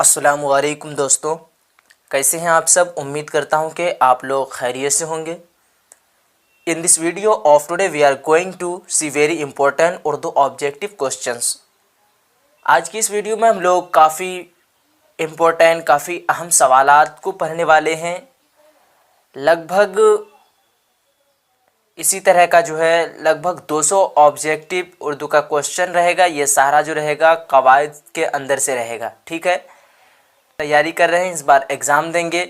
अस्सलामु अलैकुम दोस्तों, कैसे हैं आप सब। उम्मीद करता हूं कि आप लोग खैरियत से होंगे। In this video of today we are going to see very important Urdu objective questions. आज की इस वीडियो में हम लोग काफ़ी इम्पोर्टेंट, काफ़ी अहम सवालात को पढ़ने वाले हैं। लगभग इसी तरह का लगभग 200 ऑब्जेक्टिव उर्दू का क्वेश्चन रहेगा। ये सारा जो रहेगा कवायद के अंदर से रहेगा, ठीक है। तैयारी कर रहे हैं, इस बार एग्ज़ाम देंगे,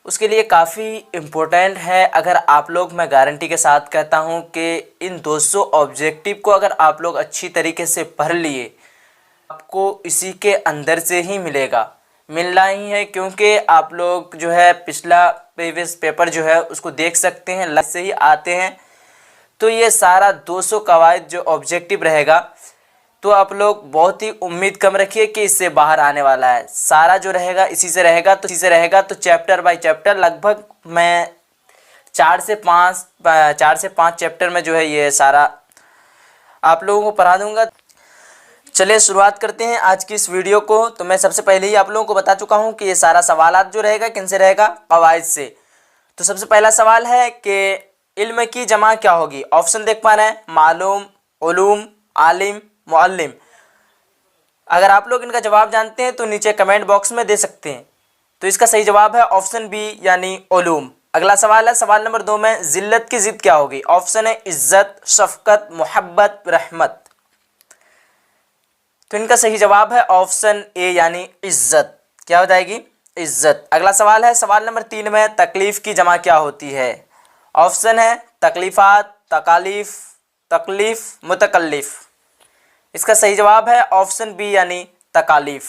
उसके लिए काफ़ी इम्पोर्टेंट है। अगर आप लोग, मैं गारंटी के साथ कहता हूं कि इन 200 ऑब्जेक्टिव को अगर आप लोग अच्छी तरीके से पढ़ लिए, आपको इसी के अंदर से ही मिलना ही है। क्योंकि आप लोग पिछला प्रीवियस पेपर उसको देख सकते हैं, लाइव से ही आते हैं। तो ये सारा 200 कवायद जो ऑब्जेक्टिव रहेगा, तो आप लोग बहुत ही उम्मीद कम रखिए कि इससे बाहर आने वाला है। सारा जो रहेगा इसी से रहेगा। तो चैप्टर बाय चैप्टर लगभग मैं 4 से 5 चैप्टर में ये सारा आप लोगों को पढ़ा दूंगा। चलिए शुरुआत करते हैं आज की इस वीडियो को। तो मैं सबसे पहले ही आप लोगों को बता चुका हूं कि ये सारा सवालात जो रहेगा किन से रहेगा, कवायद से। तो सबसे पहला सवाल है कि इल्म की जमा क्या होगी। ऑप्शन देख पा रहे हैं, मालूम, उलूम, आलिम, मुअल्लिम। अगर आप लोग इनका जवाब जानते हैं तो नीचे कमेंट बॉक्स में दे सकते हैं। तो इसका सही जवाब है ऑप्शन बी यानी उलूम। अगला सवाल है, सवाल नंबर 2 में जिल्लत की जिद क्या होगी। ऑप्शन है इज्जत, शफकत, मोहब्बत, रहमत। तो इनका सही जवाब है ऑप्शन ए यानी इज्जत। क्या हो जाएगी, इज्जत। अगला सवाल है, सवाल नंबर 3 में तकलीफ की जमा क्या होती है। ऑप्शन है तकलीफात, तकालीफ, तकलीफ, मुतकल्लिफ। इसका सही जवाब है ऑप्शन बी यानी तकालीफ।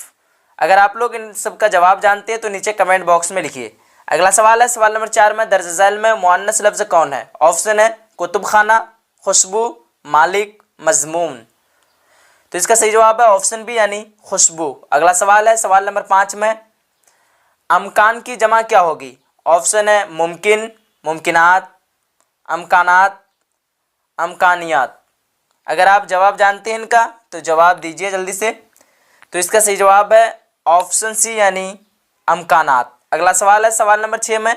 अगर आप लोग इन सब का जवाब जानते हैं तो नीचे कमेंट बॉक्स में लिखिए। अगला सवाल है, सवाल नंबर 4 में दर्ज झैल में मुअन्नस लफ्ज़ कौन है। ऑप्शन है कुतुब खाना, खुशबू, मालिक, मजमून। तो इसका सही जवाब है ऑप्शन बी यानी खुशबू। अगला सवाल है, सवाल नंबर 5 में अमकान की जमा क्या होगी। ऑप्शन है मुमकिन, मुमकिनात, अमकानात, अमकानियात। अगर आप जवाब जानते हैं इनका तो जवाब दीजिए जल्दी से। तो इसका सही जवाब है ऑप्शन सी यानी अमकानात। अगला सवाल है, सवाल नंबर 6 में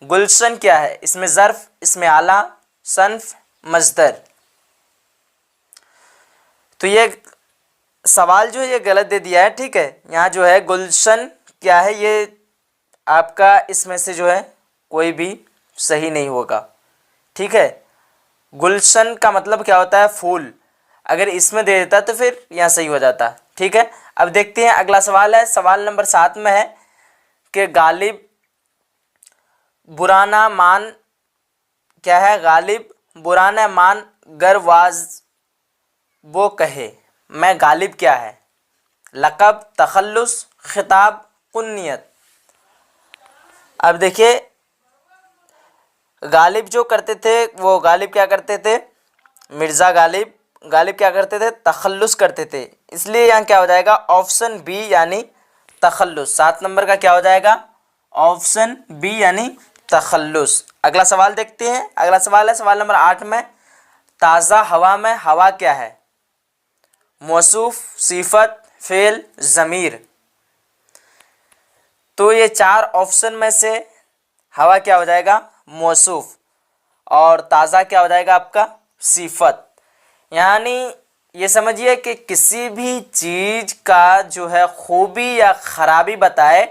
गुलशन क्या है। इसमें ज़र्फ, इसमें आला, सन्फ, मजदर। तो ये सवाल ये गलत दे दिया है, ठीक है। यहाँ गुलशन क्या है, ये आपका इसमें से कोई भी सही नहीं होगा, ठीक है। गुलशन का मतलब क्या होता है, फूल। अगर इसमें दे देता तो फिर यहाँ सही हो जाता, ठीक है। अब देखते हैं अगला सवाल है, सवाल नंबर 7 में है कि गालिब बुराना मान क्या है। गालिब बुराना मान गरवाज वो कहे। मैं गालिब क्या है, लक़ब, तखल्लुस, खिताब, कुन्नियत। अब देखिए गालिब जो करते थे वो गालिब क्या करते थे, मिर्ज़ा गालिब। गालिब क्या करते थे, तखल्लुस करते थे। इसलिए यहाँ क्या हो जाएगा ऑप्शन बी यानी तखल्लुस। 7 नंबर का क्या हो जाएगा ऑप्शन बी यानी तखल्लुस। अगला सवाल देखते हैं। अगला सवाल है, सवाल नंबर 8 में ताज़ा हवा में हवा क्या है। मौसूफ, सिफत, फेल, ज़मीर। तो ये 4 ऑप्शन में से हवा क्या हो जाएगा, मौसूफ, और ताज़ा क्या हो जाएगा आपका, सिफत। यानी ये समझिए कि किसी भी चीज़ का खूबी या ख़राबी बताए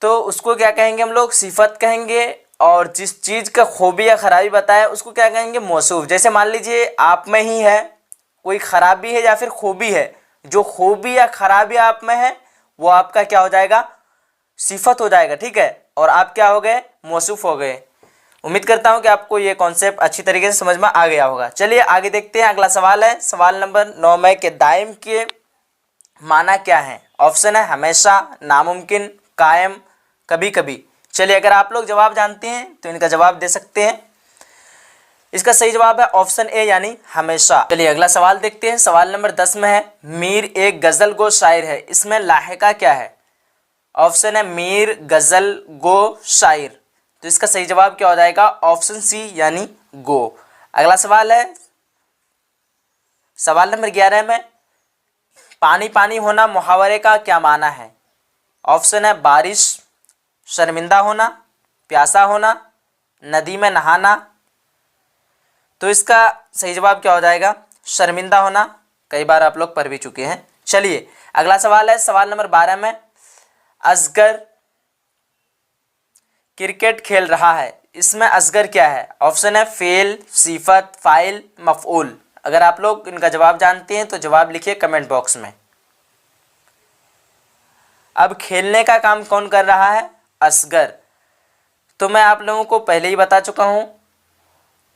तो उसको क्या कहेंगे हम लोग, सिफत कहेंगे। और जिस चीज़ का खूबी या ख़राबी बताए उसको क्या कहेंगे, मौसूफ। जैसे मान लीजिए आप में ही है कोई ख़राबी है या फिर खूबी है, जो खूबी या ख़राबी आप में है वो आपका क्या हो जाएगा, सिफत हो जाएगा, ठीक है। और आप क्या हो गए, मौसूफ हो गए। उम्मीद करता हूं कि आपको ये कॉन्सेप्ट अच्छी तरीके से समझ में आ गया होगा। चलिए आगे देखते हैं। अगला सवाल है, सवाल नंबर 9 में कि दाइम के माना क्या है। ऑप्शन है हमेशा, नामुमकिन, कायम, कभी कभी। चलिए अगर आप लोग जवाब जानते हैं तो इनका जवाब दे सकते हैं। इसका सही जवाब है ऑप्शन ए यानी हमेशा। चलिए अगला सवाल देखते हैं। सवाल नंबर 10 में है मीर एक गज़ल गो शायर है, इसमें लाहिका क्या है। ऑप्शन है मीर गज़ल गो शायर। तो इसका सही जवाब क्या हो जाएगा, ऑप्शन सी यानी गो। अगला सवाल है, सवाल नंबर 11 में पानी पानी होना मुहावरे का क्या माना है? ऑप्शन है बारिश, शर्मिंदा होना, प्यासा होना, नदी में नहाना। तो इसका सही जवाब क्या हो जाएगा? शर्मिंदा होना। कई बार आप लोग पढ़ भी चुके हैं। चलिए अगला सवाल है, सवाल नंबर 12 में, असगर क्रिकेट खेल रहा है। इसमें असगर क्या है? ऑप्शन है फेल, सिफत, फाइल, मफऊल। अगर आप लोग इनका जवाब जानते हैं तो जवाब लिखिए कमेंट बॉक्स में। अब खेलने का काम कौन कर रहा है? असगर। तो मैं आप लोगों को पहले ही बता चुका हूं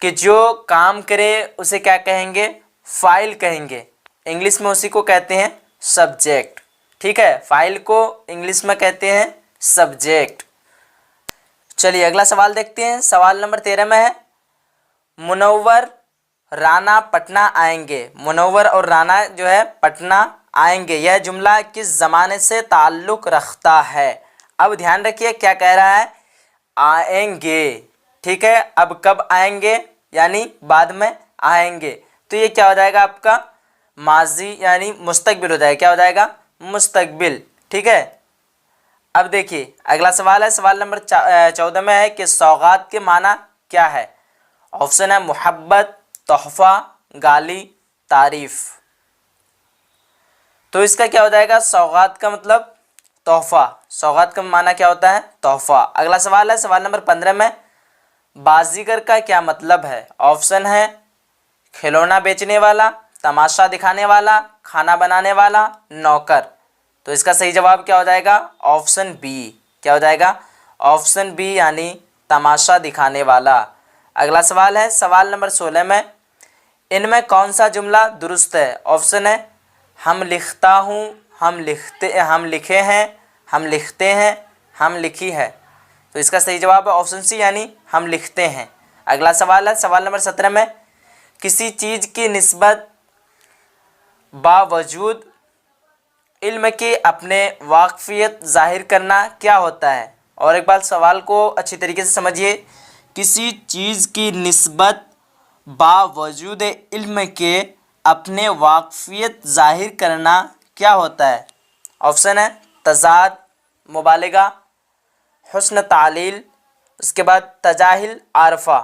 कि जो काम करे उसे क्या कहेंगे? फाइल कहेंगे। इंग्लिश में उसी को कहते हैं सब्जेक्ट। ठीक है, फाइल को इंग्लिश में कहते हैं सब्जेक्ट। चलिए अगला सवाल देखते हैं। सवाल नंबर 13 में है, मुनव्वर राना पटना आएंगे। मुनव्वर और राना जो है पटना आएंगे, यह जुमला किस ज़माने से ताल्लुक़ रखता है? अब ध्यान रखिए क्या कह रहा है? आएंगे। ठीक है, अब कब आएंगे? यानी बाद में आएंगे। तो ये क्या हो जाएगा आपका? माजी यानी मुस्तकबिल हो जाएगा। क्या हो जाएगा? मुस्तकबिल। ठीक है, अब देखिए अगला सवाल है, सवाल नंबर 14 में है कि सौगात के माना क्या है? ऑप्शन है मोहब्बत, तोहफा, गाली, तारीफ। तो इसका क्या हो जाएगा? सौगात का मतलब तोहफा। सौगात का माना क्या होता है? तोहफा। अगला सवाल है, सवाल नंबर 15 में, बाजीगर का क्या मतलब है? ऑप्शन है खिलौना बेचने वाला, तमाशा दिखाने वाला, खाना बनाने वाला, नौकर। तो इसका सही जवाब क्या हो जाएगा? Option B. क्या हो जाएगा? ऑप्शन बी यानी तमाशा दिखाने वाला। अगला सवाल है, सवाल नंबर 16 में, इनमें कौन सा जुमला दुरुस्त है? ऑप्शन है हम लिखता हूँ, हम लिखे हैं, हम लिखते हैं, हम लिखी है। तो इसका सही जवाब है ऑप्शन सी यानी हम लिखते हैं। अगला सवाल है, सवाल नंबर 17 में, किसी चीज़ की निस्बत बावजूद इल्म के अपने वाकफियत जाहिर करना क्या होता है? और एक बार सवाल को अच्छी तरीके से समझिए। किसी चीज़ की निस्बत बावजूद इल्म के अपने वाकफियत जाहिर करना क्या होता है? ऑप्शन है तजाद, मुबालिगा, हुस्न तालील, उसके बाद तजाहिल, आरफा।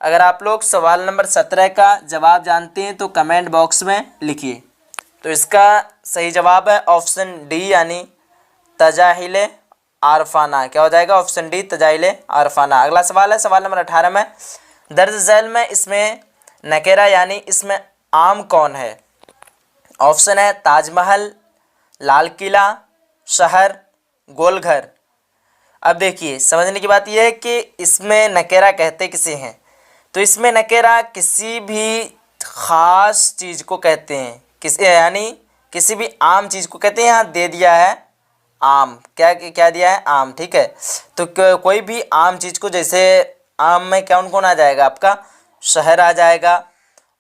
अगर आप लोग सवाल नंबर 17 का जवाब जानते हैं तो कमेंट बॉक्स में लिखिए। तो इसका सही जवाब है ऑप्शन डी यानी तजाहिल आरफाना। क्या हो जाएगा? ऑप्शन डी तजाहिल आरफाना। अगला सवाल है, सवाल नंबर 18 में, दर्ज झैल में इसमें नकेरा यानी इसमें आम कौन है? ऑप्शन है ताजमहल, लाल किला, शहर, गोलघर। अब देखिए समझने की बात यह है कि इसमें नकेरा कहते किसे हैं? तो इसमें नकेरा किसी भी ख़ास चीज़ को कहते हैं, यानी किसी भी आम चीज़ को कहते हैं। यहाँ दे दिया है आम। क्या क्या दिया है? आम। ठीक है, तो कोई भी आम चीज़ को, जैसे आम में कौन कौन आ जाएगा आपका? शहर आ जाएगा।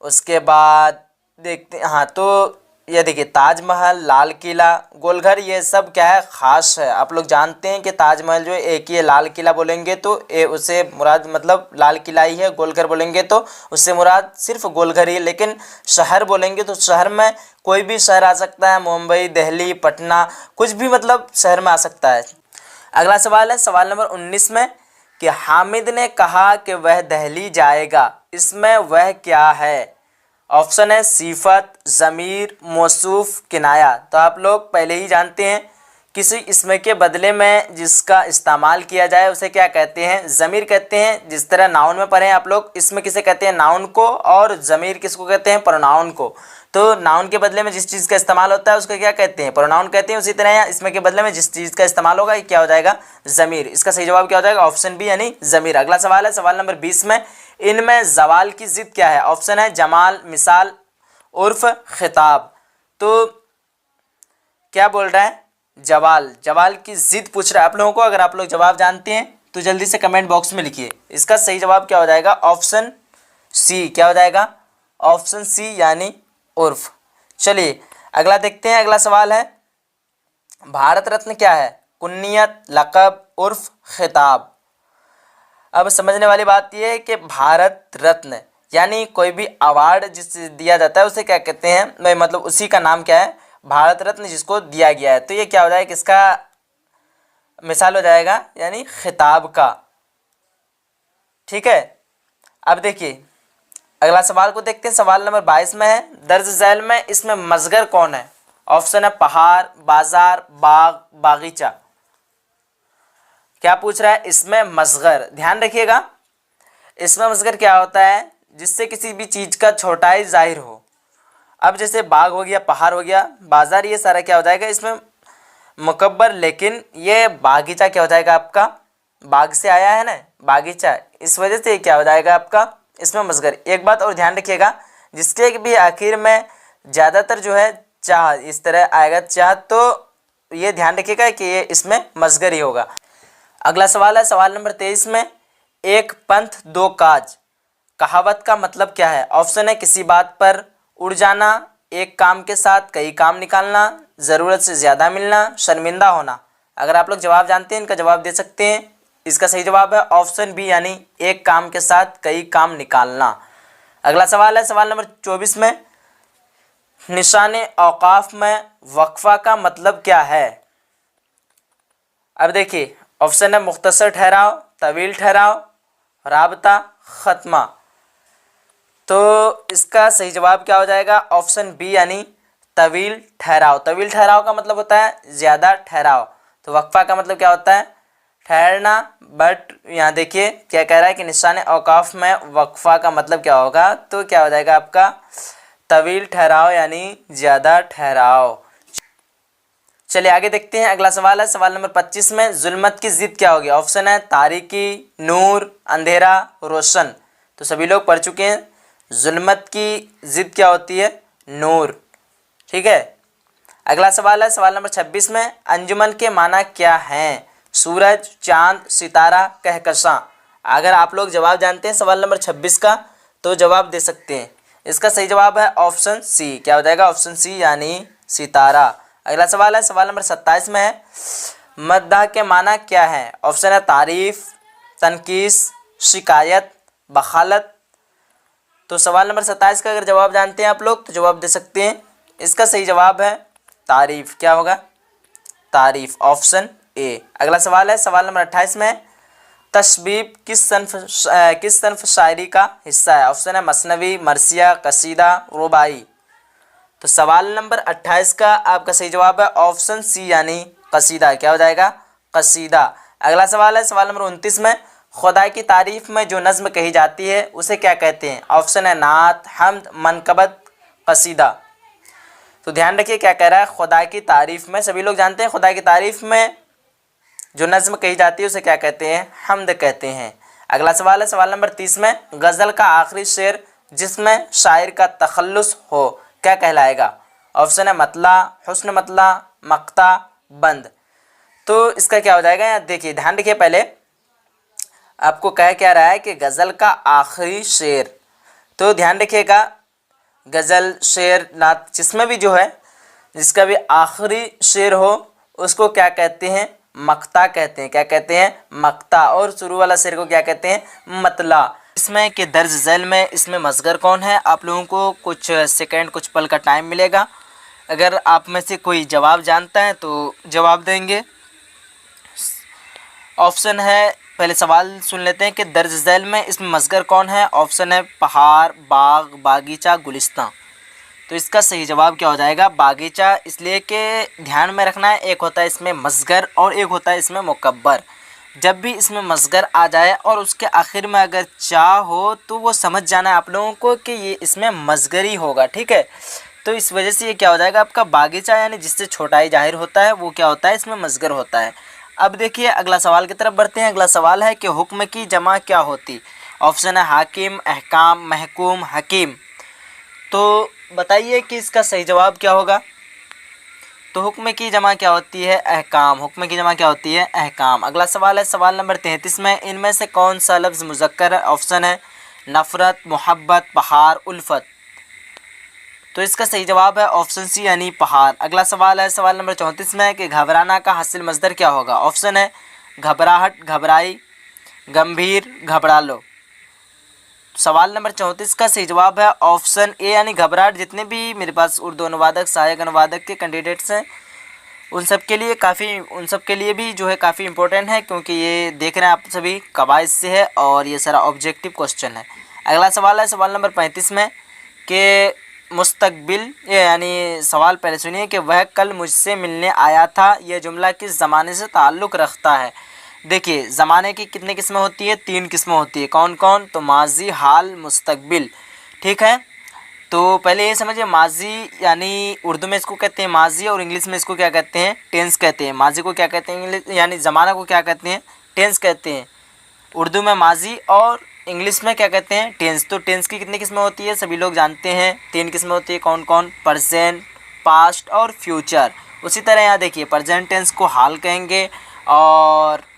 उसके बाद देखते हैं, हाँ तो ये देखिए ताजमहल, लाल किला, गोलघर, ये सब क्या है? ख़ास है। आप लोग जानते हैं कि ताजमहल जो है एक ही है, लाल किला बोलेंगे तो उससे मुराद मतलब लाल किला ही है, गोलघर बोलेंगे तो उससे मुराद सिर्फ गोलघर ही है। लेकिन शहर बोलेंगे तो शहर में कोई भी शहर आ सकता है, मुंबई, दिल्ली, पटना, कुछ भी मतलब शहर में आ सकता है। अगला सवाल है, सवाल नंबर 19 में, कि हामिद ने कहा कि वह दिल्ली जाएगा। इसमें वह क्या है? ऑप्शन है सिफत, ज़मीर, मौसूफ, किनाया। तो आप लोग पहले ही जानते हैं किसी इसमें के बदले में जिसका इस्तेमाल किया जाए उसे क्या कहते हैं? ज़मीर कहते हैं। जिस तरह नाउन में पढ़े आप लोग, इसमें किसे कहते हैं? नाउन को, और ज़मीर किसको कहते हैं? प्रोनाउन को। तो नाउन के बदले में जिस चीज़ का इस्तेमाल होता है उसको क्या कहते हैं? प्रोनाउन कहते हैं। उसी तरह यहाँ इसमें के बदले में जिस चीज़ का इस्तेमाल होगा ये क्या हो जाएगा? ज़मीर। इसका सही जवाब क्या हो जाएगा? ऑप्शन बी यानी ज़मीर। अगला सवाल है, सवाल नंबर 20 में, इनमें ज़वाल की ज़िद क्या है? ऑप्शन है जमाल, मिसाल, उर्फ, खिताब। तो क्या बोल रहा है? जवाल। जवाल की ज़िद पूछ रहा है आप लोगों को। अगर आप लोग जवाब जानते हैं तो जल्दी से कमेंट बॉक्स में लिखिए। इसका सही जवाब क्या हो जाएगा? Option C. क्या हो जाएगा? ऑप्शन सी यानी उर्फ। चलिए अगला देखते हैं। अगला सवाल है, भारत रत्न क्या है? कुन्नियत, लक़ब, उर्फ, खिताब। अब समझने वाली बात यह है कि भारत रत्न यानी कोई भी अवार्ड जिससे दिया जाता है उसे क्या कहते हैं? मतलब उसी का नाम क्या है? भारत रत्न जिसको दिया गया है। तो ये क्या हो जाएगा, किसका मिसाल हो जाएगा, यानी खिताब का। ठीक है, अब देखिए अगला सवाल को देखते हैं। सवाल नंबर 22 में है, दर्ज झैल में इसमें मजगर कौन है? ऑप्शन है पहाड़, बाजार, बाग, बागीचा। क्या पूछ रहा है? इसमें मजगर। ध्यान रखिएगा, इसमें मजगर क्या होता है, जिससे किसी भी चीज का छोटाई जाहिर हो। अब जैसे बाग हो गया, पहाड़ हो गया, बाजार, ये सारा क्या हो जाएगा इसमें मुकब्बर। लेकिन ये बागीचा क्या हो जाएगा आपका, बाग से आया है ना बागीचा, इस वजह से क्या हो जाएगा आपका इसमें मजगर। एक बात और ध्यान रखिएगा, जिसके भी आखिर में ज़्यादातर जो है चाह इस तरह आएगा चाह, तो ये ध्यान रखिएगा कि ये इसमें मजगर ही होगा। अगला सवाल है सवाल नंबर 23 में, एक पंथ दो काज कहावत का मतलब क्या है? ऑप्शन है किसी बात पर उड़ जाना, एक काम के साथ कई काम निकालना, ज़रूरत से ज़्यादा मिलना, शर्मिंदा होना। अगर आप लोग जवाब जानते हैं इनका जवाब दे सकते हैं। इसका सही जवाब है ऑप्शन बी, यानी एक काम के साथ कई काम निकालना। अगला सवाल है सवाल नंबर 24 में, निशाने औकाफ में वक्फा का मतलब क्या है? अब देखिए ऑप्शन है मुख्तसर ठहराव, तवील ठहराव, राबता, खत्मा। तो इसका सही जवाब क्या हो जाएगा? ऑप्शन बी, यानी तवील ठहराव। तवील ठहराव का मतलब होता है ज़्यादा ठहराव। तो वक्फा का मतलब क्या होता है? ठहरना। बट यहाँ देखिए क्या कह रहा है कि निशाने औकाफ में वक्फा का मतलब क्या होगा, तो क्या हो जाएगा आपका तवील ठहराव, यानी ज़्यादा ठहराव। चलिए आगे देखते हैं। अगला सवाल है सवाल नंबर 25 में, जुल्मत की ज़िद क्या होगी? ऑप्शन है तारीकी, नूर, अंधेरा, रोशन। तो सभी लोग पढ़ चुके हैं, जुल्मत की ज़िद क्या होती है? नूर। ठीक है, अगला सवाल है सवाल नंबर 26 में, अंजुमन के माना क्या हैं? सूरज, चांद, सितारा, कहकशां। अगर आप लोग जवाब जानते हैं सवाल नंबर 26 का तो जवाब दे सकते हैं। इसका सही जवाब है ऑप्शन सी। क्या हो जाएगा? ऑप्शन सी, यानी सितारा। अगला सवाल है सवाल नंबर 27 में है, मद्दाह के माना क्या है? ऑप्शन है तारीफ, तनकीस, शिकायत, बखालत। तो सवाल नंबर 27 का अगर जवाब जानते हैं आप लोग तो जवाब दे सकते हैं। इसका सही जवाब है तारीफ। क्या होगा? तारीफ, ऑप्शन ए। अगला सवाल है सवाल नंबर 28 में, तशबीब किस सन्फ शायरी का हिस्सा है? ऑप्शन है मसनवी, मरसिया, कसीदा, रुबाई। तो सवाल नंबर 28 का आपका सही जवाब है ऑप्शन सी, यानी कसीदा। क्या हो जाएगा? कसीदा। अगला सवाल है सवाल नंबर 29 में, खुदा की तारीफ में जो नज़्म कही जाती है उसे क्या कहते हैं? ऑप्शन है नात, हम्द, मनकबत, कसीदा। तो ध्यान रखिए क्या कह रहा है, खुदा की तारीफ में, सभी लोग जानते हैं खुदा की तारीफ में जो नज़्म कही जाती है उसे क्या कहते हैं? हम्द कहते हैं। अगला सवाल है सवाल नंबर 30 में, गज़ल का आखिरी शेर जिसमें शायर का तखल्लुस हो क्या कहलाएगा? ऑप्शन है मतला, हुस्न मतला, मक्ता, बंद। तो इसका क्या हो जाएगा? यहाँ देखिए ध्यान रखिए, पहले आपको कह क्या रहा है कि गज़ल का आखिरी शेर। तो ध्यान रखिएगा, गज़ल, शेर, नात जिसमें भी जो है जिसका भी आखिरी शेर हो उसको क्या कहते हैं? मक्ता कहते हैं। क्या कहते हैं? मक्ता। और शुरू वाला शेर को क्या कहते हैं? मतला। इसमें कि दर्ज झैल में इसमें मज़गर कौन है? आप लोगों को कुछ सेकंड कुछ पल का टाइम मिलेगा। अगर आप में से कोई जवाब जानता है तो जवाब देंगे। ऑप्शन है, पहले सवाल सुन लेते हैं कि दर्ज झैल में इसमें मज़गर कौन है? ऑप्शन है पहाड़, बाग, बागीचा, गुलिस्तान। तो इसका सही जवाब क्या हो जाएगा? बागीचा। इसलिए कि ध्यान में रखना है, एक होता है इसमें मज़गर और एक होता है इसमें मुकब्बर। जब भी इसमें मज़गर आ जाए और उसके आखिर में अगर चाह हो तो वो समझ जाना है आप लोगों को कि ये इसमें मज़गर ही होगा। ठीक है, तो इस वजह से ये क्या हो जाएगा आपका बागीचा, यानी जिससे छोटाई जाहिर होता है वो क्या होता है? इसमें मज़गर होता है। अब देखिए अगला सवाल की तरफ बढ़ते हैं। अगला सवाल है कि हुक्म की जमा क्या होती? ऑप्शन है हाकिम, अहकाम, महकूम, हकीम। तो बताइए कि इसका सही जवाब क्या होगा? तो हुक्म की जमा क्या होती है? अहकाम। हुक्म की जमा क्या होती है? अहकाम। अगला सवाल है सवाल नंबर 33 में, इनमें से कौन सा लफ्ज़ मुज़क्कर है? ऑप्शन है नफ़रत, मोहब्बत, पहाड़, उल्फत। तो इसका सही जवाब है ऑप्शन सी, यानी पहाड़। अगला सवाल है सवाल नंबर 34 में कि घबराना का हासिल मज़दर क्या होगा? ऑप्शन है घबराहट, घबराई, गंभीर, घबरा लो। सवाल नंबर 34 का सही जवाब है ऑप्शन ए यानी घबराहट। जितने भी मेरे पास उर्दू अनुवादक, सहायक अनुवादक के कैंडिडेट्स हैं उन सब के लिए भी जो है काफ़ी इंपॉर्टेंट है, क्योंकि ये देख रहे हैं आप सभी कवायद से है और ये सारा ऑब्जेक्टिव क्वेश्चन है। अगला सवाल है सवाल नंबर 35 में कि मुस्तकबिल, ये यानी सवाल पहले सुनिए कि वह कल मुझसे मिलने आया था, यह जुमला किस ज़माने से ताल्लुक़ रखता है। देखिए ज़माने की कितनी किस्में होती है, 3 किस्में होती है। कौन कौन? तो माजी, हाल, मुस्तकबिल। ठीक है, तो पहले ये समझिए माजी यानी उर्दू में इसको कहते हैं माजी और इंग्लिश में इसको क्या कहते हैं? टेंस कहते हैं। माजी को क्या कहते हैं इंग्लिश यानी ज़माना को क्या कहते हैं? टेंस कहते हैं। उर्दू में माजी और इंग्लिश में क्या कहते हैं? टेंस। तो टेंस की कितनी किस्में होती है सभी लोग जानते हैं, 3 किस्में होती है। कौन कौन? प्रेजेंट, पास्ट और फ्यूचर। उसी तरह यहाँ देखिए प्रेजेंट टेंस को हाल कहेंगे और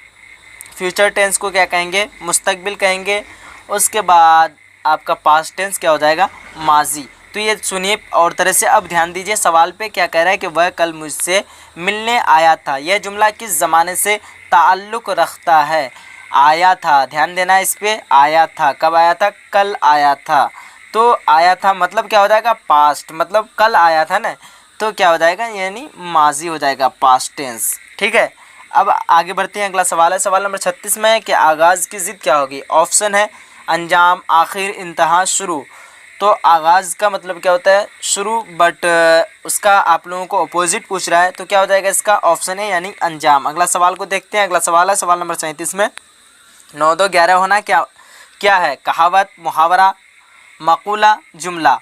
फ्यूचर टेंस को क्या कहेंगे? मुस्तकबिल कहेंगे। उसके बाद आपका पास्ट टेंस क्या हो जाएगा? माजी। तो ये सुनिए और तरह से अब ध्यान दीजिए सवाल पे क्या कह रहा है कि वह कल मुझसे मिलने आया था, यह जुमला किस ज़माने से ताल्लुक़ रखता है? आया था, ध्यान देना इस पे। आया था, कब आया था? कल आया था। तो आया था मतलब क्या हो जाएगा? पास्ट, मतलब कल आया था ना, तो क्या हो जाएगा? यानी माजी हो जाएगा, पास्ट टेंस। ठीक है, अब आगे बढ़ते हैं। अगला सवाल है सवाल नंबर 36 में कि आगाज़ की ज़िद क्या होगी? ऑप्शन है अंजाम, आखिर, इंतहा, शुरू। तो आगाज़ का मतलब क्या होता है? शुरू, बट उसका आप लोगों को अपोजिट पूछ रहा है, तो क्या हो जाएगा इसका? ऑप्शन है यानी अंजाम। अगला सवाल को देखते हैं। अगला सवाल है सवाल नंबर 37 में 9 2 11 होना क्या है? कहावत, मुहावरा, मक़ूला, जुमला।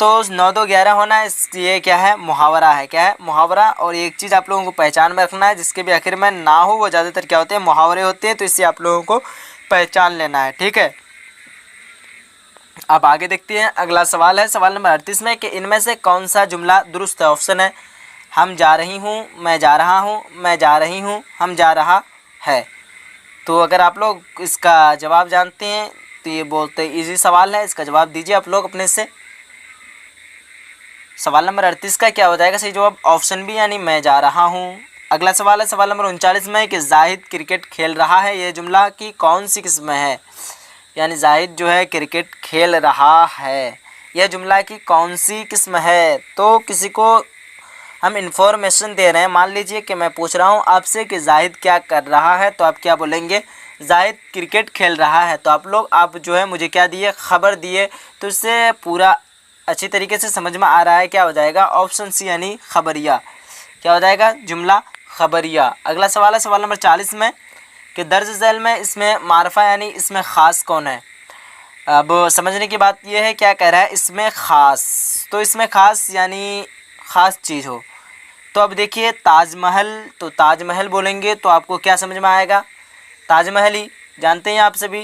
तो 9 2 11 होना ये क्या है? मुहावरा है। क्या है? मुहावरा। और एक चीज़ आप लोगों को पहचान में रखना है, जिसके भी आखिर में ना हो वो ज़्यादातर क्या होते हैं? मुहावरे होते हैं। तो इससे आप लोगों को पहचान लेना है। ठीक है, अब आगे देखते हैं। अगला सवाल है सवाल नंबर 38 में कि इनमें से कौन सा जुमला दुरुस्त है? ऑप्शन है हम जा रही हूँ, मैं जा रहा हूँ, मैं जा रही हूँ, हम जा रहा है। तो अगर आप लोग इसका जवाब जानते हैं तो ये बोलते इजी सवाल है, इसका जवाब दीजिए आप लोग अपने से। सवाल नंबर 38 का क्या हो जाएगा सही जवाब? ऑप्शन बी यानी मैं जा रहा हूँ। अगला सवाल है सवाल नंबर 39 में कि जाहिद क्रिकेट खेल रहा है, ये जुमला की कौन सी किस्म है? यानी जाहिद जो है क्रिकेट खेल रहा है, यह जुमला की कौन सी किस्म है? तो किसी को हम इंफॉर्मेशन दे रहे हैं, मान लीजिए कि मैं पूछ रहा हूँ आपसे कि जाहिद क्या कर रहा है, तो आप क्या बोलेंगे? जाहिद क्रिकेट खेल रहा है। तो आप जो है मुझे क्या दिए? खबर दिए। तो इससे पूरा अच्छी तरीके से समझ में आ रहा है, क्या हो जाएगा? ऑप्शन सी यानी खबरिया। क्या हो जाएगा? जुमला खबरिया। अगला सवाल है सवाल नंबर 40 में कि दर्ज झैल में इसमें मारफा यानी इसमें ख़ास कौन है? अब समझने की बात यह है, क्या कह रहा है? इसमें ख़ास। तो इसमें ख़ास यानी ख़ास चीज़ हो। तो अब देखिए ताजमहल, तो ताजमहल बोलेंगे तो आपको क्या समझ में आएगा? ताजमहल ही जानते हैं आप सभी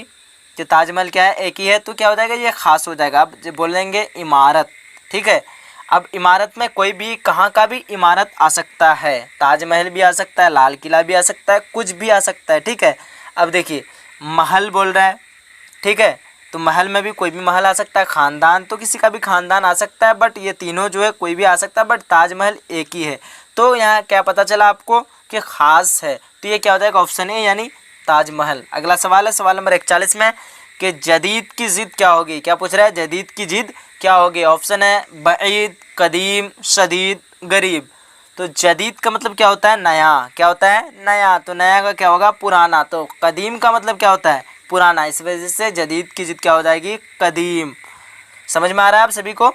कि ताजमहल क्या है? एक ही है। तो क्या हो जाएगा? ये ख़ास हो जाएगा। अब बोलेंगे इमारत। ठीक है, अब इमारत में कोई भी कहाँ का भी इमारत आ सकता है, ताजमहल भी आ सकता है, लाल किला भी आ सकता है, कुछ भी आ सकता है। ठीक है, अब देखिए महल बोल रहा है। ठीक है, तो महल में भी कोई भी महल आ सकता है, ख़ानदान तो किसी का भी ख़ानदान आ सकता है, बट ये तीनों जो है कोई भी आ सकता है, बट ताजमहल एक ही है। तो यहाँ क्या पता चला आपको कि ख़ास है, तो ये क्या हो जाएगा? ऑप्शन ए यानी ताजमहल। अगला सवाल है सवाल नंबर 41 में कि जदीद की ज़िद क्या होगी? क्या पूछ रहा है? जदीद की ज़िद क्या होगी? ऑप्शन है बईद, कदीम, शदीद, गरीब। तो जदीद का मतलब क्या होता है? नया। क्या होता है? नया। तो नया का क्या होगा? पुराना। तो कदीम का मतलब क्या होता है? पुराना। इस वजह से जदीद की ज़िद क्या हो जाएगी? कदीम। समझ में आ रहा है आप सभी को?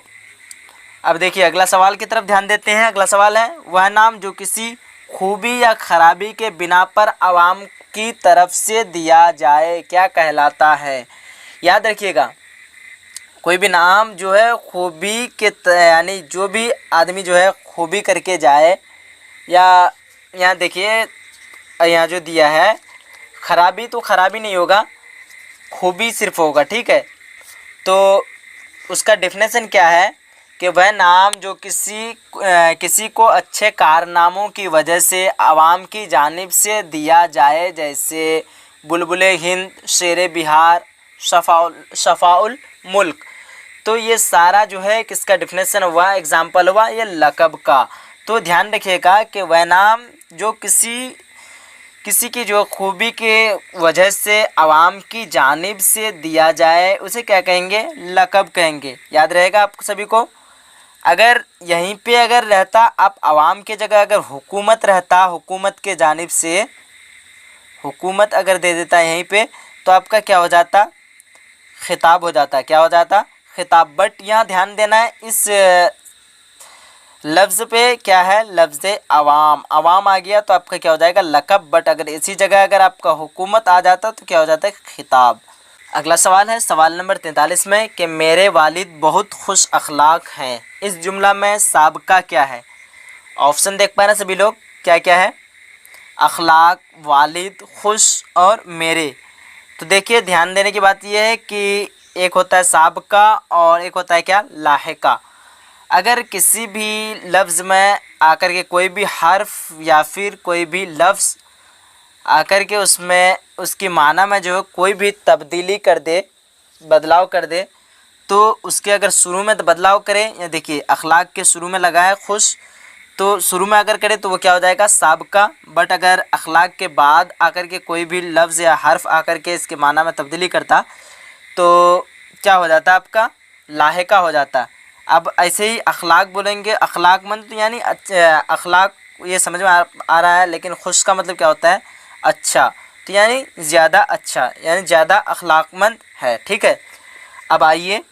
अब देखिए अगला सवाल की तरफ ध्यान देते हैं। अगला सवाल है वह नाम जो किसी खूबी या खराबी के बिना पर आवाम की तरफ से दिया जाए क्या कहलाता है? याद रखिएगा, कोई भी नाम जो है खूबी के यानी जो भी आदमी जो है खूबी करके जाए, या यहाँ देखिए यहाँ जो दिया है खराबी, तो खराबी नहीं होगा, खूबी सिर्फ होगा। ठीक है, तो उसका डेफिनेशन क्या है कि वह नाम जो किसी को अच्छे कारनामों की वजह से आवाम की जानिब से दिया जाए, जैसे बुलबुले हिंद, शेरे बिहार, शफाउल मुल्क। तो ये सारा जो है किसका डेफिनेशन हुआ? एग्जाम्पल हुआ ये लक़ब का। तो ध्यान रखिएगा कि वह नाम जो किसी किसी की जो खूबी के वजह से आवाम की जानिब से दिया जाए उसे क्या कहेंगे, लक़ब कहेंगे। याद रहेगा आप सभी को। अगर यहीं पे अगर रहता आप आवाम के जगह अगर हुकूमत रहता, हुकूमत के जानिब से हुकूमत अगर दे देता यहीं पे, तो आपका क्या हो जाता, खिताब हो जाता। क्या हो जाता, खिताब। बट यहाँ ध्यान देना है, इस लफ्ज़ पे क्या है, लफ्ज़ अवाम, अवाम आ गया तो आपका क्या हो जाएगा, लक़ब। बट अगर इसी जगह अगर आपका हुकूमत आ जाता तो क्या हो जाता है, खिताब। अगला सवाल है सवाल नंबर 43 में कि मेरे वालिद बहुत खुश अखलाक हैं। इस जुमला में साबका क्या है? ऑप्शन देख पा रहे हैं सभी लोग, क्या क्या है, अखलाक, वालिद, खुश और मेरे। तो देखिए ध्यान देने की बात यह है कि एक होता है साबका और एक होता है क्या, लाहिका। अगर किसी भी लफ्ज़ में आकर के कोई भी हर्फ या फिर कोई भी लफ्ज़ आकर के उसमें उसकी माना में जो है कोई भी तब्दीली कर दे, बदलाव कर दे, तो उसके अगर शुरू में तो बदलाव करें, या देखिए अखलाक के शुरू में लगा है खुश, तो शुरू में अगर करे तो वो क्या हो जाएगा, साबका। बट अगर अखलाक के बाद आकर के कोई भी लफ्ज़ या हर्फ आकर के इसके माना में तब्दीली करता तो क्या हो जाता, आपका लाहिका हो जाता। अब ऐसे ही अखलाक बोलेंगे, अखलाक मंद तो यानी अखलाक ये समझ में आ रहा है, लेकिन खुश का मतलब क्या होता है, अच्छा। तो यानी ज़्यादा अच्छा, यानी ज़्यादा अखलाकमंद है। ठीक है, अब आइए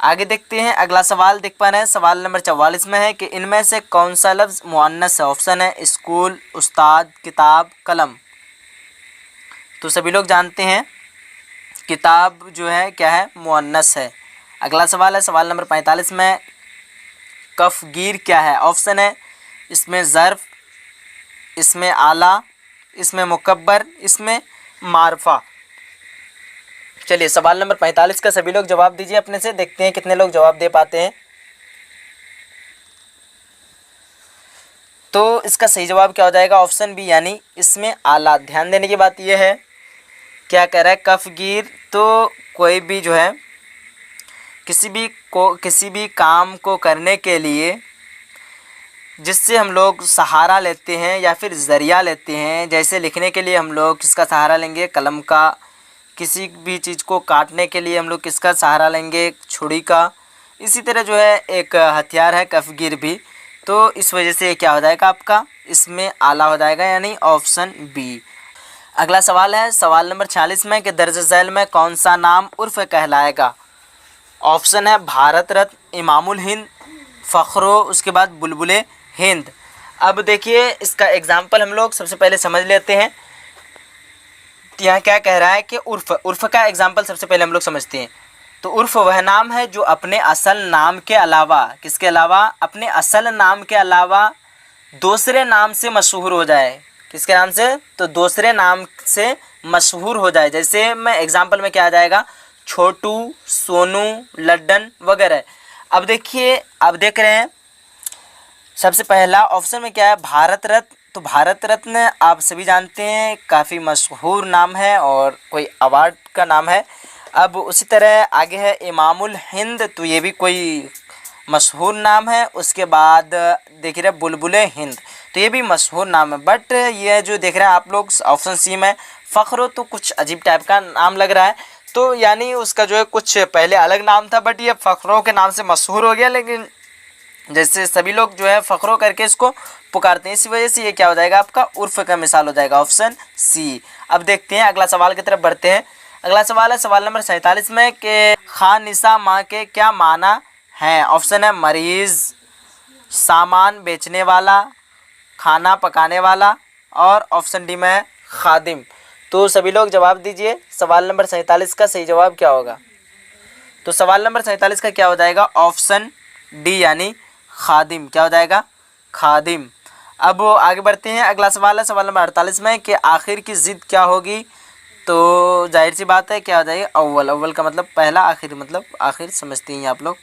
आगे देखते हैं। अगला सवाल देख पा रहे हैं, सवाल नंबर 44 में है कि इनमें से कौन सा लफ्ज़ मुअन्नस है? ऑप्शन है स्कूल, उस्ताद, किताब, कलम। तो सभी लोग जानते हैं किताब जो है क्या है, मुअन्नस है। अगला सवाल है सवाल नंबर 45 में, कफगीर क्या है? ऑप्शन है इसमें ज़र्फ़, इसमें आला, इसमें मुकब्बर, इसमें मारफा। चलिए सवाल नंबर 45 का सभी लोग जवाब दीजिए अपने से, देखते हैं कितने लोग जवाब दे पाते हैं। तो इसका सही जवाब क्या हो जाएगा, ऑप्शन बी यानी इसमें आला। ध्यान देने की बात यह है, क्या कह रहा है, कफगीर तो कोई भी जो है किसी भी काम को करने के लिए जिससे हम लोग सहारा लेते हैं या फिर ज़रिया लेते हैं। जैसे लिखने के लिए हम लोग किसका सहारा लेंगे, कलम का। किसी भी चीज़ को काटने के लिए हम लोग किसका सहारा लेंगे, छुरी का। इसी तरह जो है एक हथियार है कफगीर भी। तो इस वजह से क्या हो जाएगा, आपका इसमें आला हो जाएगा, यानी ऑप्शन बी। अगला सवाल है सवाल नंबर 46 में कि दर्ज झैल में कौन सा नाम उर्फ़ कहलाएगा? ऑप्शन है भारत रत्न, इमामुल हिंद, फ़ख्रो, उसके बाद बुलबुले हिंद। अब देखिए इसका एग्जाम्पल हम लोग सबसे पहले समझ लेते हैं। यहाँ क्या कह रहा है कि उर्फ़ का एग्जाम्पल सबसे पहले हम लोग समझते हैं। तो उर्फ़ वह नाम है जो अपने असल नाम के अलावा, किसके अलावा, अपने असल नाम के अलावा दूसरे नाम से मशहूर हो जाए। किसके नाम से, तो दूसरे नाम से मशहूर हो जाए। जैसे मैं एग्जाम्पल में क्या आ जाएगा, छोटू, सोनू, लड्डन वगैरह। अब देखिए, अब देख रहे हैं सबसे पहला ऑप्शन में क्या है, भारत रत्न। तो भारत रत्न आप सभी जानते हैं काफ़ी मशहूर नाम है और कोई अवार्ड का नाम है। अब उसी तरह आगे है इमामुल हिंद, तो ये भी कोई मशहूर नाम है। उसके बाद देख रहे हैं बुलबुले हिंद, तो ये भी मशहूर नाम है। बट ये जो देख रहे हैं आप लोग ऑप्शन सी में फ़ख्रो, तो कुछ अजीब टाइप का नाम लग रहा है। तो यानी उसका जो है कुछ पहले अलग नाम था, बट ये फ़ख्रों के नाम से मशहूर हो गया। लेकिन जैसे सभी लोग जो है फ़ख्रों करके इसको पुकारते हैं, इसी वजह से ये क्या हो जाएगा, आपका उर्फ़ का मिसाल हो जाएगा, ऑप्शन सी। अब देखते हैं अगला सवाल की तरफ बढ़ते हैं। अगला सवाल है सवाल नंबर 47 में कि खानिसा माँ के क्या माना हैं? ऑप्शन है मरीज़, सामान बेचने वाला, खाना पकाने वाला, और ऑप्शन डी में है खादिम। तो सभी लोग जवाब दीजिए, सवाल नंबर 47 का सही जवाब क्या होगा? तो सवाल नंबर 47 का क्या हो जाएगा, ऑप्शन डी यानी खादिम। क्या हो जाएगा, खादिम। अब आगे बढ़ते हैं। अगला सवाल है सवाल नंबर 48 में कि आखिर की ज़िद क्या होगी? तो जाहिर सी बात है क्या हो जाएगा, अव्वल। अव्वल का मतलब पहला, आखिर मतलब आखिर, समझते हैं आप लोग।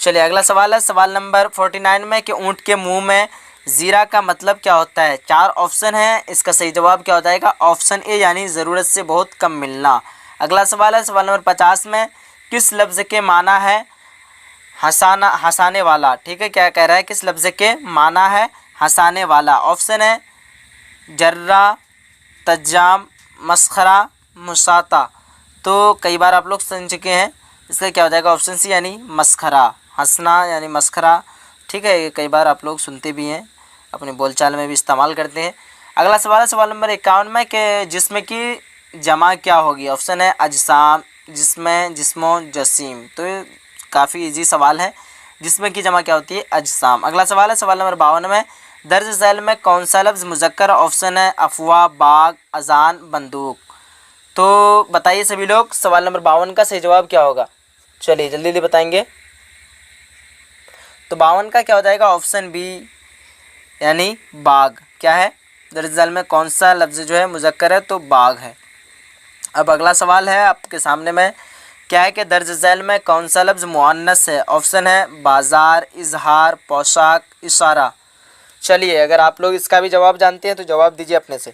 चलिए अगला सवाल है सवाल नंबर 49 में कि ऊँट के मुंह में ज़ीरा का मतलब क्या होता है? 4 ऑप्शन है, इसका सही जवाब क्या हो जाएगा, ऑप्शन ए यानी ज़रूरत से बहुत कम मिलना। अगला सवाल है सवाल नंबर 50 में किस लफ्ज़ के माना है हंसाना, हंसाने वाला? ठीक है, क्या कह रहा है, किस लफ्ज़ के माना है हंसाने वाला? ऑप्शन है जर्रा, तज्जाम, मस्खरा, मुसाता। तो कई बार आप लोग सुन चुके हैं, इसका क्या हो जाएगा ऑप्शन सी यानी मस्खरा, हंसना यानी मस्खरा। ठीक है, ये कई बार आप लोग सुनते भी हैं, अपने बोलचाल में भी इस्तेमाल करते हैं। अगला सवाल है सवाल नंबर 51 में कि जिस्म की जमा क्या होगी। ऑप्शन है अजसाम, जिस्म, जिस्मो, जसीम। तो ये काफ़ी इजी सवाल है, जिस्म की जमा क्या होती है अजसाम। अगला सवाल है सवाल नंबर 52 में दर्ज झैल में कौन सा लफ्ज़ मुज़क्कर। ऑप्शन है अफवाह, बाग, अजान, बंदूक। तो बताइए सभी लोग सवाल नंबर 52 का सही जवाब क्या होगा। चलिए जल्दी जल्दी बताएंगे। तो 52 का क्या हो जाएगा ऑप्शन बी यानी बाग। क्या है, दर्ज झैल में कौन सा लफ्ज़ जो है मुज़क्कर है, तो बाग है। अब अगला सवाल है आपके सामने में, क्या है कि दर्ज झैल में कौन सा लफ्ज़ मुअन्नस है। ऑप्शन है बाज़ार, इजहार, पोशाक, इशारा। चलिए अगर आप लोग इसका भी जवाब जानते हैं तो जवाब दीजिए अपने से।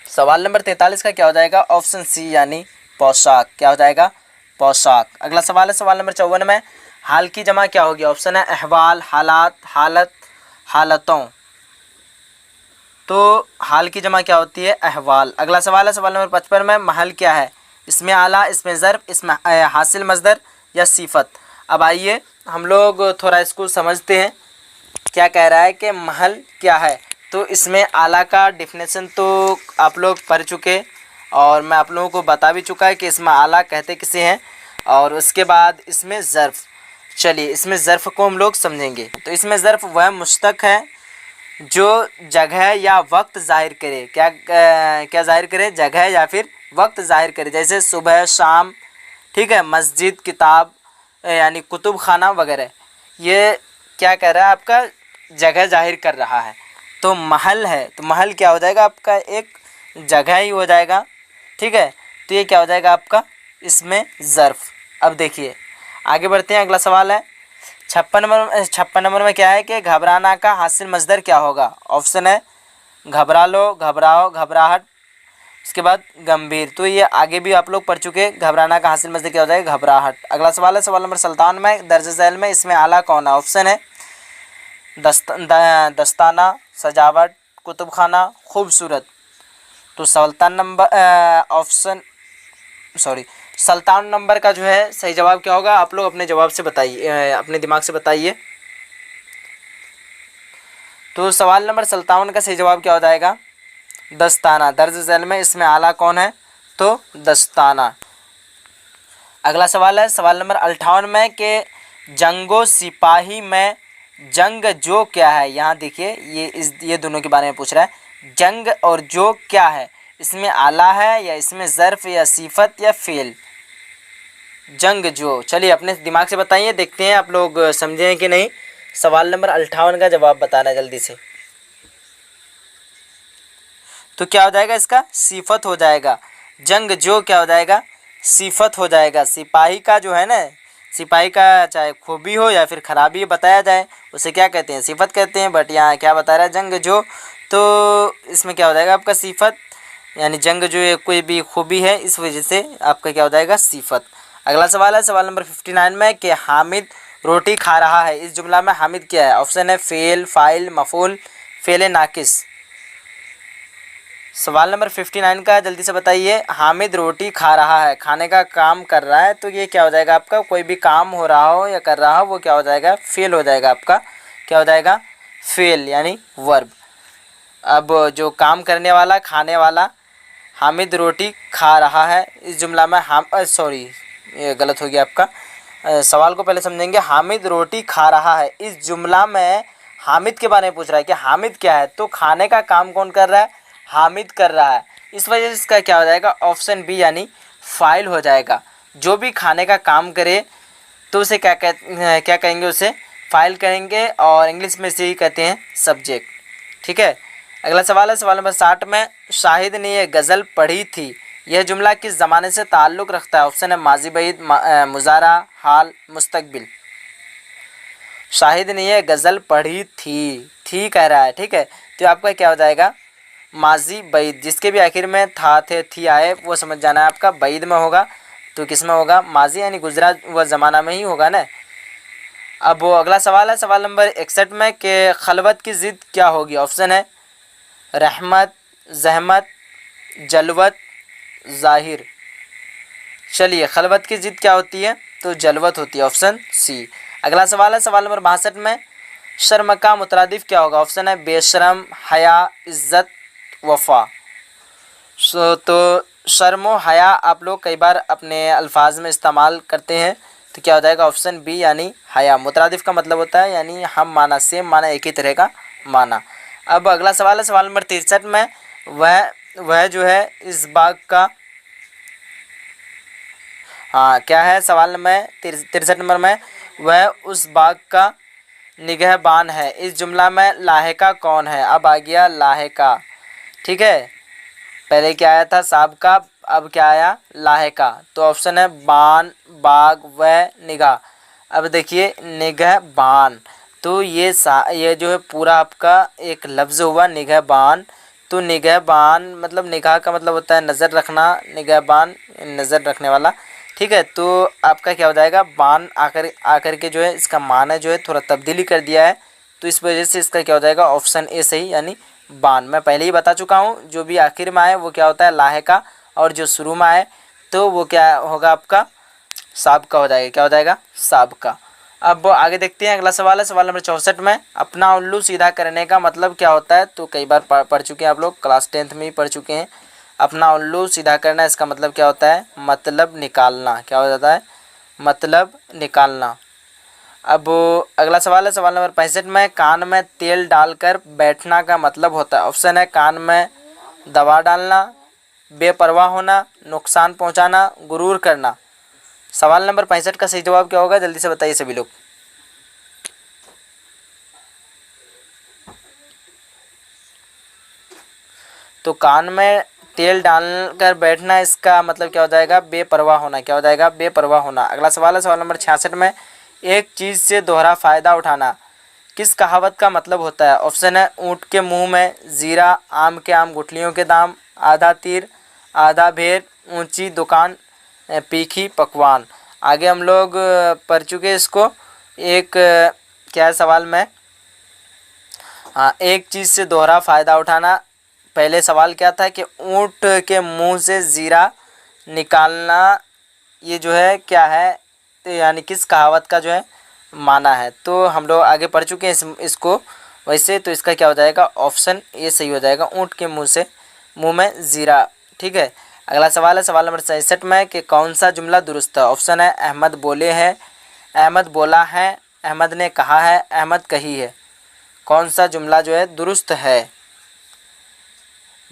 सवाल नंबर 43 का क्या हो जाएगा ऑप्शन सी यानी पोशाक। क्या हो जाएगा पोशाक। अगला सवाल है सवाल नंबर 54 में हाल की जमा क्या होगी। ऑप्शन है अहवाल, हालात, हालत, हालतों। तो हाल की जमा क्या होती है अहवाल। अगला सवाल है सवाल नंबर 55 में महल क्या है। इसमें आला, इसमें ज़र्फ़, इसमें हासिल मज़दर या सिफत। अब आइए हम लोग थोड़ा इसको समझते हैं, क्या कह रहा है कि महल क्या है। तो इसमें आला का डिफिनेशन तो आप लोग पढ़ चुके और मैं आप लोगों को बता भी चुका है कि इसमें आला कहते किसे हैं। और उसके बाद इसमें ज़र्फ़, चलिए इसमें ज़र्फ़ को हम लोग समझेंगे। तो इसमें ज़र्फ़ वह मुश्तक है जो जगह या वक्त ज़ाहिर करे। क्या ज़ाहिर करे, जगह या फिर वक्त ज़ाहिर करे। जैसे सुबह, शाम, ठीक है, मस्जिद, किताब यानी कुतुब खाना वगैरह। ये क्या कह रहा है आपका जगह ज़ाहिर कर रहा है। तो महल है, तो महल क्या हो जाएगा आपका एक जगह ही हो जाएगा। ठीक है, तो ये क्या हो जाएगा आपका इसमें ज़र्फ़। अब देखिए आगे बढ़ते हैं, अगला सवाल है 56 नंबर में क्या है कि घबराना का हासिल मज़दर क्या होगा। ऑप्शन है घबरा लो, घबराओ, घबराहट, उसके बाद गंभीर। तो ये आगे भी आप लोग पढ़ चुके, घबराना का हासिल मज़दर क्या हो जाएगा घबराहट। अगला सवाल है सवाल नंबर 57 में दर्ज झैल में इसमें आला कौन है। ऑप्शन है दस्ताना, सजावट, कुतुब खाना, खूबसूरत। तो 57 नंबर का जो है सही जवाब क्या होगा आप लोग अपने जवाब से बताइए, अपने दिमाग से बताइए। तो सवाल नंबर 57 का सही जवाब क्या हो जाएगा दस्ताना। दर्ज झैल में इसमें आला कौन है, तो दस्ताना। अगला सवाल है सवाल नंबर 58 में कि जंगो सिपाही में जंग जो क्या है। यहाँ देखिए ये दोनों के बारे में पूछ रहा है, जंग और जो क्या है, इसमें आला है या इसमें ज़र्फ़ या सिफत या फ़ेल। जंग जो, चलिए अपने दिमाग से बताइए, देखते हैं आप लोग समझे हैं कि नहीं। सवाल नंबर 58 का जवाब बताना है जल्दी से। तो क्या हो जाएगा इसका सिफत हो जाएगा। जंग जो क्या हो जाएगा सिफत हो जाएगा। सिपाही का जो है ना, सिपाही का चाहे खूबी हो या फिर ख़राबी बताया जाए उसे क्या कहते हैं सिफत कहते हैं। बट यहाँ क्या बता रहा है जंग जो, तो इसमें क्या हो जाएगा आपका सिफत, यानी जंग जो कोई भी खूबी है इस वजह से आपका क्या हो जाएगा सिफत। अगला सवाल है सवाल नंबर 59 में कि हामिद रोटी खा रहा है। इस जुमला में हामिद क्या है। ऑप्शन है फ़ेल, फ़ाइल, मफ़ूल, फ़ेल नाकिस। सवाल नंबर 59 का जल्दी से बताइए। हामिद रोटी खा रहा है, खाने का काम कर रहा है, तो ये क्या हो जाएगा आपका कोई भी काम हो रहा हो या कर रहा हो वो क्या हो जाएगा फ़ेल हो जाएगा आपका। क्या हो जाएगा फ़ेल यानी वर्ब। अब जो काम करने वाला खाने वाला, हामिद रोटी खा रहा है, इस जुमला में सॉरी ये गलत हो गया आपका। सवाल को पहले समझेंगे। हामिद रोटी खा रहा है, इस जुमला में हामिद के बारे में पूछ रहा है कि हामिद क्या है, तो खाने का काम कौन कर रहा है हामिद कर रहा है। इस वजह से इसका क्या हो जाएगा ऑप्शन बी यानी फ़ाइल हो जाएगा। जो भी खाने का काम करे तो उसे क्या कहेंगे उसे फ़ाइल कहेंगे, और इंग्लिश में इसे ही कहते हैं सब्जेक्ट। ठीक है, अगला सवाल है सवाल नंबर 60 में शाहिद ने यह गज़ल पढ़ी थी, यह जुमला किस ज़माने से ताल्लुक़ रखता है। ऑप्शन है माजी बैद, मुज़ारा, हाल, मुस्तकबिल। शाहिद ने यह गज़ल पढ़ी थी कह रहा है। ठीक है, तो आपका क्या हो जाएगा माजी बैद, जिसके भी आखिर में था, थे, थी आए वो समझ जाना है आपका बैद में होगा। तो किस में होगा माजी यानी गुजरा हुआ ज़माना में ही होगा ना। अब वो अगला सवाल है सवाल नंबर 61 में कि खलवत की ज़िद क्या होगी। ऑप्शन है रहमत, जहमत, जलवत, ज़ाहिर। चलिए, खलवत की ज़िद क्या होती है? तो जलवत होती है, ऑप्शन सी। अगला सवाल है सवाल नंबर 62 में, शर्म का मुतरादिफ क्या होगा? ऑप्शन है बेशरम, हया, इज़्ज़त, वफ़ा। तो शर्म व हया आप लोग कई बार अपने अल्फाज में इस्तेमाल करते हैं, तो क्या हो जाएगा? ऑप्शन बी यानी हया। मुतरादिफ का मतलब होता है यानी हम माना, सेम माना, एक ही तरह का माना। अब अगला सवाल है सवाल नंबर 63 में, वह जो है इस बाग का, हाँ क्या है सवाल नंबर 63 नंबर में, वह उस बाग का निगहबान है। इस जुमला में लाहिका कौन है? अब आ गया लाहिका, ठीक है। पहले क्या आया था? साहब, अब क्या आया? लाहिका। तो ऑप्शन है बान, बाग, व, निगाह। अब देखिए निगहबान, तो ये जो है पूरा आपका एक लफ्ज़ हुआ निगहबान। तो निगहबान मतलब निगाह का मतलब होता है नज़र रखना, निगहबान नज़र रखने वाला, ठीक है। तो आपका क्या हो जाएगा? बान आकर के जो है इसका माना जो है थोड़ा तब्दीली कर दिया है, तो इस वजह से इसका क्या हो जाएगा? ऑप्शन ए सही, यानी बान। मैं पहले ही बता चुका हूँ, जो भी आखिर में आए वो क्या होता है? लाहिका, और जो शुरू में आए तो वो क्या होगा? आपका साबका हो जाएगा। क्या हो जाएगा? साबका। अब आगे देखते हैं, अगला सवाल है सवाल नंबर 64 में, अपना उल्लू सीधा करने का मतलब क्या होता है? तो कई बार पढ़ चुके हैं आप लोग, क्लास 10th में ही पढ़ चुके हैं। अपना उल्लू सीधा करना, इसका मतलब क्या होता है? मतलब निकालना। क्या हो जाता है? मतलब निकालना। अब अगला सवाल है सवाल नंबर 65 में, कान में तेल डालकर बैठना का मतलब होता है। ऑप्शन है कान में दवा डालना, बेपरवाह होना, नुकसान पहुंचाना, गुरूर करना। सवाल नंबर 65 का सही जवाब क्या होगा? जल्दी से बताइए सभी लोग। तो कान में तेल डालकर बैठना, इसका मतलब क्या हो जाएगा? बेपरवाह होना। क्या हो जाएगा? बेपरवाह होना। अगला सवाल है सवाल नंबर 66 में, एक चीज़ से दोहरा फ़ायदा उठाना किस कहावत का मतलब होता है? ऑप्शन है ऊँट के मुंह में जीरा, आम के आम गुठलियों के दाम, आधा तीर आधा भेर, ऊंची दुकान तीखी पकवान। आगे हम लोग पढ़ चुके इसको। एक क्या है सवाल में? हाँ, एक चीज़ से दोहरा फ़ायदा उठाना। पहले सवाल क्या था कि ऊँट के मुंह से जीरा निकालना, ये जो है क्या है? तो यानी किस कहावत का जो है माना है? तो हम लोग आगे पढ़ चुके हैं इसको। वैसे तो इसका क्या हो जाएगा? ऑप्शन ए सही हो जाएगा, ऊँट के मुंह में जीरा, ठीक है। अगला सवाल है सवाल नंबर 67 में कि कौन सा जुमला दुरुस्त है? ऑप्शन है अहमद बोले हैं, अहमद बोला है, अहमद ने कहा है, अहमद कही है। कौन सा जुमला जो है दुरुस्त है?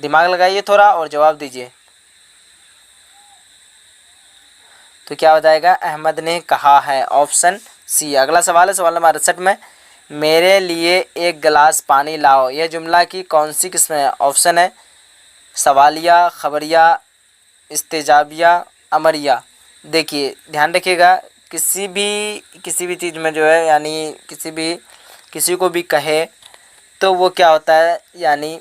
दिमाग लगाइए थोड़ा और जवाब दीजिए। तो क्या हो जाएगा? अहमद ने कहा है, ऑप्शन सी। अगला सवाल है सवाल नंबर 68 में, मेरे लिए एक गिलास पानी लाओ, यह जुमला की कौन सी किस्म है? ऑप्शन है सवालिया, खबरिया, इस्तेजाबिया, अमरिया। देखिए ध्यान रखिएगा, किसी भी चीज़ में जो है यानी किसी को भी कहे तो वो क्या होता है, यानी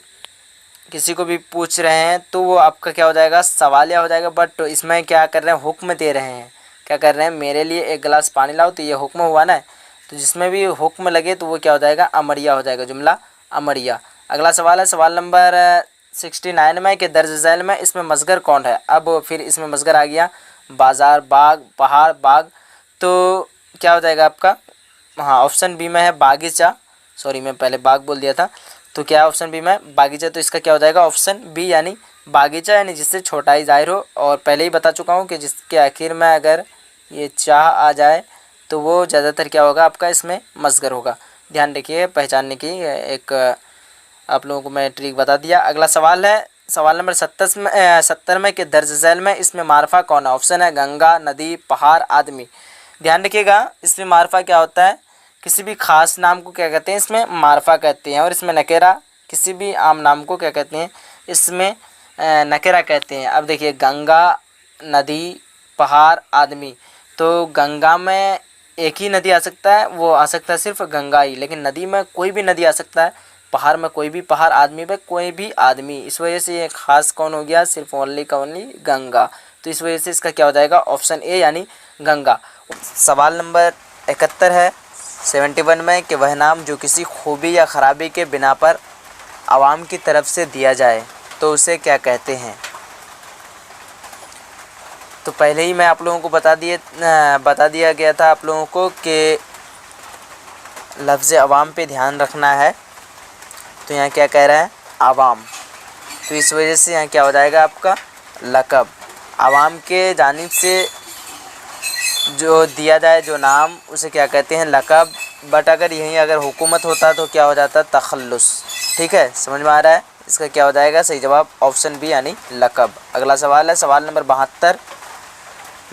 किसी को भी पूछ रहे हैं तो वो आपका क्या हो जाएगा? सवालिया हो जाएगा। बट इसमें क्या कर रहे हैं? हुक्म दे रहे हैं। क्या कर रहे हैं? मेरे लिए एक गिलास पानी लाओ, तो ये हुक्म हुआ ना। तो जिसमें भी हुक्म लगे तो वो क्या हो जाएगा? अमरिया हो जाएगा, जुमला अमरिया। अगला सवाल है सवाल नंबर 69 में कि दर्ज झैल में इसमें मसगर कौन है? अब फिर इसमें मसगर आ गया, बाज़ार, बाग, पहाड़, बाग। तो क्या हो जाएगा आपका? हाँ, ऑप्शन बी में है बागीचा। सॉरी, मैं पहले बाग बोल दिया था। तो क्या ऑप्शन बी में बागीचा? तो इसका क्या हो जाएगा? ऑप्शन बी यानी बागीचा, यानी जिससे छोटाई ज़ाहिर हो। और पहले ही बता चुका हूँ कि जिसके आखिर में अगर ये चाह आ जाए तो वो ज़्यादातर क्या होगा? आपका इसमें मसगर होगा। ध्यान रखिए, पहचानने की एक आप लोगों को मैं ट्रिक बता दिया। अगला सवाल है सवाल नंबर 70 में कि दर्ज झैल में इसमें मारफा कौन है? ऑप्शन है गंगा, नदी, पहाड़, आदमी। ध्यान रखिएगा, इसमें मारफा क्या होता है? किसी भी ख़ास नाम को क्या कहते हैं? इसमें मारफा कहते हैं। और इसमें नकेरा किसी भी आम नाम को क्या कहते हैं? इसमें नकेरा कहते हैं। अब देखिए, गंगा, नदी, पहाड़, आदमी। तो गंगा में एक ही नदी आ सकता है, वो आ सकता है सिर्फ गंगा ही। लेकिन नदी में कोई भी नदी आ सकता है, पहाड़ में कोई भी पहाड़, आदमी में कोई भी आदमी। इस वजह से ये खास कौन हो गया? सिर्फ ओनली का ओनली गंगा। तो इस वजह से इसका क्या हो जाएगा? ऑप्शन ए यानी गंगा। सवाल नंबर 71 है 71 में कि वह नाम जो किसी खूबी या ख़राबी के बिना पर आवाम की तरफ से दिया जाए तो उसे क्या कहते हैं। तो पहले ही मैं आप लोगों को बता दिया गया था आप लोगों को कि लफ्ज़ अवाम पे ध्यान रखना है। तो यहाँ क्या कह रहा है, आवाम, तो इस वजह से यहाँ क्या हो जाएगा आपका लक़ब। आवाम के जानिब से जो दिया जाए जो नाम, उसे क्या कहते हैं, लक़ब। बट अगर यहीं अगर हुकूमत होता तो क्या हो जाता, तखल्लुस। ठीक है, समझ में आ रहा है। इसका क्या हो जाएगा सही जवाब ऑप्शन बी यानी लक़ब। अगला सवाल है सवाल नंबर 72।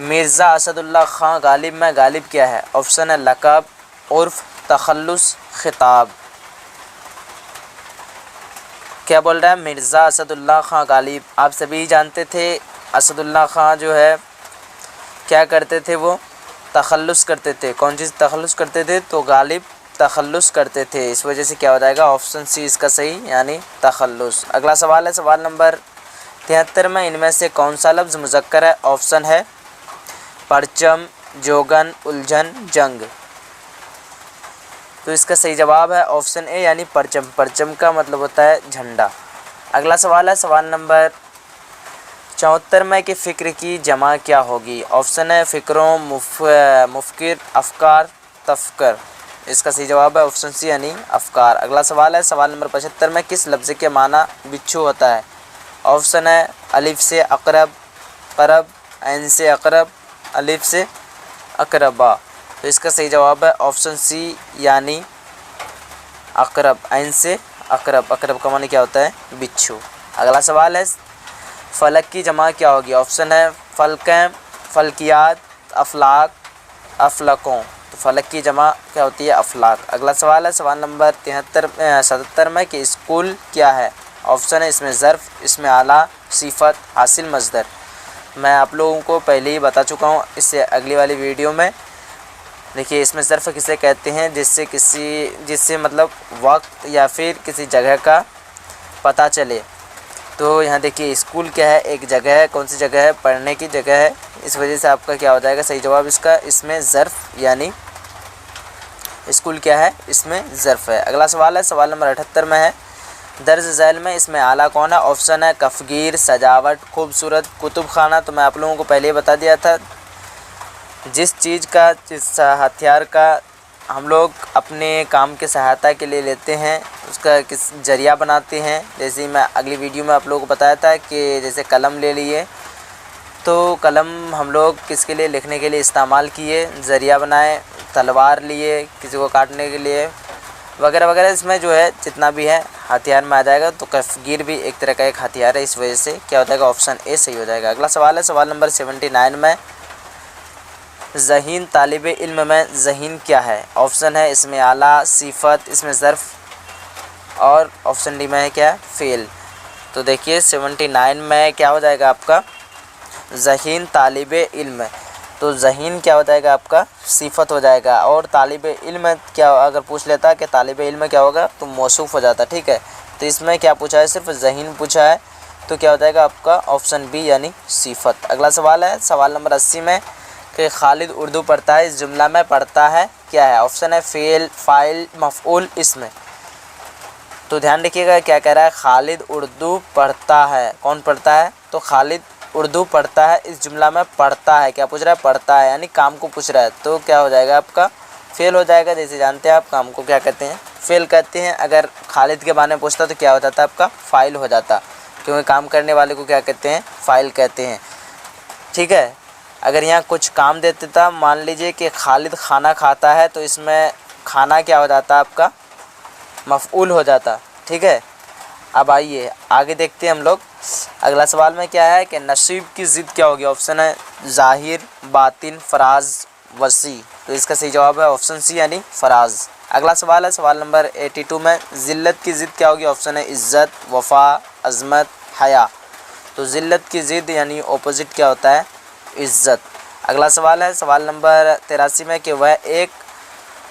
मिर्ज़ा असदुल्ला ख़ान गालिब में गालिब क्या है। ऑप्शन है लक़ब, उर्फ़, तखल्लुस, खिताब। क्या बोल रहा है, मिर्ज़ा असदुल्ला ख़ान गालिब। आप सभी जानते थे असदुल्ला ख़ान जो है क्या करते थे, वो तखल्लुस करते थे। कौन चीज़ तखल्लुस करते थे, तो गालिब तखल्लुस करते थे। इस वजह से क्या हो जाएगा ऑप्शन सी इसका सही यानी तखल्लुस। अगला सवाल है सवाल नंबर 73 में इनमें से कौन सा लफ्ज़ मुज़क्कर है। ऑप्शन है परचम, जोगन, उलझन, जंग। तो इसका सही जवाब है ऑप्शन ए यानी परचम। परचम का मतलब होता है झंडा। अगला सवाल है सवाल नंबर 74 में कि फ़िक्र की जमा क्या होगी। ऑप्शन है फ़िक्रों, मुफ़किर, अफ़कार, तफ़क्कर। इसका सही जवाब है ऑप्शन सी यानी अफ़कार। अगला सवाल है सवाल नंबर 75 में किस लफ्ज़ के माना बिच्छू होता है। ऑप्शन है अलिफ से अक़रब, क़रब, ऐन से अक़रब, अलिफ से अक़रबा। तो इसका सही जवाब है ऑप्शन सी यानी अक़रब, ऐन से अक़रब। अक़रब का माने क्या होता है, बिच्छू। अगला सवाल है फ़लक की जमा क्या होगी। ऑप्शन है फ़लक़ें, फ़लकियात, अफ़लाक, अफ़लकों। तो फ़लक की जमा क्या होती है, अफ़लाक। अगला सवाल है सवाल नंबर 77 में कि स्कूल क्या है। ऑप्शन है इसमें ज़र्फ़, इसमें आला, सिफ़त, हासिल, मज़दर। मैं आप लोगों को पहले ही बता चुका हूँ इससे अगली वाली वीडियो में। देखिए इसमें ज़र्फ़ किसे कहते हैं, जिससे मतलब वक्त या फिर किसी जगह का पता चले। तो यहाँ देखिए स्कूल क्या है, एक जगह है। कौन सी जगह है, पढ़ने की जगह है। इस वजह से आपका क्या हो जाएगा सही जवाब इसका, इसमें ज़र्फ़ यानी स्कूल क्या है, इसमें ज़र्फ़ है। अगला सवाल है सवाल नंबर 78 में है दर्ज झैल में इसमें आला कौन है। ऑप्शन है कफ़गीर, सजावट, खूबसूरत, कुतुब खाना। तो मैं आप लोगों को पहले ही बता दिया था जिस हथियार का हम लोग अपने काम के सहायता के लिए लेते हैं उसका किस ज़रिया बनाते हैं। जैसे मैं अगली वीडियो में आप लोगों को बताया था कि जैसे कलम ले लिए, तो कलम हम लोग किसके लिए, लिखने के लिए इस्तेमाल किए, ज़रिया बनाए। तलवार लिए किसी को काटने के लिए, वगैरह वगैरह। इसमें जो है जितना भी है हथियार में आ जाएगा। तो कफ़गीर भी एक तरह का एक हथियार है। इस वजह से क्या हो जाएगा ऑप्शन ए सही हो जाएगा। अगला सवाल है सवाल नंबर 79 में ज़हीन तालिब इल्म में ज़हीन क्या है। ऑप्शन है इसमें आला, सिफ़त, इसमें ज़र्फ़, और ऑप्शन डी में है क्या, फ़ेल। तो देखिए 79 में क्या हो जाएगा आपका ज़हीन तालिब इल्म। तो ज़हीन क्या हो जाएगा आपका सिफ़त हो जाएगा, और तालिब इल्म क्या अगर पूछ लेता कि तालिब इल्म क्या होगा तो मौसूफ़ हो जाता। ठीक है, तो इसमें क्या पूछा है, सिर्फ ज़हीन पूछा है। तो क्या हो जाएगा आपका ऑप्शन बी यानी सिफ़त। अगला सवाल है सवाल नंबर 80 में कि खालिद उर्दू पढ़ता है, इस जुमला में पढ़ता है क्या है। ऑप्शन है फ़ेल, फ़ाइल, मफ़ऊल, इसम। तो ध्यान रखिएगा क्या कह रहा है, खालिद उर्दू पढ़ता है। कौन पढ़ता है, तो खालिद उर्दू पढ़ता है, इस जुमला में पढ़ता है। क्या पूछ रहा है, पढ़ता है, यानी काम को पूछ रहा है। तो क्या हो जाएगा आपका फ़ेल हो जाएगा। जैसे जानते हैं आप काम को क्या कहते हैं, फ़ेल कहते हैं। अगर खालिद के बारे में पूछता तो क्या हो जाता आपका फ़ाइल हो जाता, क्योंकि काम करने वाले को क्या कहते हैं, फ़ाइल कहते हैं। ठीक है, अगर यहाँ कुछ काम दे देता, मान लीजिए कि खालिद खाना खाता है, तो इसमें खाना क्या हो जाता आपका मफ़ऊल हो जाता। ठीक है, अब आइए आगे देखते हैं हम लोग। अगला सवाल में क्या है कि नसीब की ज़िद क्या होगी। ऑप्शन है ज़ाहिर, बातिन, फराज, वसी। तो इसका सही जवाब है ऑप्शन सी यानी फराज। अगला सवाल है सवाल नंबर 82 में ज़िल्लत की ज़िद क्या होगी। ऑप्शन है इज़्ज़त, वफ़ा, अज़मत, हया। तो ज़िल्लत की ज़िद यानी ऑपोजिट क्या होता है, इज़्ज़त। अगला सवाल है सवाल नंबर 83 में कि वह एक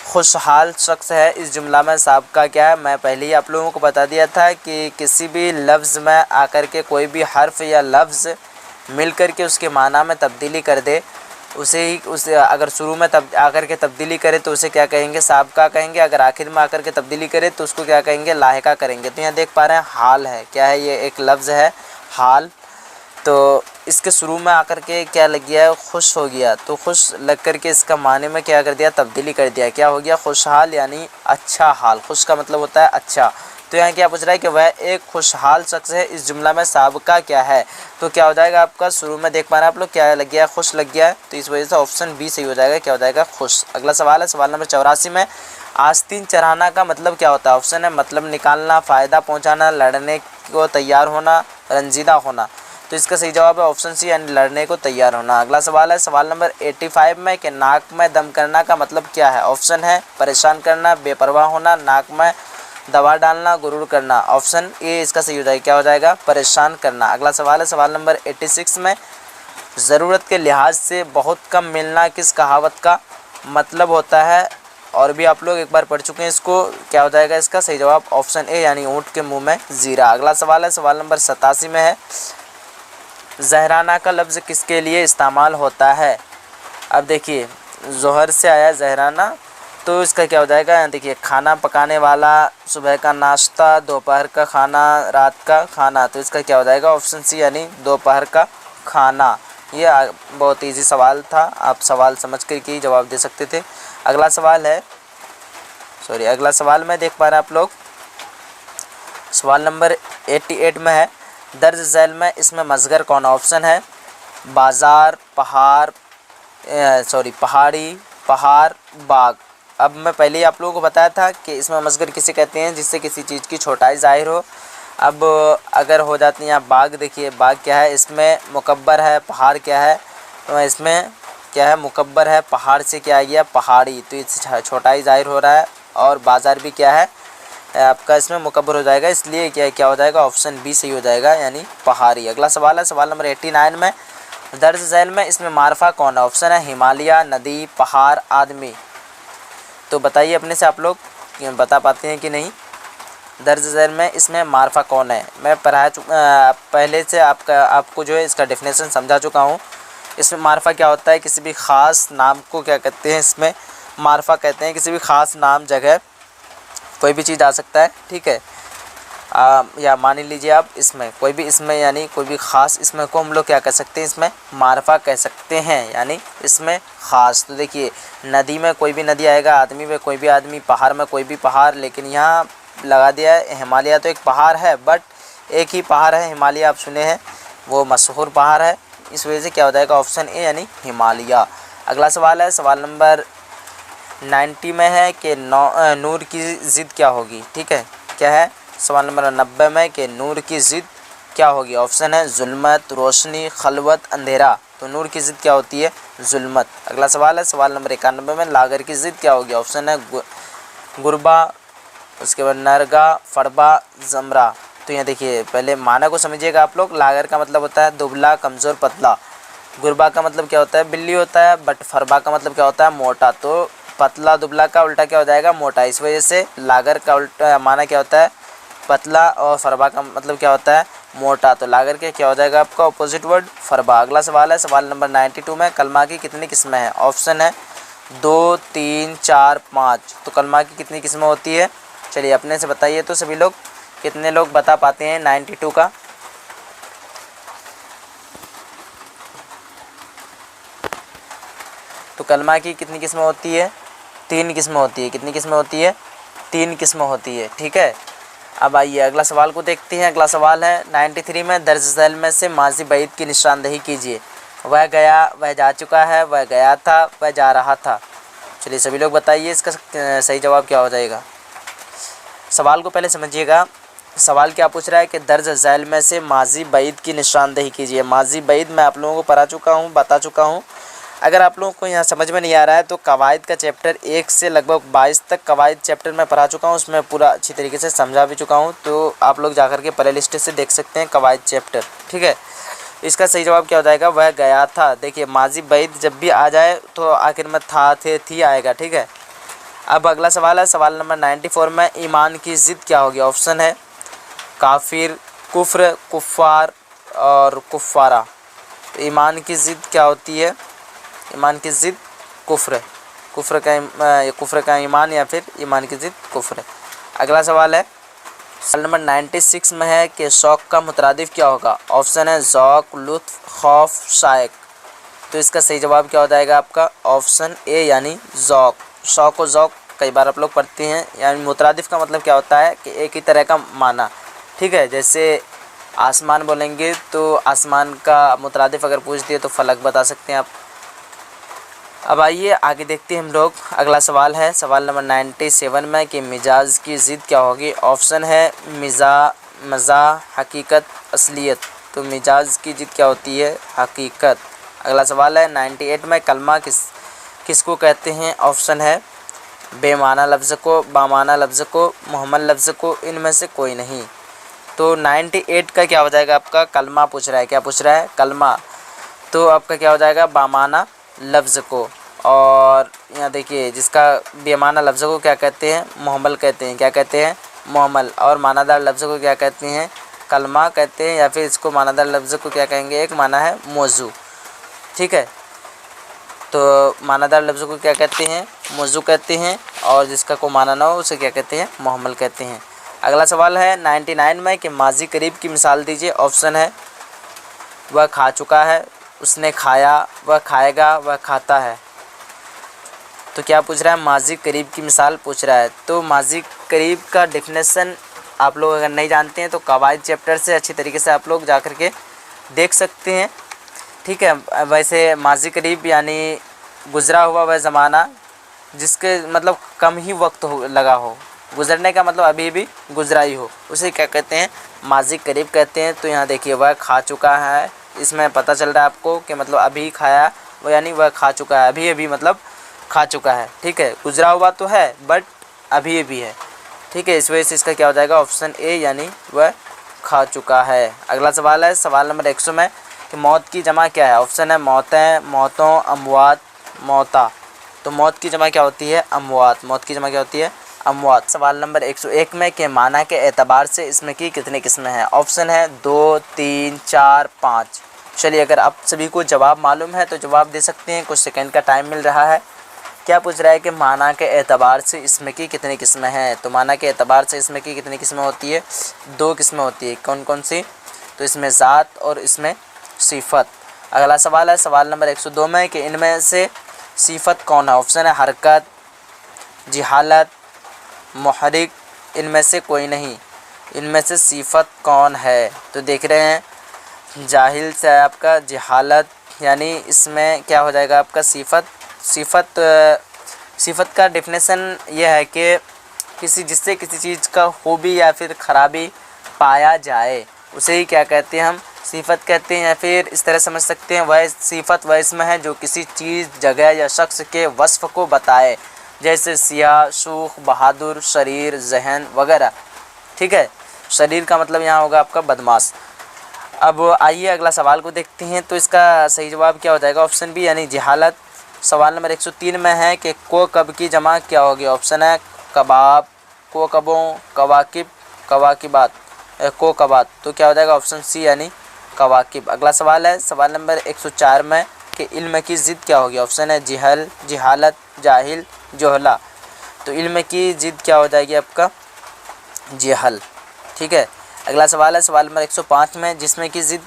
खुशहाल शख्स है, इस जुमला में साहब का क्या है। मैं पहले ही आप लोगों को बता दिया था कि किसी भी लफ्ज़ में आकर के कोई भी हर्फ या लफ्ज़ मिल कर के उसके माना में तब्दीली कर दे उसे ही उसे अगर शुरू में तब आकर के तब्दीली करे तो उसे क्या कहेंगे, साबका कहेंगे। अगर आखिर में आकर के तब्दीली करे तो उसको क्या कहेंगे, लाहिका करेंगे। तो यहाँ देख पा रहे हैं हाल है, क्या है ये, एक लफ्ज़ है हाल। तो इसके शुरू में आकर के क्या लग गया है, खुश हो गया, तो खुश लग कर के इसका माने में क्या कर दिया, तब्दीली कर दिया। क्या हो गया, खुशहाल यानी अच्छा हाल। खुश का मतलब होता है अच्छा। तो यहाँ क्या पूछ रहा है कि वह एक खुशहाल शख्स है। इस जुमला में साबका क्या है, तो क्या हो जाएगा आपका, शुरू में देख पा रहे हैं आप लोग क्या लग गया है, खुश लग गया है। तो इस वजह से ऑप्शन बी सही हो जाएगा, क्या हो जाएगा, खुश। अगला सवाल है सवाल नंबर 84 में, आस्तीन चढ़ाना का मतलब क्या होता है। ऑप्शन है मतलब निकालना, फ़ायदा पहुँचाना, लड़ने को तैयार होना, रंजीदा होना। तो इसका सही जवाब है ऑप्शन सी यानी लड़ने को तैयार होना। अगला सवाल है सवाल नंबर 85 में कि नाक में दम करना का मतलब क्या है। ऑप्शन है परेशान करना, बेपरवाह होना, नाक में दवा डालना, गुरूर करना। ऑप्शन ए इसका सही हो जाएगा, क्या हो जाएगा, परेशान करना। अगला सवाल है सवाल नंबर 86 में, ज़रूरत के लिहाज से बहुत कम मिलना किस कहावत का मतलब होता है। और भी आप लोग एक बार पढ़ चुके हैं इसको, क्या हो जाएगा इसका सही जवाब, ऑप्शन ए यानी ऊँट के मुँह में जीरा। अगला सवाल है सवाल नंबर 87 में है, ज़हराना का लफ्ज़ किसके लिए इस्तेमाल होता है। अब देखिए ज़ोहर से आया ज़हराना, तो इसका क्या हो जाएगा, देखिए खाना पकाने वाला, सुबह का नाश्ता, दोपहर का खाना, रात का खाना। तो इसका क्या हो जाएगा, ऑप्शन सी यानी दोपहर का खाना। ये बहुत इजी सवाल था, आप सवाल समझ कर के जवाब दे सकते थे। अगला सवाल है अगला सवाल में देख पा रहे हैं आप लोग, सवाल नंबर 88 में है, दर्ज झैल में इसमें मज़गर कौन। ऑप्शन है बाज़ार, पहाड़ी, पहाड़, बाग। अब मैं पहले ही आप लोगों को बताया था कि इसमें मज़गर किसे कहते हैं, जिससे किसी चीज़ की छोटाई ज़ाहिर हो। अब अगर हो जाती है यहाँ बाग, देखिए बाग क्या है, इसमें मुकब्बर है, पहाड़ क्या है, तो इसमें क्या है, मुकब्बर है, पहाड़ से क्या आ गया, पहाड़ी, तो इससे छोटाई ज़ाहिर हो रहा है। और बाज़ार भी क्या है आपका, इसमें मुकब्बर हो जाएगा, इसलिए क्या हो जाएगा, ऑप्शन बी सही हो जाएगा यानी पहाड़ी। अगला सवाल है सवाल नंबर 89 में, दर्ज झैल में इसमें मारफा कौन है। ऑप्शन है हिमालय, नदी, पहाड़, आदमी। तो बताइए अपने से आप लोग बता पाते हैं कि नहीं, दर्ज झैल में इसमें मारफा कौन है। मैं पहले से आपको जो है इसका डेफिनेशन समझा चुका हूँ। इसमें मारफा क्या होता है, किसी भी ख़ास नाम को क्या कहते हैं, इसमें मारफा कहते हैं, किसी भी ख़ास नाम, जगह, कोई भी चीज़ आ सकता है, ठीक है। या मान लीजिए आप इसमें कोई भी, इसमें यानी कोई भी ख़ास, इसमें को हम लोग क्या कह सकते हैं, इसमें मारफा कह सकते हैं यानी इसमें ख़ास। तो देखिए नदी में कोई भी नदी आएगा, आदमी में कोई भी आदमी, पहाड़ में कोई भी पहाड़, लेकिन यहाँ लगा दिया है हिमालय। तो एक पहाड़ है, बट एक ही पहाड़ है हिमालय, आप सुने हैं, वो मशहूर पहाड़ है, इस वजह से क्या हो जाएगा, ऑप्शन ए यानी हिमालय। अगला सवाल है सवाल नंबर 90 में है कि नूर की ज़िद क्या होगी, ठीक है। क्या है सवाल नंबर 90 में कि नूर की ज़िद क्या होगी। ऑप्शन है जुल्मत, रोशनी, खलवत, अंधेरा। तो नूर की ज़िद क्या होती है, जुल्मत। अगला सवाल है सवाल नंबर 91 में, लागर की ज़िद क्या होगी। ऑप्शन है गुरबा, उसके बाद नरगा, फरबा, जमरा। तो यहाँ देखिए पहले माना को समझिएगा आप लोग। लागर का मतलब होता है दुबला, कमज़ोर, पतला। गुरबा का मतलब क्या होता है, बिल्ली होता है, बट फरबा का मतलब क्या होता है, मोटा। तो पतला दुबला का उल्टा क्या हो जाएगा, मोटा। इस वजह से लागर का उल्टा माना क्या होता है, पतला, और फरबा का मतलब क्या होता है, मोटा। तो लागर के क्या हो जाएगा आपका ऑपोजिट वर्ड, फरबा। अगला सवाल है सवाल नंबर 92 में, कलमा की कितनी किस्में हैं। ऑप्शन है 2, 3, 4, 5। तो कलमा की कितनी किस्में होती है, चलिए अपने से बताइए तो सभी लोग, कितने लोग बता पाते हैं 92 का। तो कलमा की कितनी किस्में होती है, 3 किस्में होती है। कितनी किस्में होती है, 3 किस्में होती है, ठीक है। अब आइए अगला सवाल को देखते हैं। अगला सवाल है 93 में, दर्ज झैल में से माजी बैद की निशानदेही कीजिए। वह गया, वह जा चुका है, वह गया था, वह जा रहा था। चलिए सभी लोग बताइए इसका सही जवाब क्या हो जाएगा। सवाल को पहले समझिएगा, सवाल क्या पूछ रहा है कि दर्ज झैल में से माजी बैद की निशानदेही कीजिए। माजी बैद मैं आप लोगों को पढ़ा चुका हूँ, बता चुका हूँ। अगर आप लोगों को यहाँ समझ में नहीं आ रहा है तो कवायद का चैप्टर 1 से लगभग 22 तक कवायद चैप्टर मैं पढ़ा चुका हूँ, उसमें पूरा अच्छी तरीके से समझा भी चुका हूँ। तो आप लोग जाकर के प्ले लिस्ट से देख सकते हैं कवायद चैप्टर, ठीक है। इसका सही जवाब क्या हो जाएगा, वह गया था। देखिए माजी बैद जब भी आ जाए तो आखिर में था, थे, थी आएगा, ठीक है। अब अगला सवाल है सवाल नंबर 94 में, ईमान की ज़िद क्या होगी। ऑप्शन है काफिर, कुफ्र, कुफ़ार और कुफ़ारा। तो ईमान की ज़िद क्या होती है, ईमान की ज़िद कुफ्र है, कुफ्र का ईमान या फिर ईमान की ज़िद कुफ्र है। अगला सवाल है सवाल नंबर 96 में है कि शौक़ का मुतरादिफ क्या होगा। ऑप्शन है ज़ौक़, लुत्फ़, खौफ, शायक। तो इसका सही जवाब क्या हो जाएगा आपका ऑप्शन ए यानी ज़ौक़। शौक़ और ज़ौक़ कई बार आप लोग पढ़ते हैं। यानी मुतरादिफ का मतलब क्या होता है कि एक ही तरह का माना, ठीक है। जैसे आसमान बोलेंगे तो आसमान का मुतरादिफ अगर पूछ दिए तो फलक बता सकते हैं आप। अब आइए आगे देखते हैं हम लोग। अगला सवाल है सवाल नंबर 97 में कि मिजाज की ज़िद क्या होगी। ऑप्शन है मज़ा, हकीकत, असलियत। तो मिजाज की ज़िद क्या होती है, हकीकत। अगला सवाल है 98 में कलमा किसको कहते हैं। ऑप्शन है बेमाना लफ्ज़ को, बामाना लफ्ज़ को, मुहम्मल लफ्ज़ को, इनमें से कोई नहीं। तो 98 का क्या हो जाएगा आपका, कलमा पूछ रहा है। क्या पूछ रहा है, कलमा। तो आपका क्या हो जाएगा बामाना लफ्ज़ को। और यहाँ देखिए जिसका बेमाना लफ्ज़ को क्या कहते हैं, मुहम्मल कहते हैं। क्या कहते हैं, मुहम्मल। और मानादार लफ्ज़ को क्या कहते हैं, कलमा कहते हैं। या फिर इसको मानादार लफ्ज़ को क्या कहेंगे, एक माना है मौजू, ठीक है। तो मानादार लफ्ज़ को क्या कहते हैं, मौजू कहते हैं। और जिसका कोई माना ना हो उसे क्या कहते हैं, मुहम्मल कहते हैं। अगला सवाल है 99 में कि माजी करीब की मिसाल दीजिए। ऑप्शन है वह खा चुका है, उसने खाया, वह खाएगा, वह खाता है। तो क्या पूछ रहा है, माजी करीब की मिसाल पूछ रहा है। तो माजी करीब का डेफिनेशन आप लोग अगर नहीं जानते हैं तो कवायद चैप्टर से अच्छी तरीके से आप लोग जा कर के देख सकते हैं, ठीक है। वैसे माजी करीब यानी गुज़रा हुआ वह ज़माना जिसके मतलब कम ही वक्त लगा हो, गुज़रने का मतलब अभी भी गुज़रा ही हो, उसे क्या कहते हैं, माजी करीब कहते हैं। तो यहाँ देखिए वह खा चुका है, इसमें पता चल रहा है आपको कि मतलब अभी खाया, वो यानी वह खा चुका है, अभी मतलब खा चुका है, ठीक है। गुज़रा हुआ तो है बट अभी भी है, ठीक है। इस वजह से इसका क्या हो जाएगा ऑप्शन ए यानी वह खा चुका है। अगला सवाल है सवाल नंबर 100 में कि मौत की जमा क्या है। ऑप्शन है मौतें, मौतों, अमवात, मौता। तो मौत की जमा क्या होती है, अमवात। मौत की जमा क्या होती है, अमवात। सवाल नंबर 101 में के माना के एतबार से इसमें की कितनी किस्में हैं। ऑप्शन है 2, 3, 4, 5। चलिए अगर आप सभी को जवाब मालूम है तो जवाब दे सकते हैं, कुछ सेकंड का टाइम मिल रहा है। क्या पूछ रहा है कि माना के एतबार से इसमें की कितनी किस्में हैं। तो माना के एतबार से इसमें की कितनी किस्में होती है, 2 किस्में होती है। कौन कौन सी, तो इसमें ज़ात और इसमें सिफत। अगला सवाल है सवाल नंबर 102 में कि इनमें से सिफत कौन है। ऑप्शन है हरकत, जिहालत, मुहरिक, इनमें से कोई नहीं। इनमें से सिफत कौन है। तो देख रहे हैं जाहिल से है आपका जिहालत, यानी इसमें क्या हो जाएगा आपका सिफत। सिफत का डेफिनेशन यह है कि जिससे किसी चीज़ का खूबी या फिर ख़राबी पाया जाए उसे ही क्या कहते हैं, हम सिफत कहते हैं। या फिर इस तरह समझ सकते हैं वह सिफत वह इसमें है जो किसी चीज़, जगह या शख्स के वस्फ़ को बताए, जैसे सियाह, सूख, बहादुर, शरीर, जहन वगैरह, ठीक है। शरीर का मतलब यहाँ होगा आपका बदमाश। अब आइए अगला सवाल को देखते हैं। तो इसका सही जवाब क्या हो जाएगा, ऑप्शन बी यानी जिहालत। सवाल नंबर 103 में है कि को कब की जमा क्या होगी। ऑप्शन है कबाब, को कबों, कवाकिब, कवाकिबात, को कबात। तो क्या हो जाएगा ऑप्शन सी यानी कवाकिब। अगला सवाल है सवाल नंबर 104 में कि इल्म की ज़िद क्या होगी। ऑप्शन है जिहल, जिहालत, जाहिल, जोहला। तो इल्म की ज़िद क्या हो जाएगी आपका, जिहल, ठीक है। अगला सवाल है सवाल नंबर 105 में जिसमें की ज़िद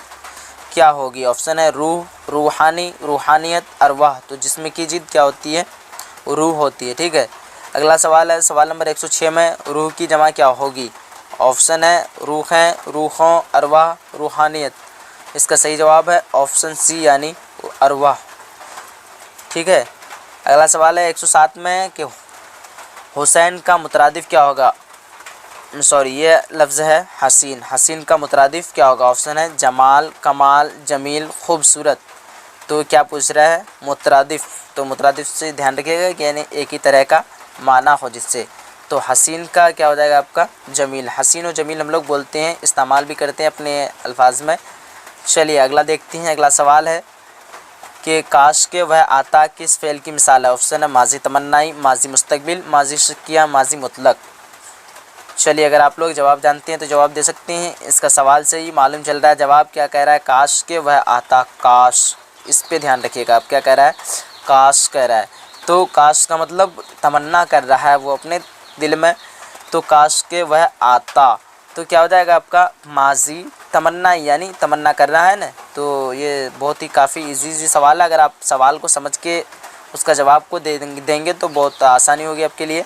क्या होगी। ऑप्शन है रूह, रूहानी, रूहानियत, अरवाह। तो जिसमें की ज़िद क्या होती है, रूह होती है, ठीक है। अगला सवाल है सवाल नंबर 106 में रूह की जमा क्या होगी। ऑप्शन है रूहें, रूहों, अरवाह, रूहानियत। इसका सही जवाब है ऑप्शन सी यानी अरवाह, ठीक है। अगला सवाल है 107 में कि हुसैन का मुतरादिफ क्या होगा। सॉरी ये लफ्ज़ है हसीन, हसीन का मुतरादिफ क्या होगा। ऑप्शन है जमाल, कमाल, जमील, खूबसूरत। तो क्या पूछ रहा है, मुतरादिफ। तो मुतरादिफ से ध्यान रखिएगा कि यानी एक ही तरह का माना हो जिससे। तो हसीन का क्या हो जाएगा आपका जमील। हसीन और जमील हम लोग बोलते हैं, इस्तेमाल भी करते हैं अपने अल्फाज में। चलिए अगला देखते हैं। अगला सवाल है कि काश के वह आता किस फ़ेल की मिसाल है। ऑप्शन है माजी तमन्नाई, माजी मुस्तकबिल, माजी शकिया, माजी मुतलक। चलिए अगर आप लोग जवाब जानते हैं तो जवाब दे सकते हैं। इसका सवाल से ही मालूम चल रहा है जवाब क्या कह रहा है, काश के वह आता। काश इस पे ध्यान रखिएगा। आप क्या कह रहा है, काश कह रहा है, तो काश का मतलब तमन्ना कर रहा है वो अपने दिल में, तो काश के वह आता, तो क्या हो जाएगा आपका माजी तमन्ना, यानी तमन्ना कर रहा है ना। तो ये बहुत ही काफ़ी इजी सवाल है, अगर आप सवाल को समझ के उसका जवाब को देंगे तो बहुत आसानी होगी आपके लिए।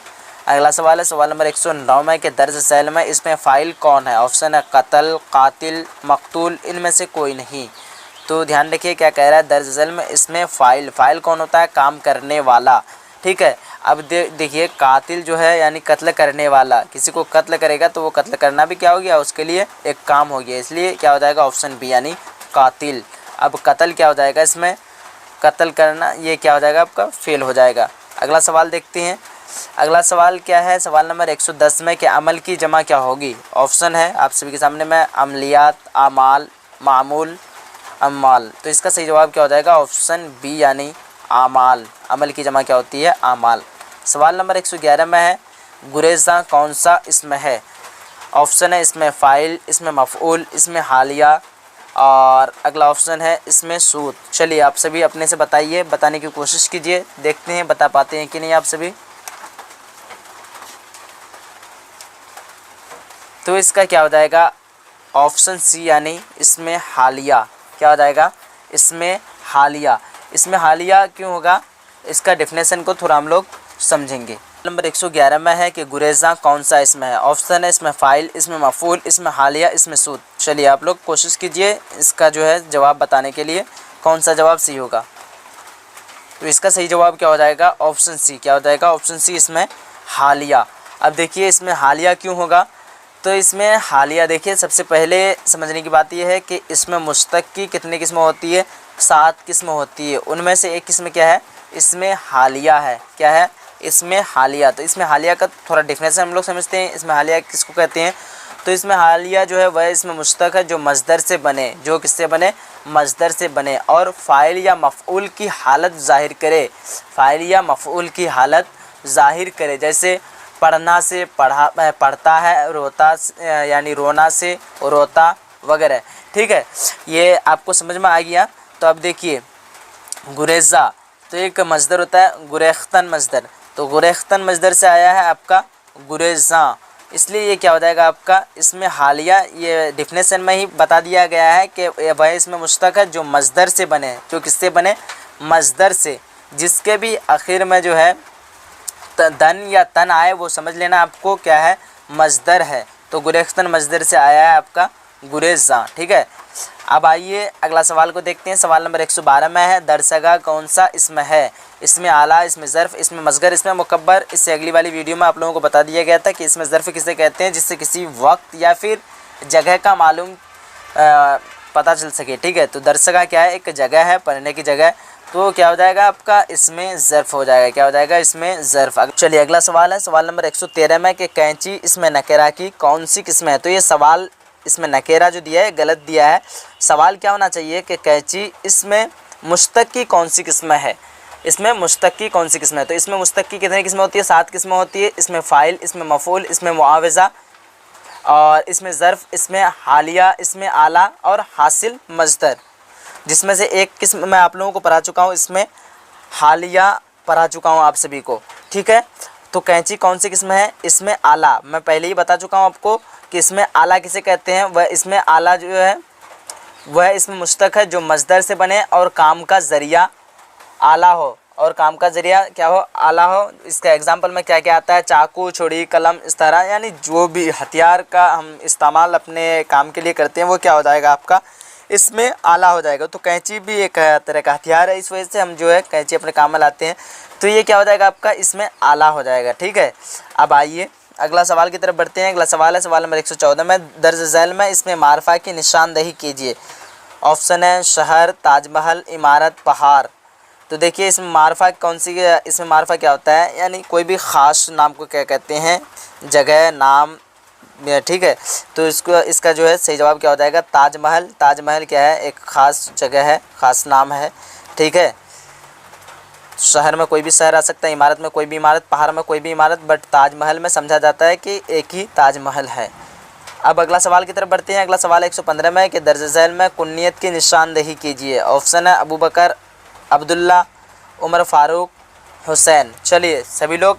अगला सवाल है सवाल नंबर 109 में कि दर्ज झैल में इसमें फ़ाइल कौन है। ऑप्शन है कत्ल, कातिल, मकतूल, इनमें से कोई नहीं। तो ध्यान रखिए क्या कह रहा है, दर्ज झैल में इसमें फ़ाइल कौन होता है, काम करने वाला, ठीक है। अब देखिए कातिल जो है यानी कत्ल करने वाला, किसी को कत्ल करेगा तो वो कत्ल करना भी क्या हो गया, उसके लिए एक काम हो गया, इसलिए क्या हो जाएगा ऑप्शन बी यानी कातिल। अब कत्ल क्या हो जाएगा, इसमें कत्ल करना ये क्या हो जाएगा आपका फेल हो जाएगा। अगला सवाल देखते हैं। अगला सवाल क्या है, सवाल नंबर 110 में कि अमल की जमा क्या होगी। ऑप्शन है आप सभी के सामने में अमलियात, आमाल, मामूल, अमाल। तो इसका सही जवाब क्या हो जाएगा, ऑप्शन बी यानी आमाल। अमल की जमा क्या होती है, आमाल। सवाल नंबर 111 में है गुरेज़ा कौन सा इसमें है। ऑप्शन है इसमें फ़ाइल, इसमें मफ़ऊल, इसमें हालिया, और अगला ऑप्शन है इसमें सूद। चलिए आप सभी अपने से बताइए, बताने की कोशिश कीजिए, देखते हैं बता पाते हैं कि नहीं आप सभी। तो इसका क्या हो जाएगा, ऑप्शन सी यानी इसमें हालिया। क्या हो जाएगा, इसमें हालिया। इसमें हालिया क्यों होगा, इसका डेफिनेशन को थोड़ा हम लोग समझेंगे। नंबर 111 में है कि गुरेज़ा कौन सा इसमें है। ऑप्शन है इसमें फ़ाइल, इसमें मफ़ऊल, इसमें हालिया, इसमें सूद। चलिए आप लोग कोशिश कीजिए इसका जो है जवाब बताने के लिए, कौन सा जवाब सही होगा। तो इसका सही जवाब क्या हो जाएगा, ऑप्शन सी। क्या हो जाएगा, ऑप्शन सी इसमें हालिया। अब देखिए इसमें हालिया क्यों होगा, तो इसमें हालिया देखिए सबसे पहले समझने की बात यह है कि इसमें मुश्तक की कितनी किस्में होती है, 7 किस्में होती है। उनमें से एक किस्म क्या है, इसमें हालिया है। क्या है, इसमें हालिया। तो इसमें हालिया का थोड़ा डेफिनेशन हम लोग समझते हैं, इसमें हालिया किसको कहते हैं। तो इसमें हालिया जो है वह इसमें मुश्तक है जो मज़दर से बने, जो किससे बने, मज़दर से बने, और फ़ाइल या मफ़ऊल की हालत ज़ाहिर करे। फ़ाइल या मफ़ऊल की हालत ज़ाहिर करे, जैसे पढ़ना से पढ़ता है, रोता यानी रोना से रोता वगैरह, ठीक है। ये आपको समझ में आ गया। तो अब देखिए गुरेज़ा तो एक मज़दर होता है गुरेख्तन मज़दर, तो गुरेख्तन मज़दर से आया है आपका गुरेज़ा, इसलिए ये क्या हो जाएगा आपका इसमें हालिया। ये डेफिनेशन में ही बता दिया गया है कि वह इसमें मुश्तक है जो मज़दर से बने, जो किससे बने, मज़दर से, जिसके भी आखिर में जो है दन या तन आए वो समझ लेना आपको क्या है, मज़दर है। तो गुरेख्तन मज़दर से आया है आपका गुरेज़ा, ठीक है। अब आइए अगला सवाल को देखते हैं। सवाल नंबर 112 में है दरसगा कौन सा इसमें है। इसमें आला, इसमें ज़र्फ़, इसमें मसगर, इसमें मुकब्बर। इससे अगली वाली वीडियो में आप लोगों को बता दिया गया था कि इसमें ज़र्फ़ किसे कहते हैं, जिससे किसी वक्त या फिर जगह का मालूम पता चल सके, ठीक है। तो दरसगा क्या है, एक जगह है, पढ़ने की जगह। तो क्या हो जाएगा आपका इसमें ज़र्फ़ हो जाएगा। क्या हो जाएगा इसमें ज़र्फ़। चलिए अगला सवाल है सवाल नंबर 113 में कि कैंची इसमें नकेरा की कौन सी किस्म है। तो ये सवाल इसमें नकेरा जो दिया है गलत दिया है। सवाल क्या होना चाहिए कि कैंची इसमें मुश्तक की कौन सी किस्म है, इसमें मुश्तक की कौन सी किस्म है। तो इसमें मुश्तक की कितनी किस्में होती है, 7 किस्में होती है। इसमें फ़ाइल, इसमें मफ़ऊल, इसमें मुआवज़ा, और इसमें ज़र्फ़, इसमें हालिया, इसमें आला और हासिल मज़दर। जिसमें से एक किस्म मैं आप लोगों को पढ़ा चुका हूँ, इसमें हालिया पढ़ा चुका हूँ आप सभी को, ठीक है। तो कैंची कौन सी किस्म है, इसमें आला, मैं पहले ही बता चुका हूँ आपको कि इसमें आला किसे कहते हैं। वह इसमें आला जो है वह इसमें मुश्तक है जो मज़दर से बने और काम का ज़रिया आला हो, और काम का ज़रिया क्या हो, आला हो। इसका एग्जांपल में क्या क्या आता है, चाकू, छुरी, कलम, इस तरह, यानी जो भी हथियार का हम इस्तेमाल अपने काम के लिए करते हैं वो क्या हो जाएगा आपका इसमें आला हो जाएगा। तो कैंची भी एक तरह का हथियार है, इस वजह से हम जो है कैंची अपने काम में लाते हैं। तो ये क्या हो जाएगा आपका इसमें आला हो जाएगा, ठीक है। अब आइए अगला सवाल की तरफ बढ़ते हैं। अगला सवाल है सवाल नंबर 114 में दर्ज झैल में इसमें मारफा की निशानदही कीजिए। ऑप्शन है शहर, ताजमहल, इमारत, पहाड़। तो देखिए इसमें मारफा कौन सी, इसमें मारफा क्या होता है, यानी कोई भी ख़ास नाम को क्या कहते हैं, जगह, नाम, ठीक है। तो इसका जो है सही जवाब क्या हो जाएगा, ताजमहल। ताजमहल क्या है, एक ख़ास जगह है, ख़ास नाम है, ठीक है। शहर में कोई भी शहर आ सकता है, इमारत में कोई भी इमारत, पहाड़ में कोई भी इमारत, बट ताजमहल में समझा जाता है कि एक ही ताजमहल है। अब अगला सवाल की तरफ बढ़ते हैं। अगला सवाल 115 में कि दर्ज झैल में कुन्नियत की निशानदेही कीजिए। ऑप्शन है अबू बकर, अब्दुल्ला, उमर फारूक, हुसैन। चलिए सभी लोग,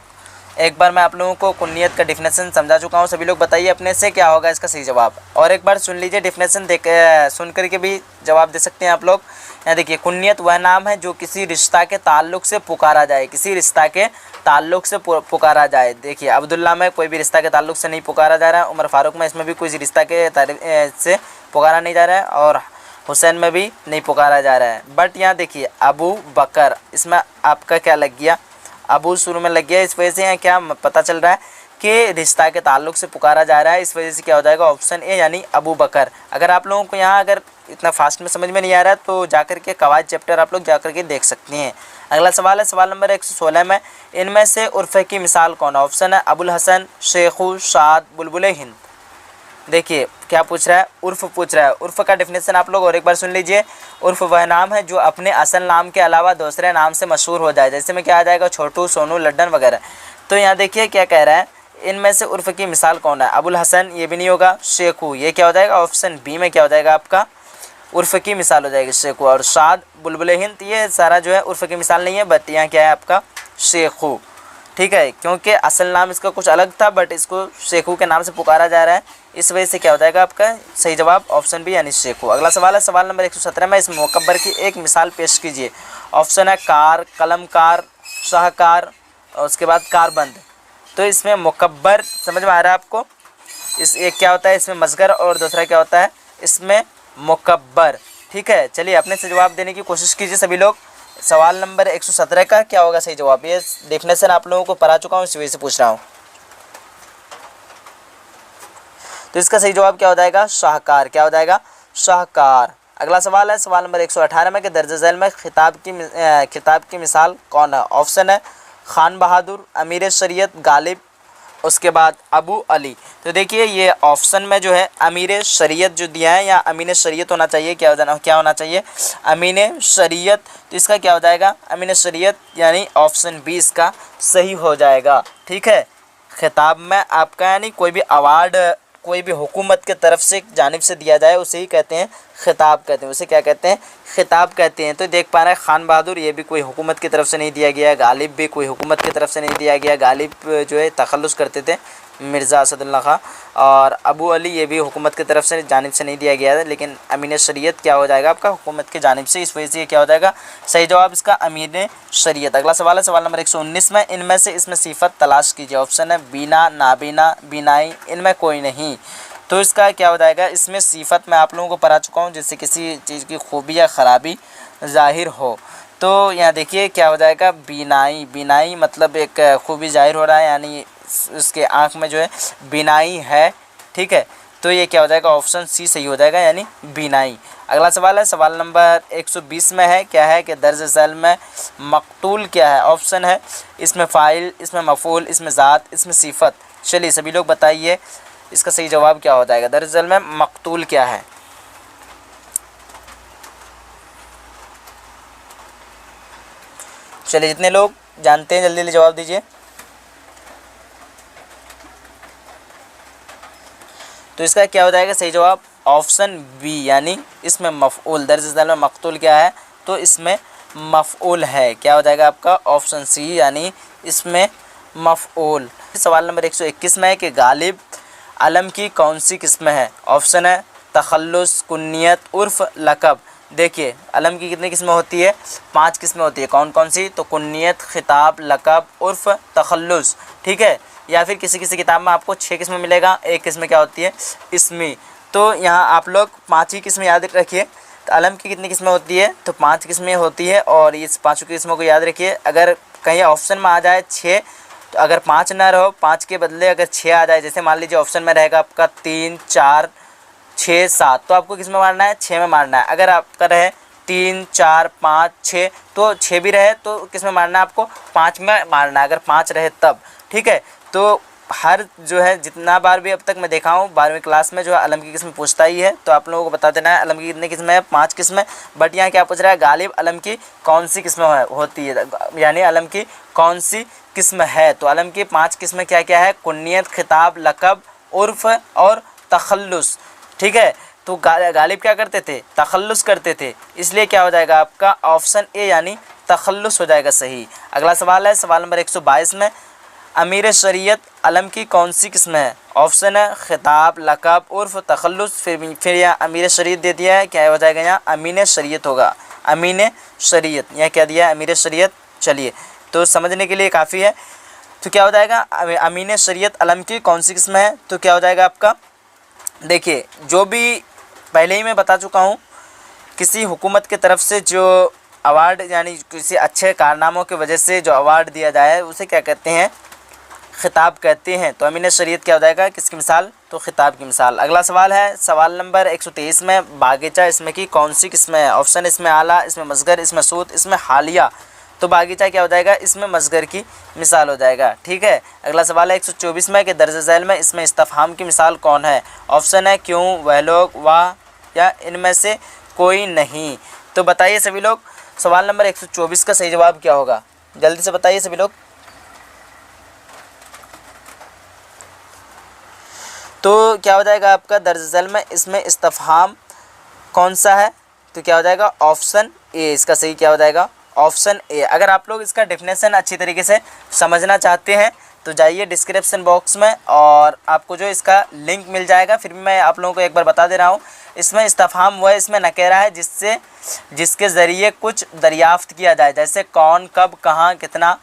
एक बार मैं आप लोगों को कुन्नियत का डिफिनेशन समझा चुका हूँ। सभी लोग बताइए अपने से क्या होगा इसका सही जवाब, और एक बार सुन लीजिए डिफिनेशन, सुन करके भी जवाब दे सकते हैं आप लोग। यहाँ देखिए, कुन्नियत वह नाम है जो किसी रिश्ता के ताल्लुक़ से पुकारा जाए, किसी रिश्ता के ताल्लुक़ से पुकारा जाए। देखिए अब्दुल्ला में कोई भी रिश्ता के ताल्लुक़ से नहीं पुकारा जा रहा है, उमर फारूक में इसमें भी कोई रिश्ता के से पुकारा नहीं जा रहा है, और हुसैन में भी नहीं पुकारा जा रहा है। बट यहाँ देखिए अबू बकर, इसमें आपका क्या लग गया, अबू शुरू में लग गया, इस वजह से यहाँ क्या पता चल रहा है कि रिश्ता के ताल्लुक़ से पुकारा जा रहा है, इस वजह से क्या हो जाएगा ऑप्शन ए यानी अबू बकर। अगर आप लोगों को यहाँ अगर इतना फास्ट में समझ में नहीं आ रहा है तो जाकर के कवायद चैप्टर आप लोग जाकर के देख सकते हैं। अगला सवाल है सवाल नंबर 116 में, इनमें से उर्फ़ की मिसाल कौन है। ऑप्शन है अबुल हसन, शेखू, शाद, बुलबुल हिंद। देखिए क्या पूछ रहा है, उर्फ़ पूछ रहा है। उर्फ़ का डिफिनेशन आप लोग और एक बार सुन लीजिए। उर्फ़ वह नाम है जो अपने असल नाम के अलावा दूसरे नाम से मशहूर हो जाए, जैसे में क्या आ जाएगा छोटू, सोनू, लड्डन वगैरह। तो यहाँ देखिए क्या कह रहा है, इनमें से उर्फ़ की मिसाल कौन है। अबुल हसन ये भी नहीं होगा, शेखू ये क्या हो जाएगा ऑप्शन बी में क्या हो जाएगा आपका उर्फ़ की मिसाल हो जाएगी शेखू, और शाद, बुलबुल हिंद ये सारा जो है उर्फ़ की मिसाल नहीं है, बट यहाँ क्या है आपका शेखू। ठीक है, क्योंकि असल नाम इसका कुछ अलग था बट इसको शेखू के नाम से पुकारा जा रहा है, इस वजह से क्या हो जाएगा आपका सही जवाब ऑप्शन बी यानी शेखू। अगला सवाल है सवाल नंबर 117 में, इस मुकब्बर की एक मिसाल पेश कीजिए। ऑप्शन है कार, कलमकार, शाहकार, और उसके बाद कारबंद। तो इसमें मुकब्बर समझ में आ रहा है आपको, इस एक क्या होता है इसमें मसगर, और दूसरा क्या होता है इसमें मुकब्बर। ठीक है, चलिए अपने से जवाब देने की कोशिश कीजिए सभी लोग। सवाल नंबर 117 का क्या होगा सही जवाब, ये डेफिनेशन आप लोगों को पढ़ा चुका हूँ, इस वजह से पूछ रहा हूँ। तो इसका सही जवाब क्या हो जाएगा शाहकार, क्या हो जाएगा शाहकार। अगला सवाल है सवाल नंबर 118 में कि दर्ज झैल में खिताब की मिसाल कौन है। ऑप्शन है खान बहादुर, अमीर शरीयत, गालिब, उसके बाद अबू अली। तो देखिए ये ऑप्शन में जो है अमीर शरीयत जो दिया है, या अमीन शरीयत होना चाहिए, क्या होना चाहिए अमीन शरीयत। तो इसका क्या हो जाएगा अमीन शरीयत यानी ऑप्शन बी इसका सही हो जाएगा। ठीक है, खिताब में आपका यानी कोई भी अवार्ड कोई भी हुकूमत के तरफ से जानिब से दिया जाए उसे ही कहते हैं खिताब कहते हैं, उसे क्या कहते हैं खिताब कहते हैं। तो देख पा रहे हैं खान बहादुर ये भी कोई हुकूमत की तरफ से नहीं दिया गया, गालिब भी कोई हुकूमत की तरफ से नहीं दिया गया, गालिब जो है तखल्लुस करते थे मिर्ज़ा असदुल्ला खां, और अबू अली ये भी हुकूमत की तरफ से जानिब से नहीं दिया गया है, लेकिन अमीन शरीयत क्या हो जाएगा आपका हुकूमत की जानिब से, इस वजह से ये क्या हो जाएगा सही जवाब इसका अमीन शरीयत। अगला सवाल है सवाल नंबर 119 में, इनमें से इसमें सिफत तलाश कीजिए। ऑप्शन है बीना, नाबीना, बीनाई, इनमें कोई नहीं। तो इसका क्या हो जाएगा इसमें सिफत मैं आप लोगों को पढ़ा चुका हूँ, जिससे किसी चीज़ की खूबी या ख़राबी ज़ाहिर हो। तो यहाँ देखिए क्या हो जाएगा बीनाई, बीनाई मतलब एक खूबी ज़ाहिर हो रहा है, यानी उसके आँख में जो है बीनाई है। ठीक है, तो ये क्या हो जाएगा ऑप्शन सी सही हो जाएगा यानी बीनाई। अगला सवाल है सवाल नंबर 120 में है, क्या है कि दर्ज झैल में मकतूल क्या है। ऑप्शन है इसमें फ़ाइल, इसमें मफ़ूल, इसमें ज़ात, इसमें सिफत। चलिए सभी लोग बताइए इसका सही जवाब क्या हो जाएगा, दर्ज झैल में मकतूल क्या है। चलिए जितने लोग जानते हैं जल्दी जल्दी जवाब दीजिए। तो इसका क्या हो जाएगा सही जवाब ऑप्शन बी यानी इसमें मफ़ऊल। दर्ज झैल में मकतूल क्या है, तो इसमें मफ़ऊल है। क्या हो जाएगा आपका ऑप्शन सी यानी इसमें मफ़ऊल। सवाल नंबर 121 में है कि गालिब अलम की कौन सी किस्म है। ऑप्शन है तखल्लुस, कुन्नियत, उर्फ़, लक़ब। देखिए अलम की कितनी किस्में होती है, 5 किस्में होती है। कौन कौन सी, तो कुन्नियत, खिताब, लक़ब, उर्फ़, तखल्लुस। ठीक है, या फिर किसी किसी किताब में आपको 6 किस्में मिलेगा, एक किस्म क्या होती है इसमी। तो यहाँ आप लोग 5 ही किस्में याद रखिए। तो अलम की कितनी किस्में होती है, तो 5 किस्में होती है, और इस 5 किस्मों को याद रखिए। अगर कहीं ऑप्शन में आ जाए 6, तो अगर 5 ना रहो 5 के बदले अगर 6 आ जाए, जैसे मान लीजिए ऑप्शन में रहेगा आपका 3, 4, 6, 7, तो आपको किस में मारना है 6 में मारना है। अगर आपका रहे 3, 4, 5, 6, तो 6 भी रहे तो किस में मारना है आपको 5 में मारना है, अगर 5 रहे तब। ठीक है, तो हर जो है जितना बार भी अब तक मैं देखा हूँ 12वीं क्लास में जो है अलम की किस्म पूछता ही है, तो आप लोगों को बता देना है अलम की कितनी किस्में है, 5 किस्में। बट यहाँ क्या पूछ रहा है गालिब अलम की कौन सी किस्में होती है, यानी अलम की कौन सी किस्म है। तो अलम की 5 किस्में क्या क्या है, कुन्नियत, खिताब, लक़ब, उर्फ़ और तखल्लुस, ठीक है। तो गालिब क्या करते थे, तखल्लुस करते थे, इसलिए क्या हो जाएगा आपका ऑप्शन ए यानी तखल्लुस हो जाएगा सही। अगला सवाल है सवाल नंबर 122 में, अमीर शरीयत अलम की कौन सी किस्म है? ऑप्शन है खिताब, लक़ब, उर्फ़, तखल्लुस। फिर यहाँ अमीर शरीयत दे दिया है, क्या हो जाएगा यहाँ अमीन शरीयत होगा, अमीन शरीयत, यहाँ क्या दिया है अमीर शरीयत। चलिए तो समझने के लिए काफ़ी है। तो क्या हो जाएगा अमीन शरीयत अलम की कौन सी किस्म है? तो क्या हो जाएगा आपका, देखिए जो भी पहले ही मैं बता चुका हूँ, किसी हुकूमत की तरफ से जो अवार्ड यानी किसी अच्छे कारनामों की वजह से जो अवार्ड दिया जाए उसे क्या कहते हैं, खिताब कहते हैं। तो अमीन शरीयत क्या हो जाएगा, किसकी मिसाल, तो खिताब की मिसाल। अगला सवाल है सवाल नंबर 123 में, बागीचा इसमें की कौन सी किस्म है? ऑप्शन इसमें आला, इसमें मसगर, इसमें सूद, इसमें हालिया। तो बागीचा क्या हो जाएगा, इसमें मसगर की मिसाल हो जाएगा, ठीक है। अगला सवाल है 124 में कि दर्ज झैल में इसमें इस्तफहाम की मिसाल कौन है? ऑप्शन है क्यों, वह लोग, वाह, या इनमें से कोई नहीं। तो बताइए सभी लोग, सवाल नंबर 124 का सही जवाब क्या होगा, जल्दी से बताइए सभी लोग। तो क्या हो जाएगा आपका दर्ज झैल में इसमें इस्तफहाम कौन सा है? तो क्या हो जाएगा ऑप्शन ए, इसका सही क्या हो जाएगा ऑप्शन ए। अगर आप लोग इसका डेफिनेशन अच्छी तरीके से समझना चाहते हैं तो जाइए डिस्क्रिप्शन बॉक्स में और आपको जो इसका लिंक मिल जाएगा। फिर भी मैं आप लोगों को एक बार बता दे रहा हूँ, इसमें इस्तफहाम वह इसमें नकेरा है जिसके ज़रिए कुछ दरियाफ़्त किया जाए, जैसे कौन, कब, कहाँ, कितना,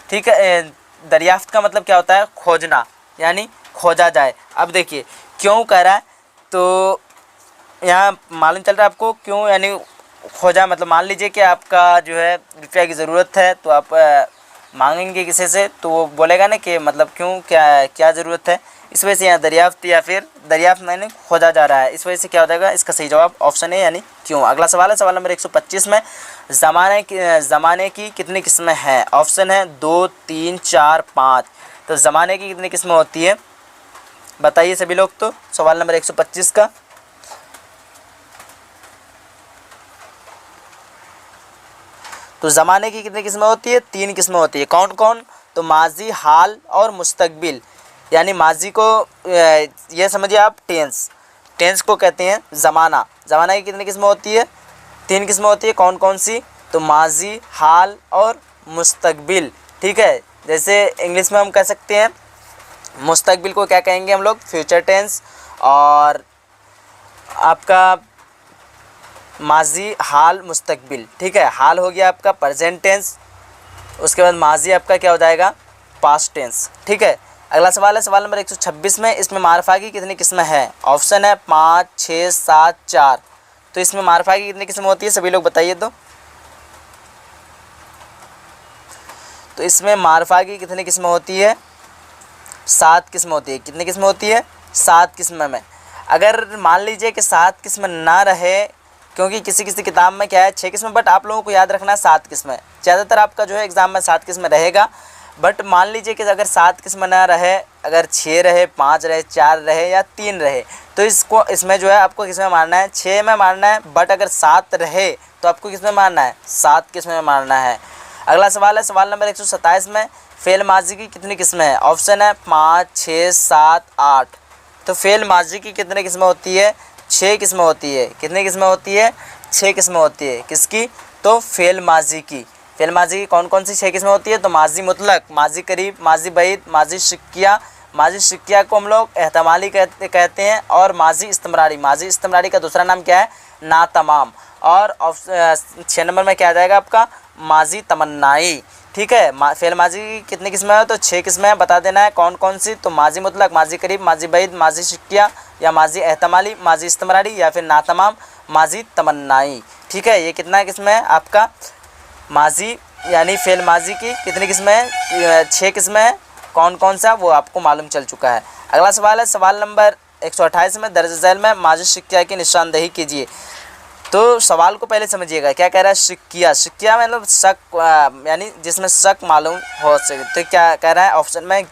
ठीक है। दरियाफ़्त का मतलब क्या होता है, खोजना, यानी खोजा जाए। अब देखिए क्यों कह रहा है, तो यहाँ मालूम चल रहा है आपको क्यों, यानी खोजा मतलब मान लीजिए कि आपका जो है रुपया की ज़रूरत है, तो आप मांगेंगे किसी से, तो वो बोलेगा ना कि मतलब क्यों, क्या ज़रूरत है, इस वजह से यहाँ दरियाफ्त या फिर दरियाफ्त मैंने खोजा जा रहा है, इस वजह से क्या हो जाएगा, इसका सही जवाब ऑप्शन है यानी क्यों। अगला सवाल है सवाल नंबर 125 में, ज़माने की कितनी किस्में हैं? ऑप्शन है 2, 3, 4, 5। तो ज़माने की कितनी किस्में होती है बताइए सभी लोग। तो सवाल नंबर 125 का तो ज़माने की कितनी किस्में होती है? 3 किस्में होती है। कौन कौन? तो माजी, हाल और मुस्तकबिल। यानी माजी को ये समझिए आप टेंस को कहते हैं ज़माना। ज़माना की कितनी किस्में होती है? 3 किस्में होती है। कौन कौन सी? तो माजी, हाल और मुस्तकबिल, ठीक है। जैसे इंग्लिश में हम कह सकते हैं मुस्तकबिल को क्या कहेंगे हम लोग, फ्यूचर टेंस, और आपका माजी, हाल, मुस्तकबिल, ठीक है। हाल हो गया आपका प्रेजेंट टेंस, उसके बाद माजी आपका क्या हो जाएगा, पास्ट टेंस, ठीक है। अगला सवाल है सवाल नंबर 126 में, इसमें मारफा की कितनी किस्में हैं? ऑप्शन है 5, 6, 7, 4। तो इसमें मारफा की कितनी किस्में होती है सभी लोग बताइए। तो इसमें मारफा की कितनी किस्में होती है? 7 किस्में होती है। कितनी किस्में होती है? 7 किस्में में अगर मान लीजिए कि 7 किस्में ना रहे, क्योंकि किसी किसी किताब में क्या है 6 किस्में, बट आप लोगों को याद रखना है 7 किस्में। ज़्यादातर आपका जो है एग्ज़ाम में 7 किस्में रहेगा, बट मान लीजिए कि अगर 7 किस्में ना रहे, अगर 6 रहे, 5 रहे, 4 रहे या 3 रहे, तो इसमें जो है आपको किस में मारना है, 6 में मारना है। बट अगर 7 रहे तो आपको किस में मारना है, 7 किस्में में मारना है। अगला सवाल है सवाल नंबर 127 में, फ़ेल माजी की कितनी किस्में हैं? ऑप्शन है 5, 6, 7, 8। तो फ़ेल माजी की कितनी किस्में होती है? 6 किस्में होती है। कितनी किस्में होती है? 6 किस्में होती है। किसकी? तो फ़ेल माजी की। फ़ेल माजी की कौन कौन सी 6 किस्में होती है? तो माजी मुतलक, माजी करीब, माजी बईद, माजी शिक्किया। माजी शिक्किया को हम लोग एहतमाली कहते हैं, और माजी इस्तमरारी। माजी इस्तमरारी का दूसरा नाम क्या है? ना तमाम। और 6 नंबर में क्या आ जाएगा आपका? माजी तमन्नाई, ठीक है। फ़ेल माजी की कितनी किस्में हैं? तो 6 किस्में हैं, बता देना है कौन कौन सी। तो माजी मुतलक, माजी करीब, माजी बईद, माजी शिक्किया, या माजी एहतमाली, माजी इस्तमरारी, या फिर नातमाम, माजी तमन्नाई, ठीक है। ये कितना किस्में है आपका? माजी यानी फ़ेल माजी की कितनी किस्में हैं? 6 किस्में हैं। कौन कौन सा वो आपको मालूम चल चुका है। अगला सवाल है सवाल नंबर 128 में, दर्ज झैल में माजी शिक्किया की निशानदेही कीजिए। तो सवाल को पहले समझिएगा, क्या कह रहा है? शिक्किया। शिक्किया मतलब शक, यानी जिसमें शक मालूम हो सके। तो क्या कह रहा है? ऑप्शन में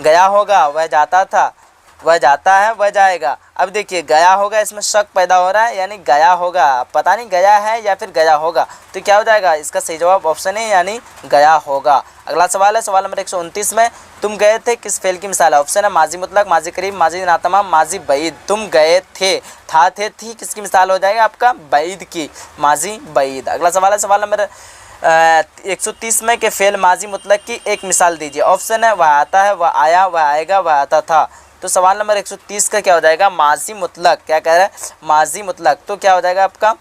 गया होगा, वह जाता था, वह जाता है, वह जाएगा। अब देखिए गया होगा, इसमें शक पैदा हो रहा है, यानी गया होगा, पता नहीं गया है या फिर गया होगा। तो क्या हो जाएगा? इसका सही जवाब ऑप्शन है यानी गया होगा। अगला सवाल है सवाल नंबर 129 में, तुम गए थे किस फेल की मिसाल है। ऑप्शन है माजी मुतलक, माजी करीब, माजी नातमाम, माजी बईद। तुम गए थे, था, थे, थी, किसकी मिसाल हो जाएगा आपका, बईद की, माजी बईद। अगला सवाल है सवाल नंबर 130 में कि फेल माजी मुतलक की एक मिसाल दीजिए। ऑप्शन है वह आता है, वह आया, वह आएगा, वह आता था। तो सवाल नंबर 130 का क्या हो जाएगा, माजी मुतलक। क्या कह रहा है, माजी मुतलक। तो क्या हो जाएगा आपका,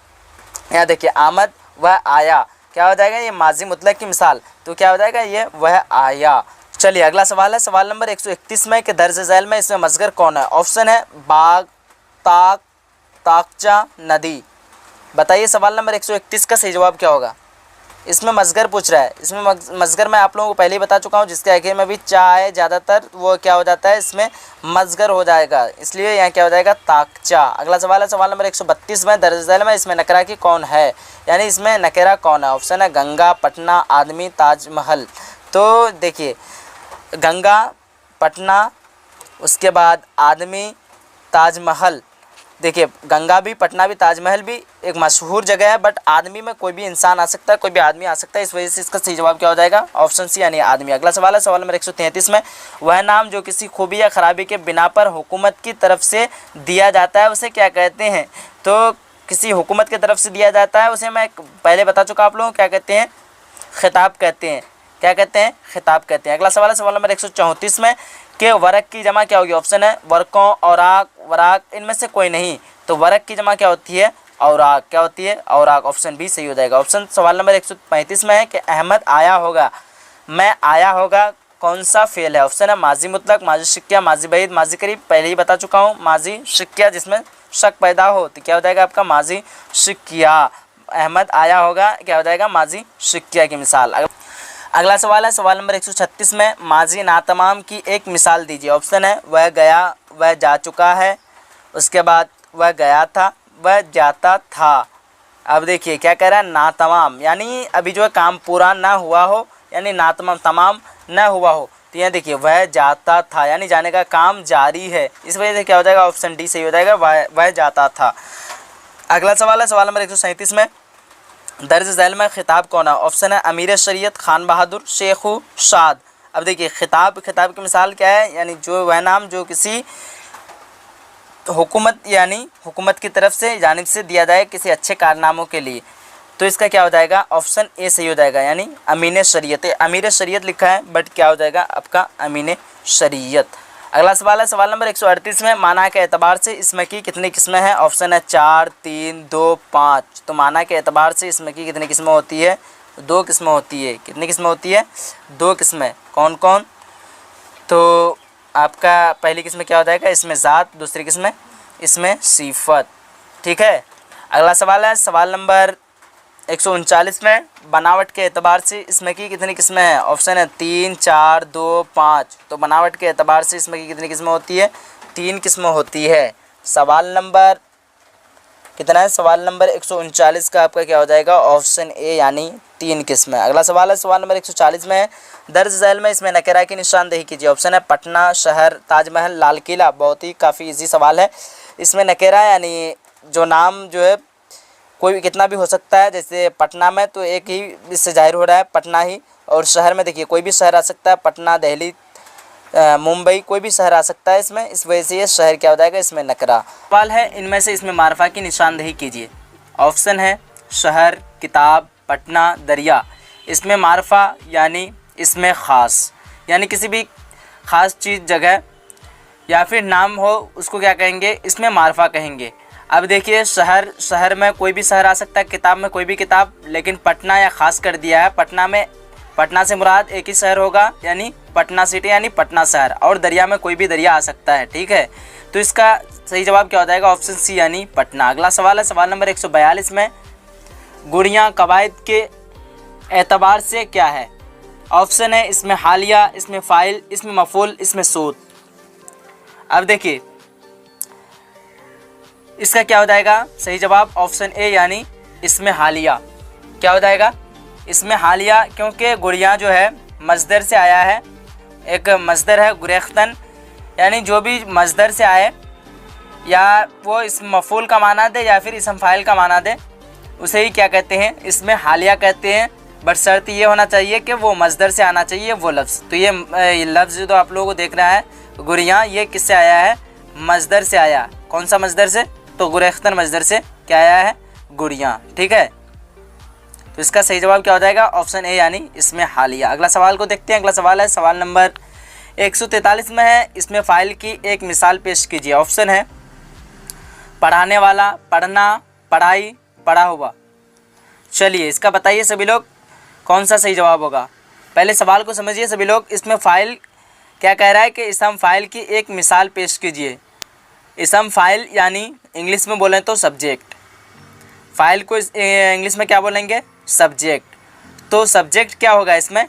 यहाँ देखिए आमद, वह आया, क्या हो जाएगा, ये माजी मुतलक की मिसाल। तो क्या हो जाएगा, ये वह आया। चलिए अगला सवाल है सवाल नंबर 131 में कि दर्ज झैल में इसमें मसगर कौन है। ऑप्शन है बाग, ताक, ताकचा, नदी। बताइए सवाल नंबर 131 का सही जवाब क्या होगा। इसमें मसगर पूछ रहा है, इसमें मसगर मैं आप लोगों को पहले ही बता चुका हूँ, जिसके आगे में भी चाय ज़्यादातर वो क्या हो जाता है, इसमें मसगर हो जाएगा, इसलिए यहाँ क्या हो जाएगा, ताकचा। अगला सवाल है सवाल नंबर 132 में दर्ज झैल में इसमें नकरा की कौन है, यानी इसमें नकेरा कौन है। ऑप्शन है गंगा, पटना, आदमी, ताजमहल। तो देखिए गंगा, पटना, उसके बाद आदमी, ताजमहल। देखिए गंगा भी, पटना भी, ताजमहल भी एक मशहूर जगह है, बट आदमी में कोई भी इंसान आ सकता है, कोई भी आदमी आ सकता है, इस वजह से इसका सही जवाब क्या हो जाएगा, ऑप्शन सी यानी आदमी। अगला सवाल है सवाल नंबर 133 में, वह नाम जो किसी खूबी या खराबी के बिना पर हुकूमत की तरफ से दिया जाता है उसे क्या कहते हैं। तो किसी हुकूमत की तरफ से दिया जाता है उसे मैं पहले बता चुका आप लोगों को, क्या कहते हैं, खिताब कहते हैं। क्या कहते हैं, खिताब कहते हैं। अगला सवाल है सवाल नंबर 134 में कि वर्क की जमा क्या होगी। ऑप्शन है वर्कों, औराक, वराक, इनमें से कोई नहीं। तो वर्क की जमा क्या होती है, औराक। क्या होती है, औराक। ऑप्शन बी सही हो जाएगा। ऑप्शन सवाल नंबर 135 में है कि अहमद आया होगा, मैं आया होगा, कौन सा फेल है। ऑप्शन है माजी मुतलक, माजी शिक्या, माजी बईद, माजी करीब। पहले ही बता चुका हूँ, माजी शिक्या जिसमें शक पैदा हो, तो क्या हो जाएगा आपका, माजी शिक्या। अहमद आया होगा, क्या हो जाएगा, माजी शिक्या की मिसाल। अगला सवाल है सवाल नंबर 136 में, माजी नातमाम की एक मिसाल दीजिए। ऑप्शन है वह गया, वह जा चुका है, उसके बाद वह गया था, वह जाता था। अब देखिए क्या कह रहा है, नातमाम, यानी अभी जो है काम पूरा ना हुआ हो, यानी नातमाम तमाम ना हुआ हो। तो यहाँ देखिए वह जाता था, यानी जाने का काम जारी है, इस वजह से क्या हो जाएगा, ऑप्शन डी सही हो जाएगा, वह जाता था। अगला सवाल है सवाल नंबर 137 में, दर्ज झैल में खिताब कौन है। ऑप्शन है अमीर शरीयत, खान बहादुर, शेखु, शाद। अब देखिए खिताब की मिसाल क्या है, यानी जो वह नाम जो किसी हुकूमत यानी हुकूमत की तरफ से जानिब से दिया जाए किसी अच्छे कारनामों के लिए। तो इसका क्या हो जाएगा, ऑप्शन ए सही हो जाएगा, यानी अमीन शरीयत। अमीर शरीयत लिखा है बट क्या हो जाएगा आपका अमीन शरीयत। अगला सवाल है सवाल नंबर 138 में, माना के एतबार से इसमें की कितनी किस्में हैं। ऑप्शन है 4, 3, 2, 5। तो माना के एतबार से इसमें की कितनी किस्में होती है, 2 किस्में होती है। कितनी किस्में होती है, 2 किस्में। कौन कौन, तो आपका पहली किस्म क्या हो जाएगा, इसमें ज़ात, दूसरी किस्म इसमें सिफत। ठीक है। अगला सवाल है सवाल नंबर 139 में, बनावट के एतबार से इसमें की कितनी किस्में हैं। ऑप्शन है 3, 4, 2, 5। तो बनावट के एतबार से इसमें की कितनी किस्में होती है, 3 किस्में होती है। सवाल नंबर कितना है, सवाल नंबर 139 का आपका क्या हो जाएगा, ऑप्शन ए यानी 3 किस्में। अगला सवाल है सवाल नंबर 140 में, दर्ज झैल में इसमें नकेरा की निशानदेही कीजिए। ऑप्शन है पटना, शहर, ताजमहल, लाल किला। बहुत ही काफ़ी इजी सवाल है। इसमें नकेरा यानी जो नाम जो है कोई भी कितना भी हो सकता है, जैसे पटना में तो एक ही इससे जाहिर हो रहा है पटना ही, और शहर में देखिए कोई भी शहर आ सकता है, पटना, दिल्ली, मुंबई, कोई भी शहर आ सकता है इसमें, इस वजह से ये शहर क्या हो जाएगा, इसमें नकरा। सवाल है इनमें से इसमें मारफा की निशानदेही कीजिए। ऑप्शन है शहर, किताब, पटना, दरिया। इसमें मारफा यानी इसमें ख़ास, यानी किसी भी ख़ास चीज़, जगह या फिर नाम हो उसको क्या कहेंगे, इसमें मारफा कहेंगे। अब देखिए शहर में कोई भी शहर आ सकता है, किताब में कोई भी किताब, लेकिन पटना या ख़ास कर दिया है। पटना से मुराद एक ही शहर होगा, यानी पटना सिटी यानी पटना शहर, और दरिया में कोई भी दरिया आ सकता है। ठीक है, तो इसका सही जवाब क्या हो जाएगा, ऑप्शन सी यानी पटना। अगला सवाल है सवाल नंबर 142 में, गुड़ियाँ कवायद के एतबार से क्या है। ऑप्शन है इसमें हालिया, इसमें फ़ाइल, इसमें मफ़ूल, इसमें सूत। अब देखिए इसका क्या हो जाएगा सही जवाब, ऑप्शन ए यानी इसमें हालिया। क्या हो जाएगा, इसमें हालिया, क्योंकि गुड़ियाँ जो है मज़दर से आया है, एक मज़दर है गुरेख्तन, यानी जो भी मज़दर से आए या वो इस मफ़ूल का माना दे या फिर इसम फ़ाइल का माना दे, उसे ही क्या कहते हैं, इसमें हालिया कहते हैं। बट शर्त ये होना चाहिए कि वो मज़दर से आना चाहिए वो लफ्ज़। तो ये लफ्ज़ जो आप लोगों को देख रहा है गुरियाँ, ये किससे आया है? मज़दर से आया। कौन सा मज़दर से? तो गुरेख्तन मज़दर से क्या आया है? गुरियाँ। ठीक है, तो इसका सही जवाब क्या हो जाएगा? ऑप्शन ए यानी इसमें हालिया। अगला सवाल को देखते हैं। अगला सवाल है सवाल नंबर 143 में है। इसमें फ़ाइल की एक मिसाल पेश कीजिए। ऑप्शन है पढ़ाने वाला, पढ़ना, पढ़ाई, पढ़ा हुआ। चलिए इसका बताइए सभी लोग कौन सा सही जवाब होगा। पहले सवाल को समझिए सभी लोग। इसमें फ़ाइल क्या कह रहा है कि इसम फ़ाइल की एक मिसाल पेश कीजिए। इसम फ़ाइल यानी इंग्लिश में बोलें तो सब्जेक्ट। फ़ाइल को इंग्लिश में क्या बोलेंगे? सब्जेक्ट। तो सब्जेक्ट क्या होगा इसमें?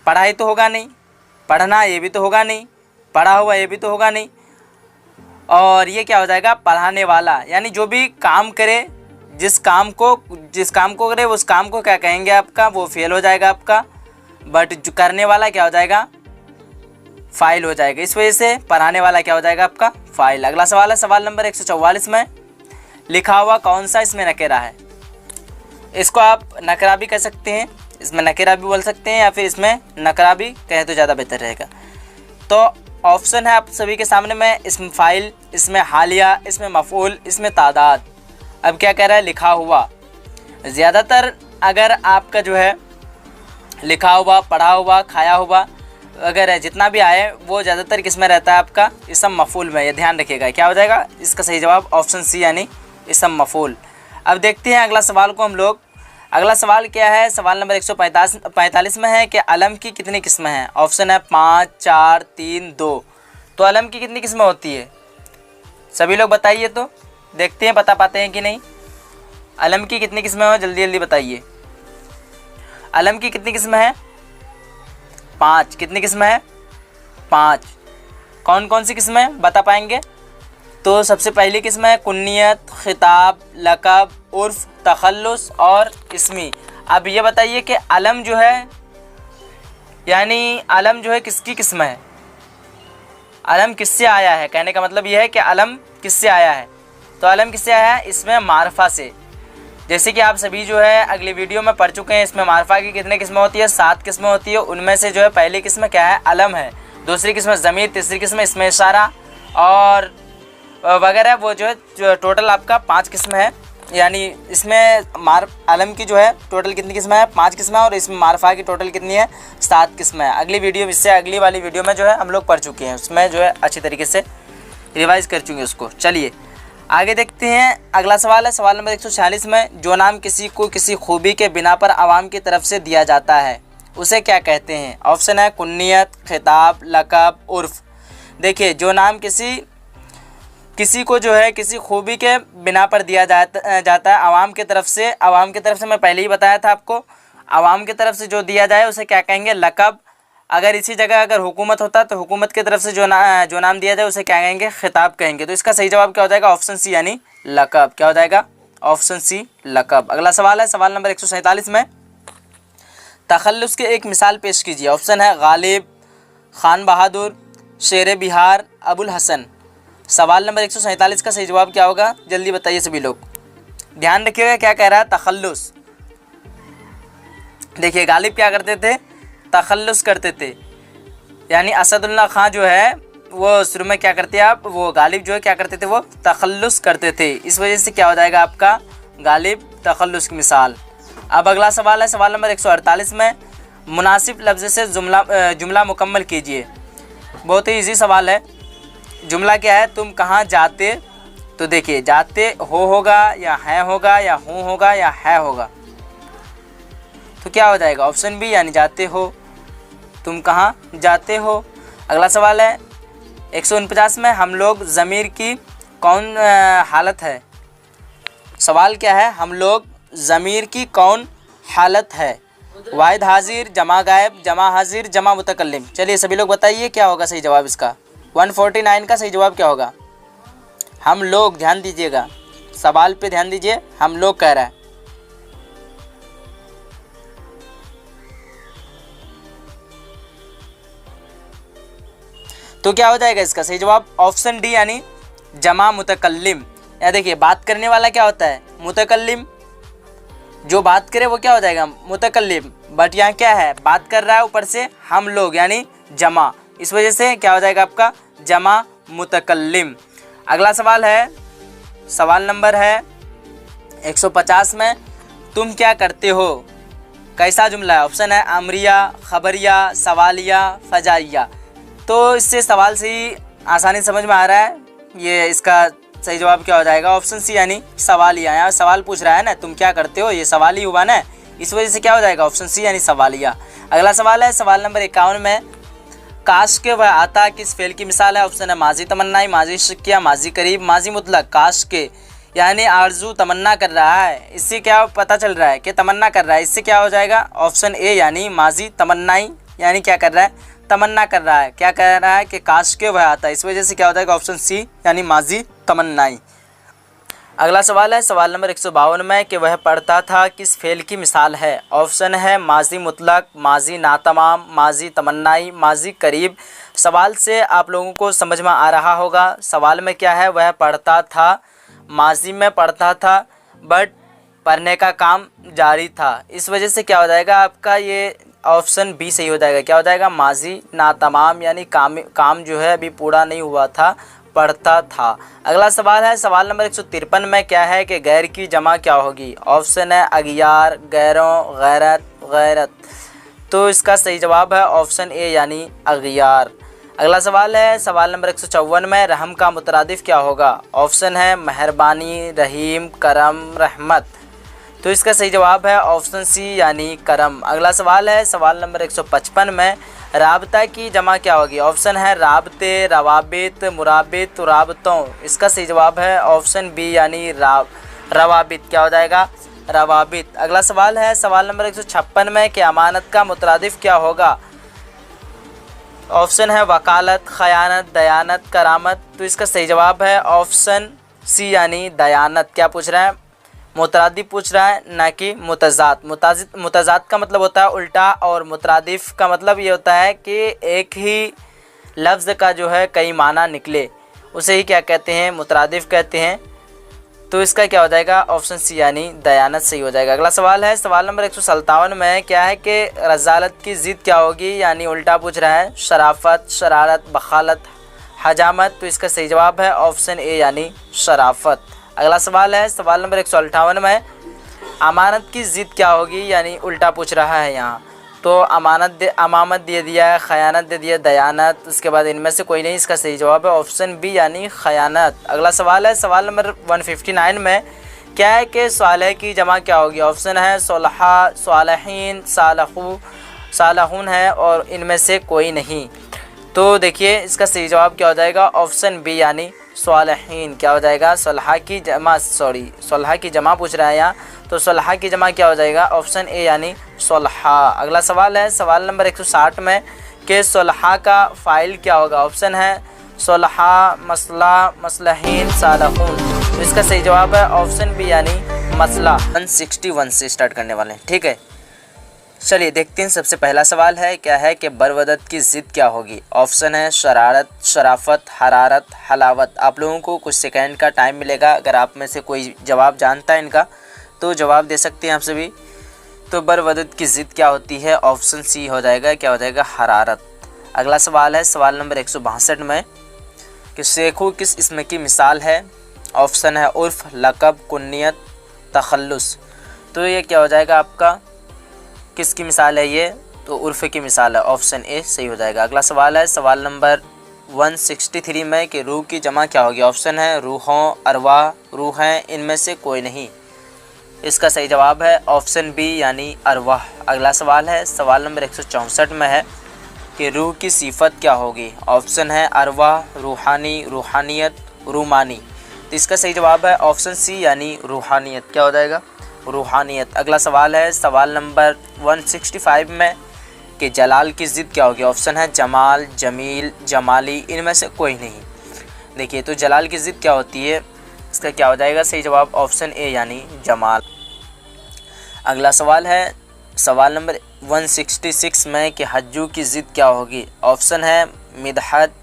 पढ़ाई तो होगा नहीं, पढ़ना ये भी तो होगा नहीं, पढ़ा हुआ ये भी तो होगा नहीं, और ये क्या हो जाएगा? पढ़ाने वाला। यानी जो भी काम करे, जिस काम को करे उस काम को क्या कहेंगे आपका? वो फेल हो जाएगा आपका, बट जो करने वाला क्या हो जाएगा? फ़ाइल हो जाएगा। इस वजह से पढ़ाने वाला क्या हो जाएगा आपका? फ़ाइल। अगला सवाल है सवाल नंबर 144 में। लिखा हुआ कौन सा इसमें नकेरा है? इसको आप नकरा भी कह सकते हैं, इसमें नकेरा भी बोल सकते हैं, या फिर इसमें नकरा भी कहें तो ज़्यादा बेहतर रहेगा। तो ऑप्शन है आप सभी के सामने में। इसमें फ़ाइल, इसमें हालिया, इसमें मफ़ऊल, इसमें तादाद। अब क्या कह रहा है? लिखा हुआ। ज़्यादातर अगर आपका जो है लिखा हुआ, पढ़ा हुआ, खाया हुआ अगर जितना भी आए वो ज़्यादातर किस में रहता है आपका? इसम मफ़ऊल में। ये ध्यान रखिएगा। क्या हो जाएगा इसका सही जवाब? ऑप्शन सी यानी इसम मफ़ऊल। अब देखते हैं अगला सवाल को हम लोग। अगला सवाल क्या है? सवाल नंबर 145 में है कि अलम की कितनी किस्में हैं? ऑप्शन है 5, 4, 3, 2। तो अलम की कितनी किस्में होती है? सभी लोग बताइए तो देखते हैं बता पाते हैं कि नहीं। अलम की कितनी किस्में हैं? जल्दी जल्दी बताइए। अलम की कितनी किस्में हैं? 5। कितनी किस्में हैं? 5। कौन कौन सी किस्में बता पाएंगे? तो सबसे पहली किस्म है कुन्नियत, खिताब, लक़ब, उर्फ़, तखल्लुस और इसमी। अब ये बताइए कि अलम जो है, यानी अलम जो है किसकी किस्म है? अलम किससे आया है? कहने का मतलब ये है कि अलम किससे आया है। तो अलम किससे आया है? इसमें मारफा से। जैसे कि आप सभी जो है अगली वीडियो में पढ़ चुके हैं, इसमें मारफा की कितनी किस्में होती है? 7 किस्में होती है। उनमें से जो है पहली किस्म क्या है? अलम है। दूसरी किस्म ज़मीर, तीसरी किस्म इसमें इशारा और वगैरह। वो जो है टोटल आपका 5 किस्म है। यानी इसमें अलम की जो है टोटल कितनी किस्में हैं? 5 किस्में। और इसमें मारफा की टोटल कितनी है? 7 किस्में है। अगली वीडियो इससे अगली वाली वीडियो में जो है हम लोग पढ़ चुके हैं, उसमें जो है अच्छी तरीके से रिवाइज़ कर चुके हैं उसको। चलिए आगे देखते हैं। अगला सवाल है सवाल नंबर 146 में। जो नाम किसी को किसी खूबी के बिना पर आवाम की तरफ से दिया जाता है उसे क्या कहते हैं? ऑप्शन है कुन्नियत, खिताब, लक़ब, उर्फ़। देखिए जो नाम किसी को जो है किसी खूबी के बिना पर दिया जाता है आवाम की तरफ से। आवाम की तरफ से मैं पहले ही बताया था आपको, आवाम की तरफ से जो दिया जाए उसे क्या कहेंगे? लक़ब। अगर इसी जगह अगर हुकूमत होता तो हुकूमत की तरफ से जो नाम दिया जाए उसे क्या कहेंगे? खिताब कहेंगे। तो इसका सही जवाब क्या हो जाएगा? ऑप्शन सी यानी लक़ब। क्या हो जाएगा? ऑप्शन सी लक़ब। अगला सवाल है सवाल नंबर 147 में। तखल्लुस की एक मिसाल पेश कीजिए। ऑप्शन है गालिब, खान बहादुर, शेर बिहार, अबुल हसन। सवाल नंबर 147 का सही जवाब क्या होगा? जल्दी बताइए सभी लोग। ध्यान रखिएगा क्या कह रहा है? तखल्लुस। देखिए गालिब क्या करते थे? तखल्लुस करते थे। यानी असदुल्ला खां जो है वो शुरू में क्या करते हैं आप? वो गालिब जो है क्या करते थे? वो तखल्लुस करते थे। इस वजह से क्या हो जाएगा आपका? गालिब, तखल्लुस की मिसाल। अब अगला सवाल है सवाल नंबर 148 में। मुनासिब लफ्ज़ से जुमला मुकम्मल कीजिए। बहुत ही ईजी सवाल है। जुमला क्या है? तुम कहाँ जाते? तो देखिए जाते हो होगा या है होगा या हूँ होगा या है होगा। तो क्या हो जाएगा? ऑप्शन बी यानी जाते हो। तुम कहाँ जाते हो। अगला सवाल है 149 में। हम लोग ज़मीर की कौन हालत है? सवाल क्या है? हम लोग ज़मीर की कौन हालत है? वाहिद हाजिर, जमा गायब, जमा हाजिर, जमा मुतकल्लिम। चलिए सभी लोग बताइए क्या होगा सही जवाब इसका। 149 का सही जवाब क्या होगा? हम लोग, ध्यान दीजिएगा सवाल पे ध्यान दीजिए। हम लोग कह रहा है। तो क्या हो जाएगा इसका सही जवाब? ऑप्शन डी यानी जमा मुतकल्लिम। या देखिए बात करने वाला क्या होता है? मुतकल्लिम। जो बात करे वो क्या हो जाएगा, मुतकल्लिम। बट यहाँ क्या है, बात कर रहा है ऊपर से हम लोग यानी जमा, इस वजह से क्या हो जाएगा आपका जमा मुतकल्लिम। अगला सवाल है, सवाल नंबर है 150 में, तुम क्या करते हो कैसा जुमला है। ऑप्शन है अमरिया, खबरिया, सवालिया, फजाइया। तो इससे सवाल से ही आसानी समझ में आ रहा है, ये इसका सही जवाब क्या हो जाएगा, ऑप्शन सी यानी सवालिया। यहाँ सवाल पूछ रहा है ना, तुम क्या करते हो, ये सवाल ही हुआ ना, इस वजह से क्या हो जाएगा ऑप्शन सी यानी सवालिया। अगला सवाल है सवाल नंबर 51 में, काश के वह आता किस फेल की मिसाल है। ऑप्शन है माजी तमन्नाई, माजी शकिया, माजी करीब, माजी मुतलक। काश के यानी आरजू तमन्ना कर रहा है, इससे क्या पता चल रहा है कि तमन्ना कर रहा है, इससे क्या हो जाएगा ऑप्शन ए यानी माजी तमन्नाई, यानी क्या कर रहा है, तमन्ना कर रहा है। क्या कह रहा है कि काश के वह आता, इस वजह से क्या हो जाएगा ऑप्शन सी यानी माजी तमन्नाई। अगला सवाल है सवाल नंबर 152 में, कि वह पढ़ता था किस फेल की मिसाल है। ऑप्शन है माजी मुतलक, माजी नातमाम, माजी तमन्नाई, माजी करीब। सवाल से आप लोगों को समझ में आ रहा होगा, सवाल में क्या है, वह पढ़ता था, माजी में पढ़ता था बट पढ़ने का काम जारी था, इस वजह से क्या हो जाएगा आपका ये ऑप्शन बी सही हो जाएगा। क्या हो जाएगा, माजी नातमाम यानी काम जो है अभी पूरा नहीं हुआ था, पढ़ता था। अगला सवाल है सवाल नंबर 153 में, क्या है कि गैर की जमा क्या होगी। ऑप्शन है अगियार, गैरों, गैरत, गैरत। तो इसका सही जवाब है ऑप्शन ए यानी अगियार। अगला सवाल है सवाल नंबर 154 में, रहम का मुतरादिफ क्या होगा। ऑप्शन है मेहरबानी, रहीम, करम, रहमत। तो इसका सही जवाब है ऑप्शन सी यानी करम। अगला सवाल है सवाल नंबर 155 में, राबता की जमा क्या होगी। ऑप्शन है राबते, रवाबित, मुराबित, राबतों। इसका सही जवाब है ऑप्शन बी यानी रवाबित। क्या हो जाएगा, रवाबित। अगला सवाल है सवाल नंबर 156 में, कि अमानत का मुतरादिफ क्या होगा। ऑप्शन है वकालत, खयानत, दयानत, करामत। तो इसका सही जवाब है ऑप्शन सी यानी दयानत। क्या पूछ रहा है, मुतरादिफ पूछ रहा है ना कि मुतजाद। मुतजाद का मतलब होता है उल्टा, और मुतरादिफ का मतलब ये होता है कि एक ही लफ्ज़ का जो है कई माना निकले, उसे ही क्या कहते हैं, मुतरादिफ कहते हैं। तो इसका क्या हो जाएगा ऑप्शन सी यानी दयानत सही हो जाएगा। अगला सवाल है सवाल नंबर 157 में, क्या है कि रज़ालत की ज़िद क्या होगी, यानी उल्टा पूछ रहा है, शराफत, शरारत, बखालत, हजामत। तो इसका सही जवाब है ऑप्शन ए यानी शराफत। अगला सवाल है सवाल नंबर 158 में, अमानत की ज़िद क्या होगी, यानी उल्टा पूछ रहा है यहाँ। तो अमामत दे दिया है, खयानत दे दिया, दयानत, उसके बाद इनमें से कोई नहीं, इसका सही जवाब है ऑप्शन बी यानी खयानत। अगला सवाल है सवाल नंबर 159 में, क्या है कि सालह की जमा क्या होगी। ऑप्शन है सोलहा, सालहीन, सालहू, सालहून है, और इनमें से कोई नहीं। तो देखिए इसका सही जवाब क्या हो जाएगा ऑप्शन बी यानी सालहीन। क्या हो जाएगा, सोलहा की जमा पूछ रहा है यहाँ, तो सोलहा की जमा क्या हो जाएगा ऑप्शन ए यानी सोलहा। अगला सवाल है सवाल नंबर 160 में, कि सोलहा का फ़ाइल क्या होगा। ऑप्शन है सोलहा, मसला, मसलहीन, सालहून। तो इसका सही जवाब है ऑप्शन बी यानी मसला। 161 से स्टार्ट करने वाले हैं, ठीक है। चलिए देखते हैं, सबसे पहला सवाल है, क्या है कि बरवदत की ज़िद क्या होगी। ऑप्शन है शरारत, शराफत, हरारत, हलावत। आप लोगों को कुछ सेकंड का टाइम मिलेगा, अगर आप में से कोई जवाब जानता है इनका तो जवाब दे सकते हैं आप सभी। तो बरवदत की ज़िद क्या होती है, ऑप्शन सी हो जाएगा, क्या हो जाएगा, हरारत। अगला सवाल है सवाल नंबर 162 में, कि शेखू किस इसम की मिसाल है। ऑप्शन है उर्फ, लक़ब, कुन्नियत, तखल्लुस। तो ये क्या हो जाएगा आपका, किसकी मिसाल है ये, तो उर्फ़ की मिसाल है, ऑप्शन ए सही हो जाएगा। अगला सवाल है सवाल नंबर 163 में, कि रूह की जमा क्या होगी। ऑप्शन है रूहों, अरवाह, रूहें, इनमें से कोई नहीं। इसका सही जवाब है ऑप्शन बी यानी अरवाह। अगला सवाल है सवाल नंबर 164 में है, कि रूह की सिफत क्या होगी। ऑप्शन है अरवाह, रूहानी, रूहानियत, रूमानी। तो इसका सही जवाब है ऑप्शन सी यानी रूहानियत। क्या हो जाएगा, रूहानियत। अगला सवाल है सवाल नंबर 165 में, कि जलाल की ज़िद क्या होगी। ऑप्शन है जमाल, जमील, जमाली, इनमें से कोई नहीं। देखिए तो जलाल की ज़िद क्या होती है, इसका क्या हो जाएगा सही जवाब ऑप्शन ए यानी जमाल। अगला सवाल है सवाल नंबर 166 में, कि हज्जू की ज़िद क्या होगी। ऑप्शन है मिदहत,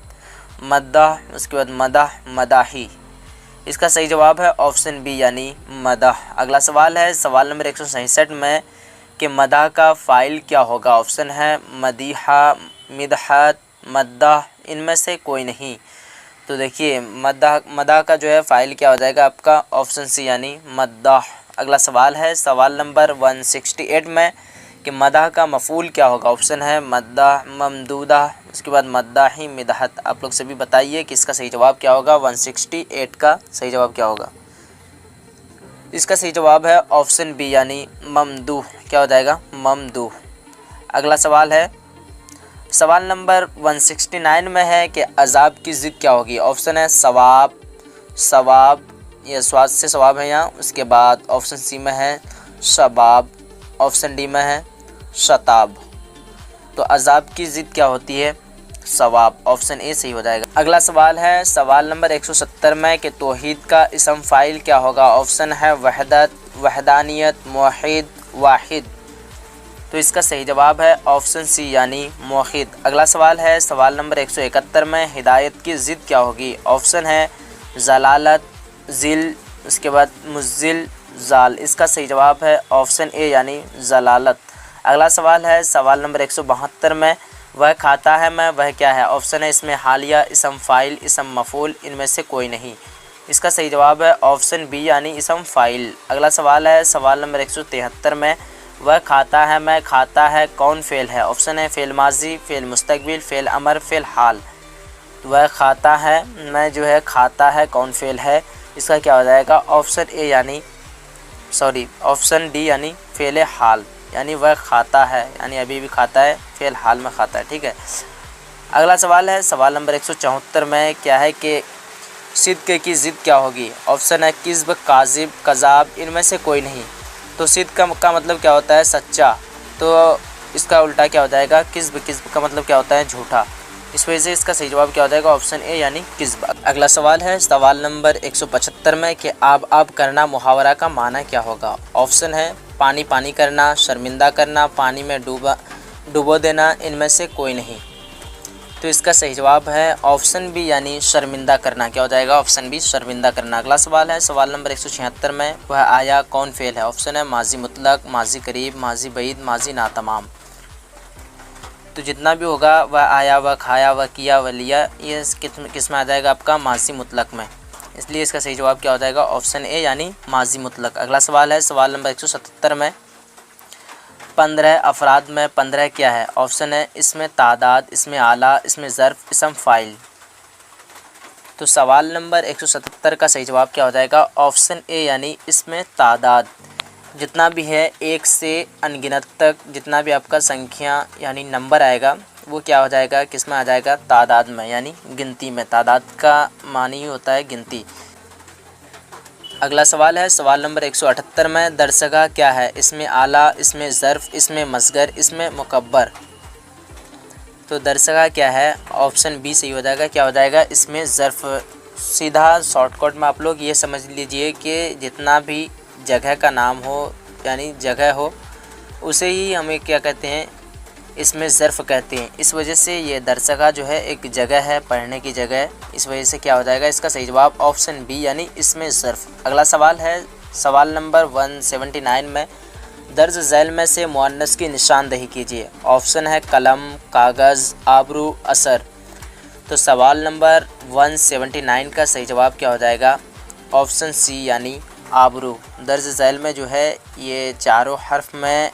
मद्दाह, उसके बाद मदाह, मदाही। इसका सही जवाब है ऑप्शन बी यानी मदह। अगला सवाल है सवाल नंबर 167 में कि मदह का फ़ाइल क्या होगा। ऑप्शन है मदीहा, मिदहत, मद्दाह, इनमें से कोई नहीं। तो देखिए मदह का जो है फ़ाइल क्या हो जाएगा आपका ऑप्शन सी यानी मद्दाह। अगला सवाल है सवाल नंबर 168 में कि मदह का मफ़ूल क्या होगा। ऑप्शन है मद्दाह, ममदूदा, उसके बाद मद्दाही, मिदहत। आप लोग सभी बताइए कि इसका सही जवाब क्या होगा। 168 का सही जवाब क्या होगा। इसका सही जवाब है ऑप्शन बी यानी ममदूह। क्या हो जाएगा ममदूह। अगला सवाल है सवाल नंबर 169 में है कि अज़ाब की ज़िद क्या होगी। ऑप्शन है सवाब, सवाब, ये स्वाद से सवाब है यहाँ। उसके बाद ऑप्शन सी में है शबाब, ऑप्शन डी में है शताब। तो अज़ाब की ज़िद क्या होती है सवाब, ऑप्शन ए सही हो जाएगा। अगला सवाल है सवाल नंबर 170 में कि तौहीद का इसम फ़ाइल क्या होगा। ऑप्शन है वहदत, वहदानियत, मुवहिद, वाहिद। तो इसका सही जवाब है ऑप्शन सी यानी मुवहिद। अगला सवाल है सवाल नंबर 171 में हिदायत की ज़िद क्या होगी। ऑप्शन है ज़लालत, ज़िल, उसके बाद मुज़िल, ज़ाल। इसका सही जवाब है ऑप्शन ए यानी ज़लालत। अगला सवाल है सवाल नंबर 172 में वह खाता है मैं वह क्या है। ऑप्शन है इसमें हालिया, इसम फ़ाइल, इसम मफ़ूल, इनमें से कोई नहीं। इसका सही जवाब है ऑप्शन बी यानी इसम फ़ाइल। अगला सवाल है सवाल नंबर 173 में वह खाता है मैं खाता है कौन फ़ेल है। ऑप्शन है फ़ेल माजी, फ़ेल मुस्तक़बिल, फ़ेल अमर, फ़ेल हाल। वह खाता है मैं जो है खाता है कौन फ़ेल है। इसका क्या हो जाएगा ऑप्शन ए यानी ऑप्शन डी यानी फ़ेल हाल, यानी वह खाता है यानी अभी भी खाता है, फ़ेल हाल में खाता है। ठीक है। अगला सवाल है सवाल नंबर 174 में क्या है कि सिद्क़ की ज़िद क्या होगी। ऑप्शन है किज़्ब, काज़िब, कज़ाब, इनमें से कोई नहीं। तो सिद्क़ का मतलब क्या होता है सच्चा, तो इसका उल्टा क्या हो जाएगा किज़्ब। किज़्ब का मतलब क्या होता है झूठा। इस वजह से इसका सही जवाब क्या हो जाएगा ऑप्शन ए यानी किज़्ब। अगला सवाल है सवाल नंबर 175 में कि आब करना मुहावरा का माना क्या होगा। ऑप्शन है पानी पानी करना, शर्मिंदा करना, पानी में डुबो देना, इनमें से कोई नहीं। तो इसका सही जवाब है ऑप्शन बी यानी शर्मिंदा करना। क्या हो जाएगा ऑप्शन बी शर्मिंदा करना। अगला सवाल है सवाल नंबर 176 में वह आया कौन फ़ेल है। ऑप्शन है माजी मुतलक, माजी करीब, माजी बईद, माजी नातमाम। तो जितना भी होगा वह आया, वह खाया, वह किया, वह लिया, ये किस में आ जाएगा आपका माजी मुतलक में। इसलिए इसका सही जवाब क्या हो जाएगा ऑप्शन ए यानी माजी मुतलक। अगला सवाल है सवाल नंबर 177 में 15 अफराद में 15 क्या है। ऑप्शन है इसमें तादाद, इसमें आला, इसमें ज़र्फ़, इसम फ़ाइल। तो सवाल नंबर 177 का सही जवाब क्या हो जाएगा ऑप्शन ए यानी इसमें तादाद। जितना भी है एक से अनगिनत तक जितना भी आपका संख्या यानी नंबर आएगा वो क्या हो जाएगा किस में आ जाएगा तादाद में यानी गिनती में। तादाद का मानी होता है गिनती। अगला सवाल है सवाल नंबर 178 में दरसगाह क्या है। इसमें आला, इसमें ज़र्फ़, इसमें मसगर, इसमें मुकब्बर। तो दरसगाह क्या है ऑप्शन बी सही हो जाएगा। क्या हो जाएगा इसमें ज़र्फ़। सीधा शॉर्टकट में आप लोग ये समझ लीजिए कि जितना भी जगह का नाम हो यानी जगह हो उसे ही हमें क्या कहते हैं इसमें ज़र्फ़ कहते हैं। इस वजह से ये दरसगाह जो है एक जगह है, पढ़ने की जगह। इस वजह से क्या हो जाएगा इसका सही जवाब ऑप्शन बी यानी इसमें ज़र्फ़। अगला सवाल है सवाल नंबर 179 में दर्ज झैल में से मुअन्नस की निशानदही कीजिए। ऑप्शन है कलम, कागज़, आबरू, असर। तो सवाल नंबर 179 का सही जवाब क्या हो जाएगा ऑप्शन सी यानी आबरू। दर्ज झैल में जो है ये चारों हर्फ में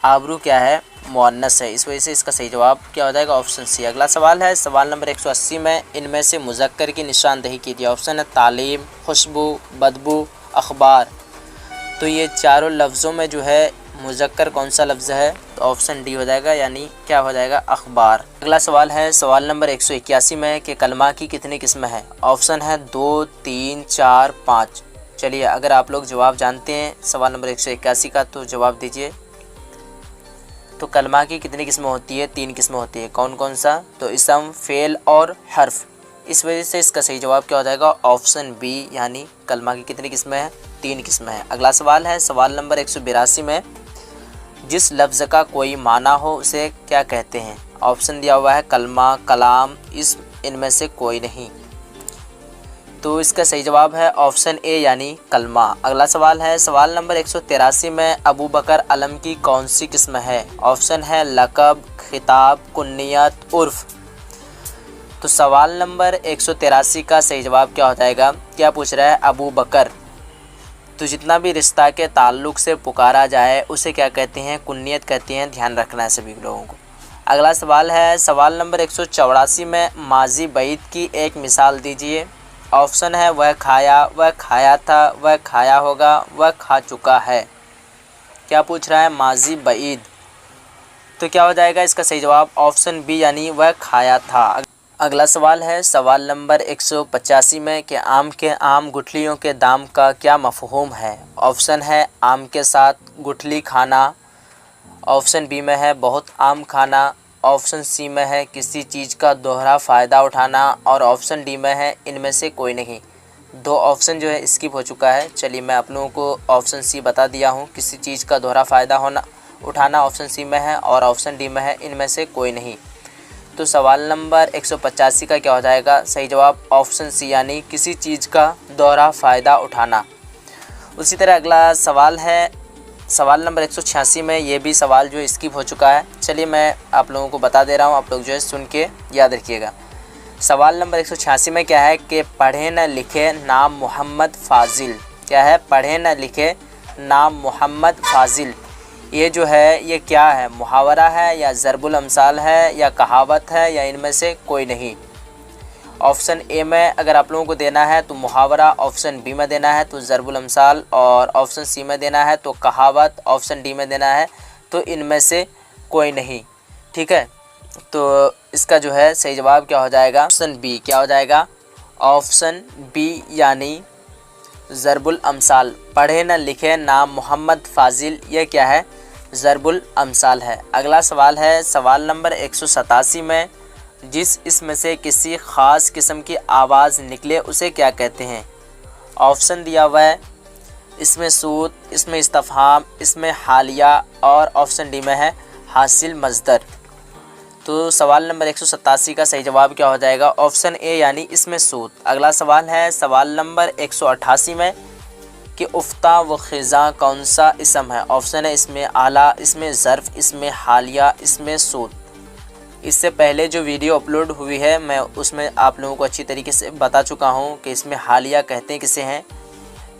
आबरू क्या है मुअन्नस है। इस वजह से इसका सही जवाब क्या हो जाएगा ऑप्शन सी। अगला सवाल है सवाल नंबर 180 में इनमें से मुज़क्कर की निशानदही कीजिए। ऑप्शन है तालीम, खुशबू, बदबू, अखबार। तो ये चारों लफ्ज़ों में जो है मुज़क्कर कौन सा लफ्ज़ है तो ऑप्शन डी हो जाएगा यानी क्या हो जाएगा अखबार। अगला सवाल है सवाल नंबर 181 में कि कलमा की कितनी किस्में हैं। ऑप्शन है 2, 3, 4, 5। चलिए अगर आप लोग जवाब जानते हैं सवाल नंबर 181 का तो जवाब दीजिए। तो कलमा की कितनी किस्में होती है 3 किस्में होती है। कौन कौन सा तो इसम, फ़ेल और हर्फ। इस वजह से इसका सही जवाब क्या हो जाएगा ऑप्शन बी यानी कलमा की कितनी किस्में हैं 3 किस्में हैं। अगला सवाल है सवाल नंबर 182 में जिस लफ्ज़ का कोई माना हो उसे क्या कहते हैं। ऑप्शन दिया हुआ है कलमा, कलाम, इस्म, इनमें से कोई नहीं। तो इसका सही जवाब है ऑप्शन ए यानी कलमा। अगला सवाल है, सवाल नंबर 183 में अबू बकर अलम की कौन सी किस्म है? ऑप्शन है लक़ब, खिताब, कुन्नियत, उर्फ। तो सवाल नंबर 183 का सही जवाब क्या हो जाएगा? क्या पूछ रहा है? अबू बकर। तो जितना भी रिश्ता के ताल्लुक़ से पुकारा जाए उसे क्या कहते हैं? कुन्नियत कहते हैं। ध्यान रखना है सभी लोगों को। अगला सवाल है, सवाल नंबर 184 में माजी बईद की एक मिसाल दीजिए। ऑप्शन है वह खाया, वह खाया था, वह खाया होगा, वह खा चुका है। क्या पूछ रहा है? माजी बईद। तो क्या हो जाएगा इसका सही जवाब? ऑप्शन बी यानी वह खाया था। अगला सवाल है, सवाल नंबर 185 में कि आम के आम गुठलियों के दाम का क्या मफ़हूम है? ऑप्शन है आम के साथ गुठली खाना, ऑप्शन बी में है बहुत आम खाना, ऑप्शन सी में है किसी चीज़ का दोहरा फ़ायदा उठाना और ऑप्शन डी में है इनमें से कोई नहीं। दो ऑप्शन जो है स्किप हो चुका है। चलिए मैं आप लोगों को ऑप्शन सी बता दिया हूँ, किसी चीज़ का दोहरा फ़ायदा उठाना ऑप्शन सी में है और ऑप्शन डी में है इनमें से कोई नहीं। तो सवाल नंबर 185 का क्या हो जाएगा? सही जवाब ऑप्शन सी यानी किसी चीज़ का दोहरा फ़ायदा उठाना। उसी तरह अगला सवाल है, सवाल नंबर 186 में ये भी सवाल जो स्किप हो चुका है। चलिए मैं आप लोगों को बता दे रहा हूँ, आप लोग जो है सुन के याद रखिएगा। सवाल नंबर 186 में क्या है कि पढ़े न लिखे नाम मोहम्मद फ़ाज़िल। क्या है? पढ़े न लिखे नाम मोहम्मद फ़ाज़िल। ये जो है ये क्या है? मुहावरा है या ज़रबुल अमसाल है या कहावत है या इनमें से कोई नहीं? ऑप्शन ए में अगर आप लोगों को देना है तो मुहावरा, ऑप्शन बी में देना है तो ज़रबुल अमसाल और ऑप्शन सी में देना है तो कहावत, ऑप्शन डी में देना है तो इनमें से कोई नहीं। ठीक है, तो इसका जो है सही जवाब क्या हो जाएगा? Option B. क्या हो जाएगा? ऑप्शन बी यानी ज़रबुल अमसाल। पढ़े न लिखे नाम मोहम्मद फ़ाज़िल, ये क्या है? ज़रबुल अमसाल है। अगला सवाल है, सवाल नंबर 187 में जिस इसमें से किसी ख़ास किस्म की आवाज़ निकले उसे क्या कहते हैं? ऑप्शन दिया हुआ है इसमें सूत, इसमें इस्तफ़हाम, इसमें हालिया और ऑप्शन डी में है हासिल मज़दर। तो सवाल नंबर 187 का सही जवाब क्या हो जाएगा? ऑप्शन ए यानी इसमें सूत। अगला सवाल है, सवाल नंबर 188 में कि उफ्ता व ख़िज़ा कौन सा इसम है? ऑप्शन है इसमें आला, इसमें ज़र्फ़, इसमें हालिया, इसमें सूत। इससे पहले जो वीडियो अपलोड हुई है मैं उसमें आप लोगों को अच्छी तरीके से बता चुका हूँ कि इसमें हालिया कहते हैं किसे हैं।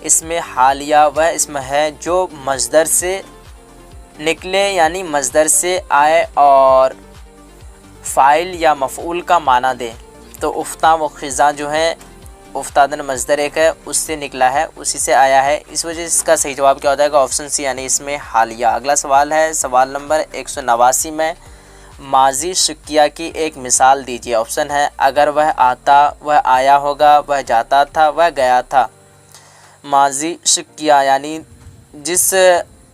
इसमें हालिया वह इसमें है जो मज़दर से निकले यानी मज़दर से आए और फ़ाइल या मफ़ऊल का माना दे। तो उफ्ता व ख़िज़ा जो है, उफ्तादन मज़दर एक है उससे निकला है, उसी से आया है, इस वजह से इसका सही जवाब क्या हो जाएगा? ऑप्शन सी यानी इसमें हालिया। अगला सवाल है, सवाल नंबर 189 में माजी शुक्रिया की एक मिसाल दीजिए। ऑप्शन है अगर वह आता, वह आया होगा, वह जाता था, वह गया था। माजी शुक्रिया यानी जिस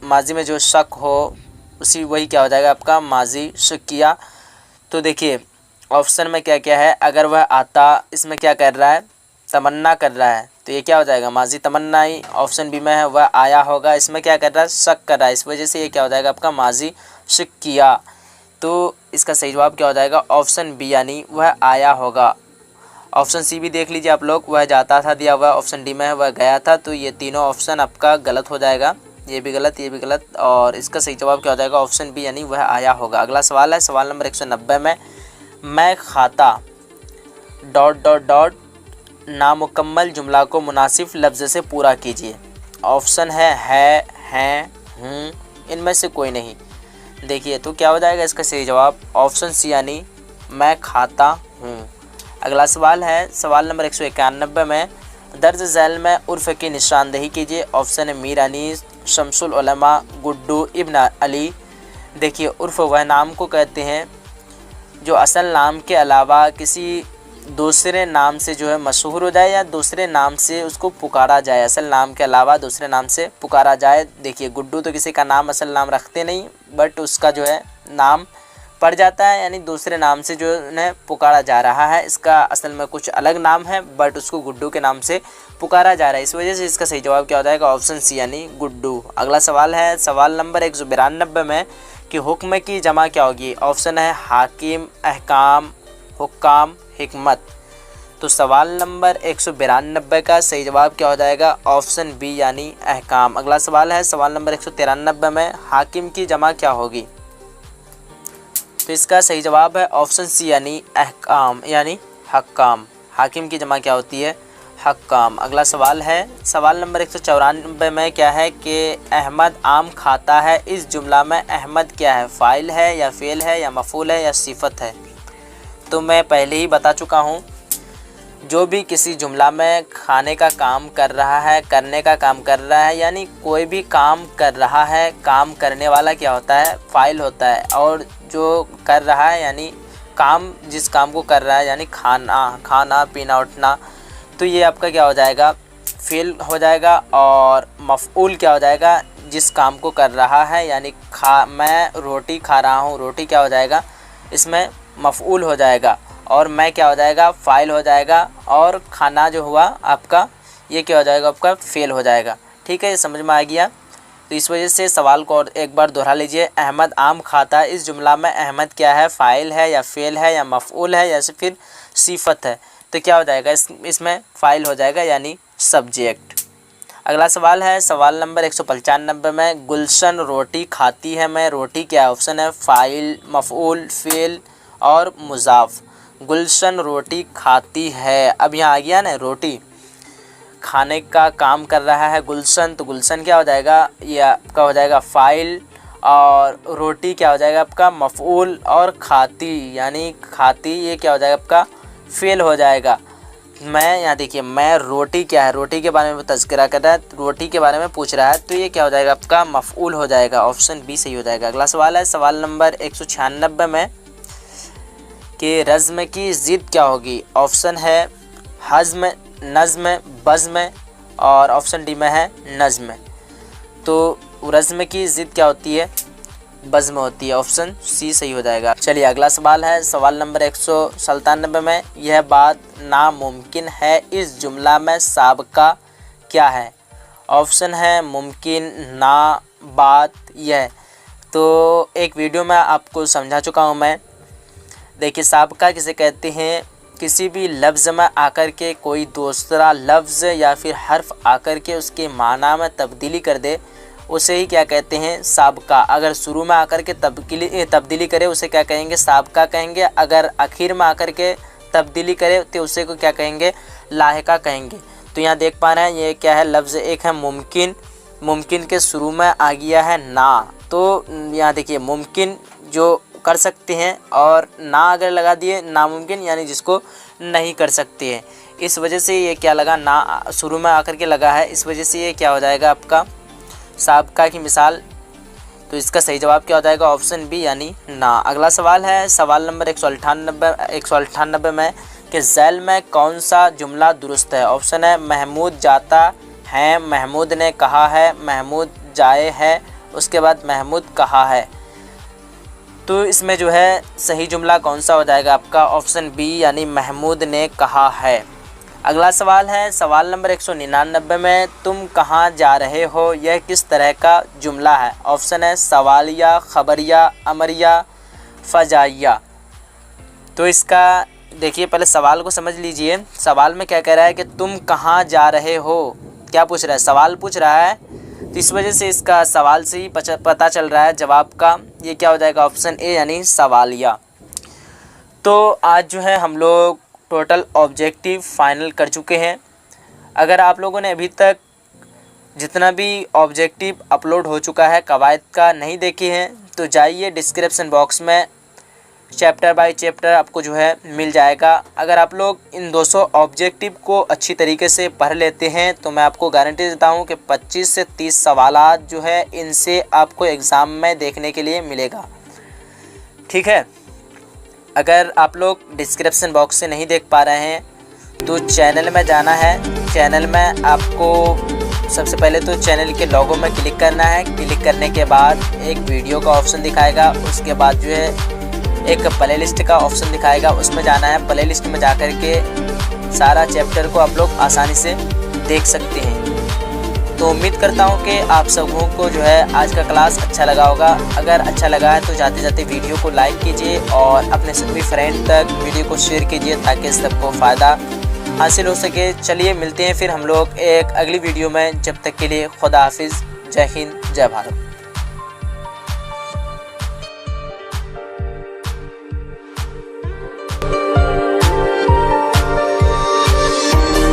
माजी में जो शक हो उसी वही क्या हो जाएगा आपका? माजी शुक्रिया। तो देखिए ऑप्शन में क्या क्या है? अगर वह आता, इसमें क्या कर रहा है? तमन्ना कर रहा है, तो ये क्या हो जाएगा? माजी तमन्ना ही। ऑप्शन बी में है वह आया होगा, इसमें क्या कर रहा है? शक कर रहा है, इस वजह से ये क्या हो जाएगा आपका? माजी शुक्रिया। तो इसका सही जवाब क्या हो जाएगा? ऑप्शन बी यानी वह आया होगा। ऑप्शन सी भी देख लीजिए आप लोग, वह जाता था दिया हुआ, ऑप्शन डी में है वह गया था, तो ये तीनों ऑप्शन आपका गलत हो जाएगा। ये भी गलत, ये भी गलत और इसका सही जवाब क्या हो जाएगा? ऑप्शन बी यानी वह आया होगा। अगला सवाल है, सवाल नंबर 190 में मैं खाता ... नामुकम्मल जुमला को मुनासिब लफ्ज़ से पूरा कीजिए। ऑप्शन है, हैं, हूँ, इनमें से कोई नहीं। देखिए तो क्या हो जाएगा इसका सही जवाब? ऑप्शन सी यानी मैं खाता हूँ। अगला सवाल है, सवाल नंबर 191 में दर्ज झैल में उर्फ़ की निशानदेही कीजिए। ऑप्शन है मीर अनीस, शमसुल उलमा, गुड्डू, इब्न अली। देखिए उर्फ़ वह नाम को कहते हैं जो असल नाम के अलावा किसी दूसरे नाम से जो है मशहूर हो जाए या दूसरे नाम से उसको पुकारा जाए, असल नाम के अलावा दूसरे नाम से पुकारा जाए। देखिए गुड्डू तो किसी का नाम असल नाम रखते नहीं, बट उसका जो है नाम पड़ जाता है, यानी दूसरे नाम से जो है पुकारा जा रहा है। इसका असल में कुछ अलग नाम है बट उसको गुड्डू के नाम से पुकारा जा रहा है, इस वजह से इसका सही जवाब क्या हो जाएगा? ऑप्शन सी यानी गुड्डू। अगला सवाल है, सवाल नंबर 192 में कि हुक्म की जमा क्या होगी? ऑप्शन है हाकिम, अहकाम, हुक्काम, हिकमत। तो सवाल नंबर 192 का सही जवाब क्या हो जाएगा? ऑप्शन बी यानी अहकाम। अगला सवाल है सवाल नंबर 193 में हाकिम की जमा क्या होगी? तो इसका सही जवाब है ऑप्शन सी यानी अहकाम यानी हक्काम। हाकिम की जमा क्या होती है? हक्काम। अगला सवाल है सवाल नंबर 194 में क्या है कि अहमद आम खाता है। इस जुमला में अहमद क्या है? फ़ाइल है या फ़ेल है या मफ़ूल है या सिफ़त है? तो मैं पहले ही बता चुका हूँ, जो भी किसी जुमला में खाने का काम कर रहा है, करने का काम कर रहा है, यानी कोई भी काम कर रहा है, काम करने वाला क्या होता है? फ़ाइल होता है। और जो कर रहा है यानी काम, जिस काम को कर रहा है यानी खाना पीना उठना, तो ये आपका क्या हो जाएगा? फ़ेल हो जाएगा। और मफ़ऊल क्या हो जाएगा? जिस काम को कर रहा है, यानी मैं रोटी खा रहा हूँ, रोटी क्या हो जाएगा? इसमें मफ़ऊल हो जाएगा। और मैं क्या हो जाएगा? फ़ाइल हो जाएगा। और खाना जो हुआ आपका, ये क्या हो जाएगा? आपका फ़ेल हो जाएगा। ठीक है, ये समझ में आ गया। तो इस वजह से सवाल को और एक बार दोहरा लीजिए। अहमद आम खाता है। इस जुमला में अहमद क्या है? फ़ाइल है या फ़ेल है या मफ़ऊल है या फिर सिफ़त है? तो क्या हो जाएगा? इसमें फ़ाइल हो जाएगा यानी सब्जेक्ट। अगला सवाल है सवाल नंबर 195 में गुलशन रोटी खाती है में रोटी क्या ऑप्शन है? फ़ाइल, मफ़ऊल, फ़ेल और मुज़ाफ़। गुलशन रोटी खाती है। अब यहाँ आ गया ना, रोटी खाने का काम कर रहा है गुलशन, तो गुलशन क्या हो जाएगा? ये आपका हो जाएगा फ़ाइल। और रोटी क्या हो जाएगा आपका? मफ़ऊल। और खाती यानी खाती, ये क्या हो जाएगा आपका? फ़ेल हो जाएगा। मैं यहाँ देखिए, मैं रोटी क्या है? रोटी के बारे में तज़किरा कर रहा है, रोटी के बारे में पूछ रहा है, तो ये क्या हो जाएगा आपका? मफ़ऊल हो जाएगा। ऑप्शन बी सही हो जाएगा। अगला सवाल है सवाल नंबर 196 में कि रज़्म की ज़िद क्या होगी? ऑप्शन है हज़्म, नज़्म, बज़्म और ऑप्शन डी में है नज़्म। तो रज़्म की ज़िद क्या होती है? बज़्म होती है। ऑप्शन सी सही हो जाएगा। चलिए अगला सवाल है सवाल नंबर 197 में, यह बात नामुमकिन है। इस जुमला में साबका क्या है? ऑप्शन है मुमकिन, ना, बात, यह। तो एक वीडियो में आपको समझा चुका हूँ मैं। देखिए, साबका किसे कहते हैं? किसी भी लफ्ज़ में आकर के कोई दूसरा लफ्ज़ या फिर हर्फ आकर के उसके माना में तब्दीली कर दे, उसे ही क्या कहते हैं? साबका। अगर शुरू में आकर के तब्दीली करे उसे क्या कहेंगे? साबका कहेंगे। अगर आखिर में आकर के तब्दीली करे तो उसे को क्या कहेंगे? लाहिका कहेंगे। तो यहाँ देख पा रहे हैं ये क्या है? लफ्ज़ एक है मुमकिन, मुमकिन के शुरू में आ गया है ना, तो यहाँ देखिए मुमकिन जो कर सकते हैं, और ना अगर लगा दिए नामुमकिन यानी जिसको नहीं कर सकते हैं। इस वजह से ये क्या लगा? ना शुरू में आकर के लगा है, इस वजह से ये क्या हो जाएगा आपका? साबका की मिसाल। तो इसका सही जवाब क्या हो जाएगा? ऑप्शन बी यानी ना। अगला सवाल है सवाल नंबर 198 में कि झैल में कौन सा जुमला दुरुस्त है? ऑप्शन है महमूद जाता है, महमूद ने कहा है, महमूद जाए है, उसके बाद महमूद कहा है। तो इसमें जो है सही जुमला कौन सा हो जाएगा आपका? ऑप्शन बी यानी महमूद ने कहा है। अगला सवाल है सवाल नंबर 199 में तुम कहाँ जा रहे हो? यह किस तरह का जुमला है? ऑप्शन है सवालिया, खबरिया, अमरिया, फजाइया। तो इसका देखिए, पहले सवाल को समझ लीजिए। सवाल में क्या कह रहा है कि तुम कहाँ जा रहे हो? क्या पूछ रहा है? सवाल पूछ रहा है। तो इस वजह से इसका सवाल से ही पता चल रहा है जवाब का। ये क्या हो जाएगा? ऑप्शन ए यानी सवालिया। तो आज जो है हम लोग टोटल ऑब्जेक्टिव फाइनल कर चुके हैं। अगर आप लोगों ने अभी तक जितना भी ऑब्जेक्टिव अपलोड हो चुका है कवायद का नहीं देखे हैं, तो जाइए डिस्क्रिप्शन बॉक्स में चैप्टर बाय चैप्टर आपको जो है मिल जाएगा। अगर आप लोग इन 200 ऑब्जेक्टिव को अच्छी तरीके से पढ़ लेते हैं तो मैं आपको गारंटी देता हूं कि 25 से 30 सवालात जो है इनसे आपको एग्ज़ाम में देखने के लिए मिलेगा। ठीक है, अगर आप लोग डिस्क्रिप्शन बॉक्स से नहीं देख पा रहे हैं तो चैनल में जाना है। चैनल में आपको सबसे पहले तो चैनल के लोगो में क्लिक करना है। क्लिक करने के बाद एक वीडियो का ऑप्शन दिखाएगा, उसके बाद जो है एक प्ले लिस्ट का ऑप्शन दिखाएगा, उसमें जाना है। प्ले लिस्ट में जा कर के सारा चैप्टर को आप लोग आसानी से देख सकते हैं। तो उम्मीद करता हूं कि आप सबों को जो है आज का क्लास अच्छा लगा होगा। अगर अच्छा लगा है तो जाते जाते वीडियो को लाइक कीजिए और अपने सभी फ्रेंड तक वीडियो को शेयर कीजिए ताकि सबको फ़ायदा हासिल हो सके। चलिए मिलते हैं फिर हम लोग एक अगली वीडियो में, जब तक के लिए खुदा हाफिज़। जय हिंद, जय भारत।